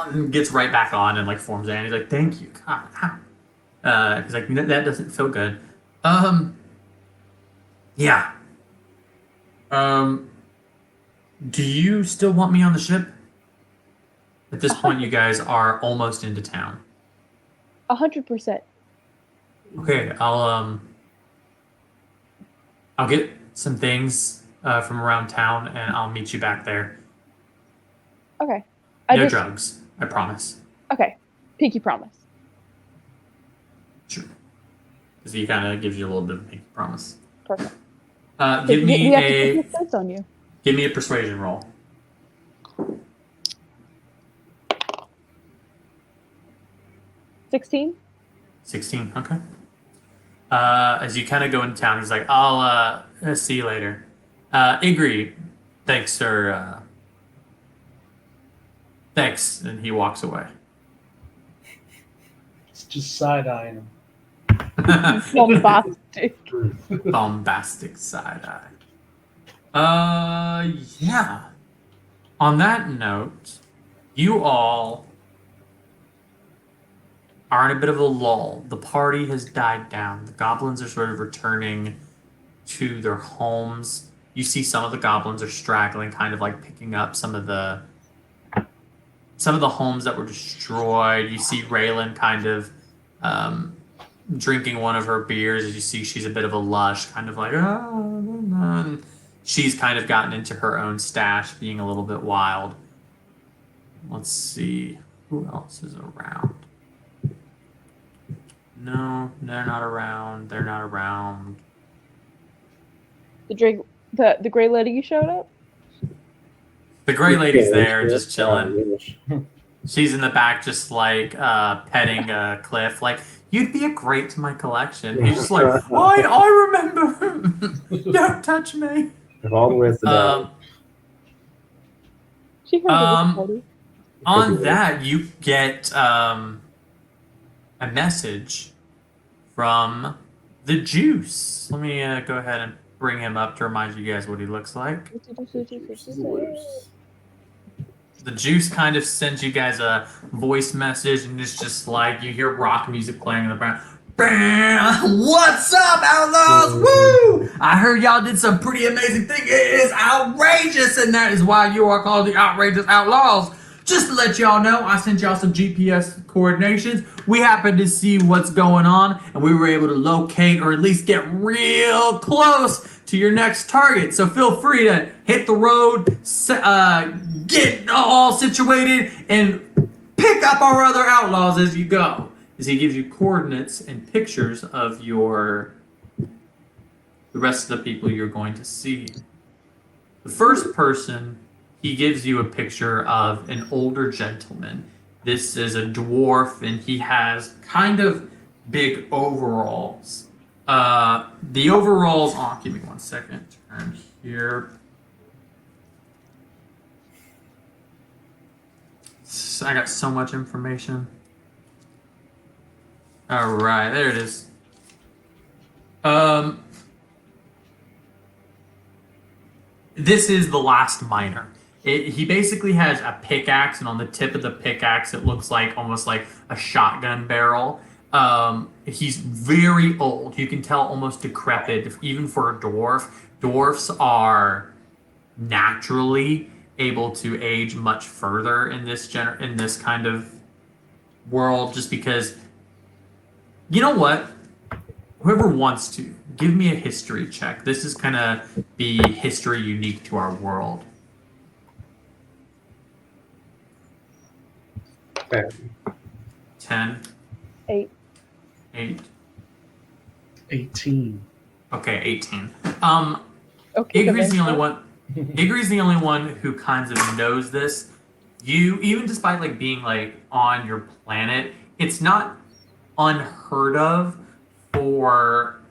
and gets right back on and like forms in. He's like, thank you. God. He's like, that doesn't feel good. Yeah. Do you still want me on the ship? At this point, you guys are almost into town. 100%. Okay, I'll get some things from around town, and I'll meet you back there. Okay. No drugs, I promise. Okay, pinky promise. Sure. Because he kind of gives you a little bit of a pinky promise. Perfect. Give me a persuasion roll. 16. 16, okay. As you kind of go into town, he's like, I'll see you later. Igri, thanks, sir. Thanks. And he walks away. just side-eyeing him. Bombastic. Bombastic side eye. Yeah. On that note, you all are in a bit of a lull. The party has died down. The goblins are sort of returning to their homes. You see some of the goblins are straggling, kind of like picking up some of the homes that were destroyed. You see Raylan kind of drinking one of her beers. As you see, she's a bit of a lush, kind of like, oh. She's kind of gotten into her own stash, being a little bit wild. Let's see. Who else is around? No, they're not around. They're not around. The gray lady you showed up? The gray lady's there, just chilling. She's in the back, just like petting Cliff. Like, you'd be a great to my collection. He's just like, I remember. Don't touch me. All the way to the She heard of this party. On that, you get a message from the Juice. Let me go ahead and bring him up to remind you guys what he looks like. The Juice kind of sends you guys a voice message, and it's just like you hear rock music playing in the background. What's up, Outlaws? Woo! I heard y'all did some pretty amazing thing. It is outrageous, and that is why you are called the Outrageous Outlaws. Just to let y'all know, I sent y'all some GPS coordinations. We happened to see what's going on, and we were able to locate or at least get real close to your next target. So feel free to hit the road, get all situated, and pick up our other outlaws as you go. As he gives you coordinates and pictures of the rest of the people you're going to see. The first person, he gives you a picture of an older gentleman. This is a dwarf, and he has kind of big overalls. The overalls, give me 1 second. Turn here. I got so much information. All right, there it is. This is the last miner. He basically has a pickaxe, and on the tip of the pickaxe, it looks like almost like a shotgun barrel. He's very old. You can tell almost decrepit, even for a dwarf. Dwarfs are naturally able to age much further in this kind of world, just because. You know what? Whoever wants to, give me a history check. This is going to be history unique to our world. 10. 8. 8. 18. Okay, 18. Okay. Igri's the only one. Igri's the only one who kind of knows this. You, even despite like being like on your planet, it's not unheard of for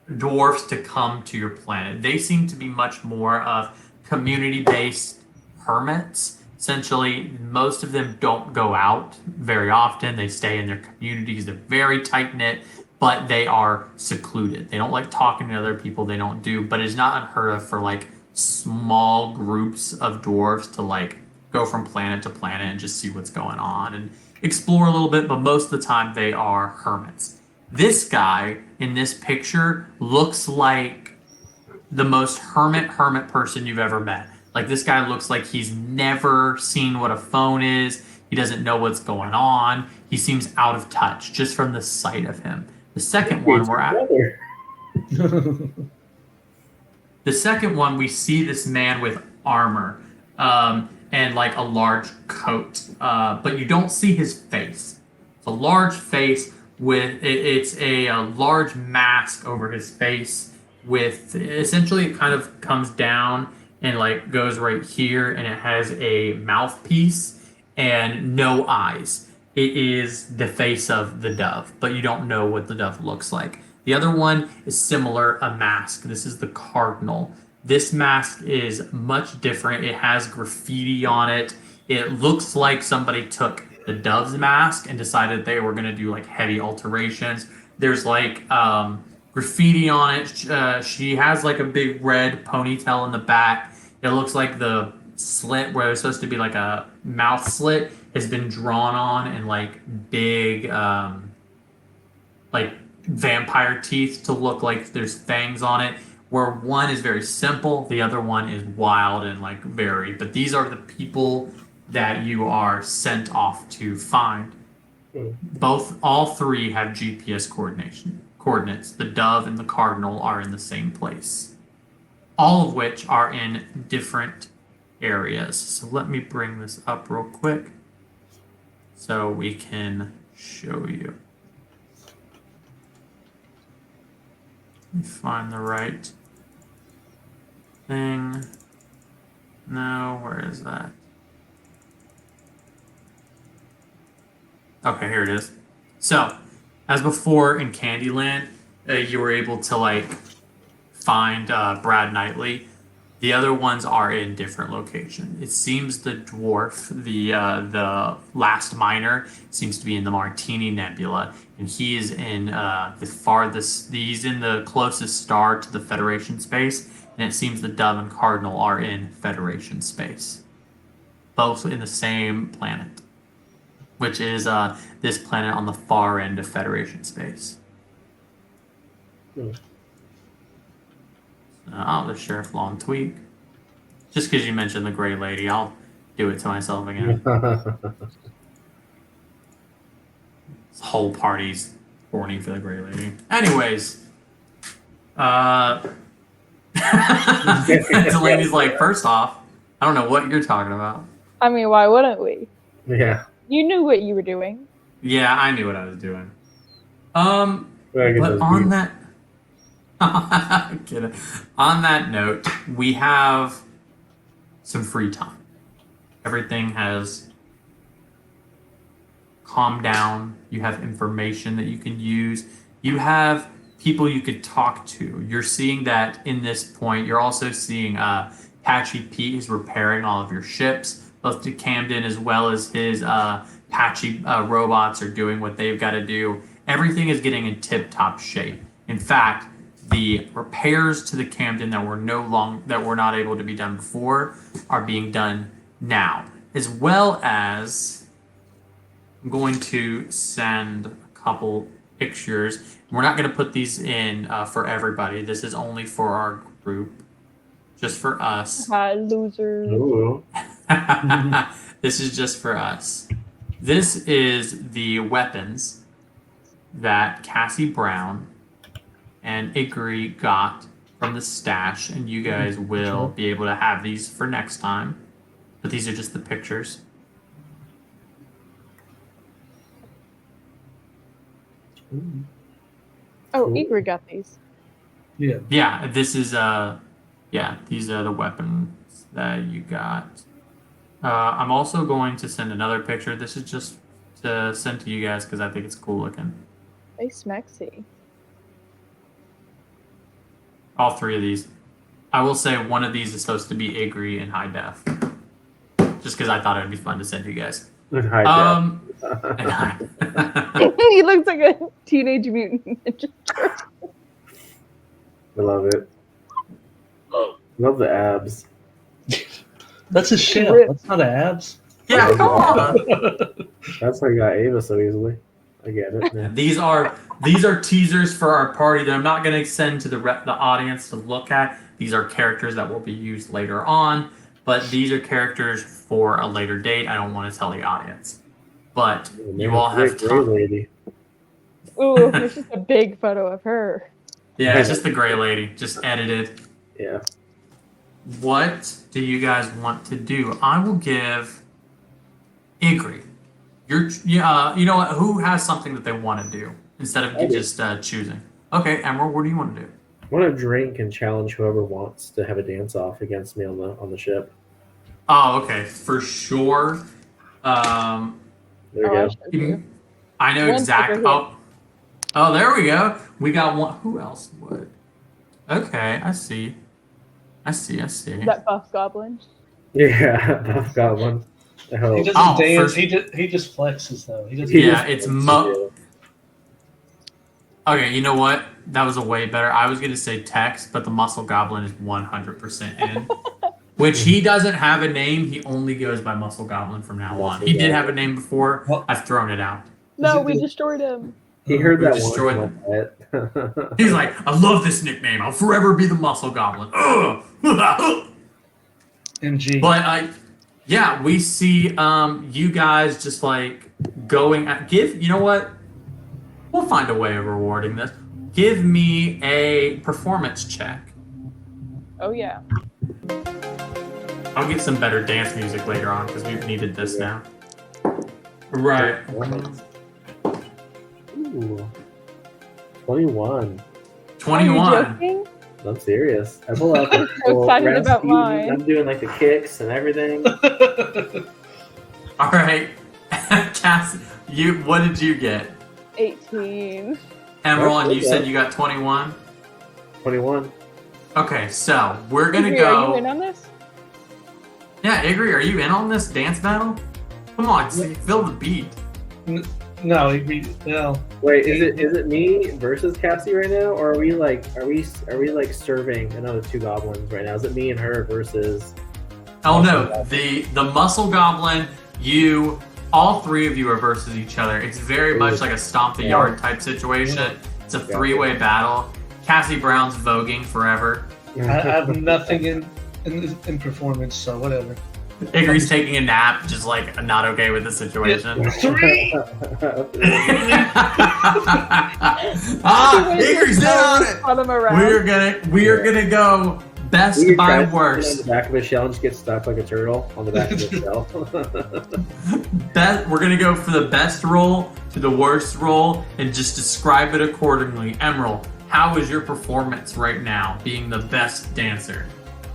dwarves to come to your planet. They seem to be much more of community-based hermits. Essentially, most of them don't go out very often. They stay in their communities. They're very tight-knit, but they are secluded. They don't like talking to other people. They don't do, but it's not unheard of for like small groups of dwarves to like go from planet to planet and just see what's going on and explore a little bit, but most of the time they are hermits. This guy in this picture looks like the most hermit person you've ever met. Like, this guy looks like he's never seen what a phone is. He doesn't know what's going on. He seems out of touch just from the sight of him. The second one we're at. The second one, we see this man with armor. And like a large coat, but you don't see his face. It's a large face with it's a large mask over his face. With essentially, it kind of comes down and like goes right here, and it has a mouthpiece and no eyes. It is the face of the dove, but you don't know what the dove looks like. The other one is similar, a mask. This is the cardinal. This mask is much different. It has graffiti on it. It looks like somebody took the Dove's mask and decided they were going to do like heavy alterations. There's like graffiti on it. She has like a big red ponytail in the back. It looks like the slit where it's supposed to be like a mouth slit has been drawn on and like big like vampire teeth to look like there's fangs on it, where one is very simple, the other one is wild and like varied. But these are the people that you are sent off to find. All three have GPS coordinates. The Dove and the Cardinal are in the same place, all of which are in different areas. So let me bring this up real quick so we can show you. Let me find the right thing. No, where is that? Okay, here it is. So, as before in Candyland, you were able to like find Brad Knightley. The other ones are in different locations. It seems the dwarf, the last miner, seems to be in the Martini Nebula, and he is in the farthest. He's in the closest star to the Federation space, and it seems the Dove and Cardinal are in Federation space, both in the same planet, which is this planet on the far end of Federation space. The Sheriff Long tweak. Just because you mentioned the Gray Lady, I'll do it to myself again. This whole party's horny for the Gray Lady. Anyways, Delaney's like, first off, I don't know what you're talking about. I mean, why wouldn't we? Yeah. You knew what you were doing. Yeah, I knew what I was doing. But on that... On that note, we have some free time. Everything has calmed down. You have information that you can use. You have people you could talk to. You're seeing that in this point. You're also seeing Patchy Pete is repairing all of your ships. Both to Camden as well as his Patchy robots are doing what they've got to do. Everything is getting in tip-top shape. In fact, the repairs to the Camden that were not able to be done before are being done now, as well as I'm going to send a couple pictures. We're not going to put these in for everybody. This is only for our group, just for us. Hi, loser. This is just for us. This is the weapons that Cassie Brown and Igri got from the stash, and you guys will be able to have these for next time. But these are just the pictures. Oh, Igri got these. Yeah. Yeah, this is these are the weapons that you got. I'm also going to send another picture. This is just to send to you guys because I think it's cool looking. They smexy. All three of these. I will say one of these is supposed to be Igri in high def. Just because I thought it would be fun to send to you guys. In high def. He looks like a teenage mutant ninja turtle. I love it. Love the abs. That's a shell. That's not abs. Yeah, come on. That's how I got Ava so easily. I get it. Yeah. These are teasers for our party that I'm not going to send to the audience to look at. These are characters that will be used later on, but these are characters for a later date. I don't want to tell the audience, but you all have time. Lady. Ooh, it's just a big photo of her. Yeah, it's just the Gray Lady, just edited. Yeah. What do you guys want to do? I will give Igri. You know what? Who has something that they want to do instead of just choosing? Okay, Emerald, what do you want to do? I want to drink and challenge whoever wants to have a dance off against me on the ship. Oh, okay, for sure. There you go. I know exactly. Oh, there we go. We got one. Who else would? Okay, I see. That buff goblin. Yeah, Buff Goblin. I hope. He doesn't Oh, dance. for- He just flexes though. He doesn't. Yeah, it's Okay, you know what? That was a way better. I was gonna say Tex, but the Muscle Goblin is 100% in. Which he doesn't have a name. He only goes by Muscle Goblin from now on. He did have a name before. What? I've thrown it out. No, we destroyed him. He heard We that destroyed one. It. He's like, I love this nickname. I'll forever be the Muscle Goblin. Ugh. MG. But yeah, we see you guys just like going at you know what? We'll find a way of rewarding this. Give me a performance check. Oh yeah. I'll get some better dance music later on because we've needed this now. Right. Ooh. 21. 21. Are you joking? I'm serious. I pull out the so excited Rasputin. about mine. I'm doing like the kicks and everything. All right. Cass, what did you get? 18. Emerald, you Okay. said you got 21? 21. Okay, so we're going to Igri, go. Are you in on this? Yeah, Igri, are you in on this dance battle? Come on, feel the beat. No, no. Wait, is it me versus Cassie right now, or are we like serving another two goblins right now? Is it me and her versus? Oh no, the Muscle Goblin, you, all three of you are versus each other. It's very much like a stomp the yard type situation. It's a three-way battle. Cassie Brown's voguing forever. I have nothing in performance, so whatever. Igri's taking a nap, just like not okay with the situation. 3. Igri's in on it. Follow him around. We are gonna go best We by try to worst. sit on the back of a shell and just get stuck like a turtle on the back of the shell. We're gonna go for the best roll to the worst roll and just describe it accordingly. Emerald, how is your performance right now, being the best dancer?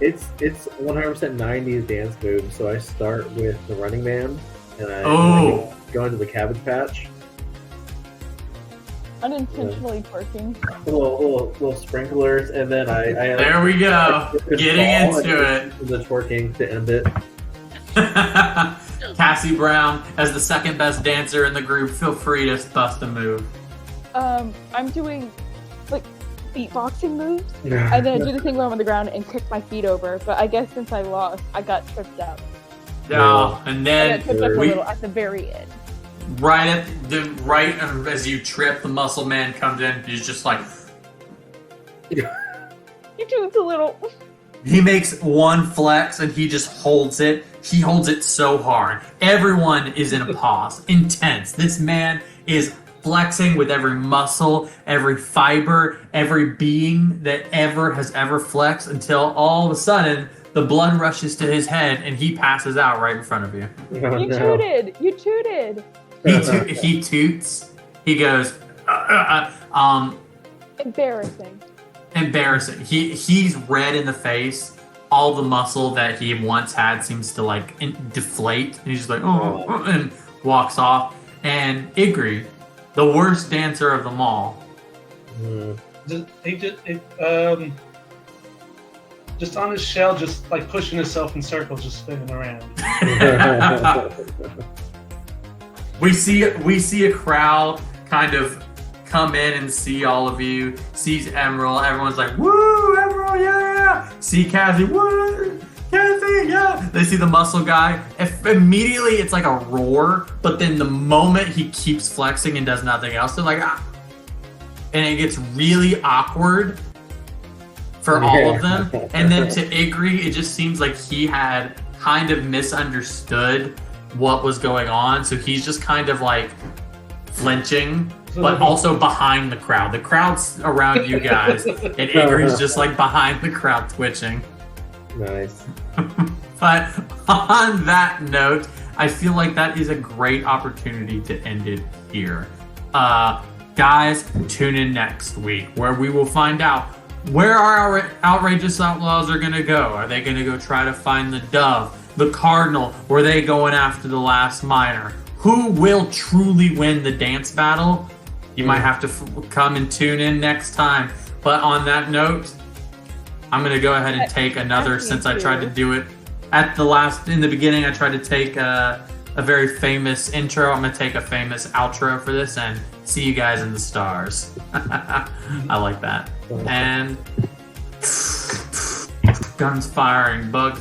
It's 100% 90s dance move. So I start with the Running Man, and I go into the Cabbage Patch. Unintentionally twerking. Little sprinklers, and then I There we go. Getting into it. The twerking to end it. Cassie Brown, as the second best dancer in the group, feel free to bust a move. I'm doing like beatboxing moves, and then I do the thing where I'm on the ground and kick my feet over. But I guess since I lost, I got tripped up. Yeah, and I then got tripped up a little at the very end. right as you trip, the Muscle Man comes in. He's just like, You do it a little. he makes one flex and he just holds it. He holds it so hard. Everyone is in a pause. Intense. This man is flexing with every muscle, every fiber, every being that has ever flexed until all of a sudden the blood rushes to his head and he passes out right in front of you. Oh, You no. tooted. You tooted. He toots. He goes, Embarrassing. embarrassing. He's red in the face. All the muscle that he once had seems to like deflate. And he's just like, and walks off. And Igri, the worst dancer of them all. Just on his shell, just like pushing himself in circles, just spinning around. We see a crowd kind of come in and see all of you. Sees Emerald. Everyone's like, "Woo, Emerald, yeah!" See Cassie, "Woo, Cassie, yeah!" They see the muscle guy. Immediately, it's like a roar. But then the moment he keeps flexing and does nothing else, they're like, "Ah!" And it gets really awkward for all of them. And then to Igri, it just seems like he had kind of misunderstood what was going on, so he's just kind of like flinching, but also behind the crowd. The crowd's around you guys, and Igri's just like behind the crowd twitching. Nice. But on that note, I feel like that is a great opportunity to end it here. Guys, tune in next week where we will find out where our outrageous outlaws are going to go. Are they going to go try to find the dove, the cardinal? Or are they going after the last miner? Who will truly win the dance battle? You might have to come and tune in next time. But on that note, I'm going to go ahead and take another, since I tried to do it in the beginning, I tried to take a very famous intro. I'm gonna take a famous outro for this and see you guys in the stars. I like that. And guns firing, bugs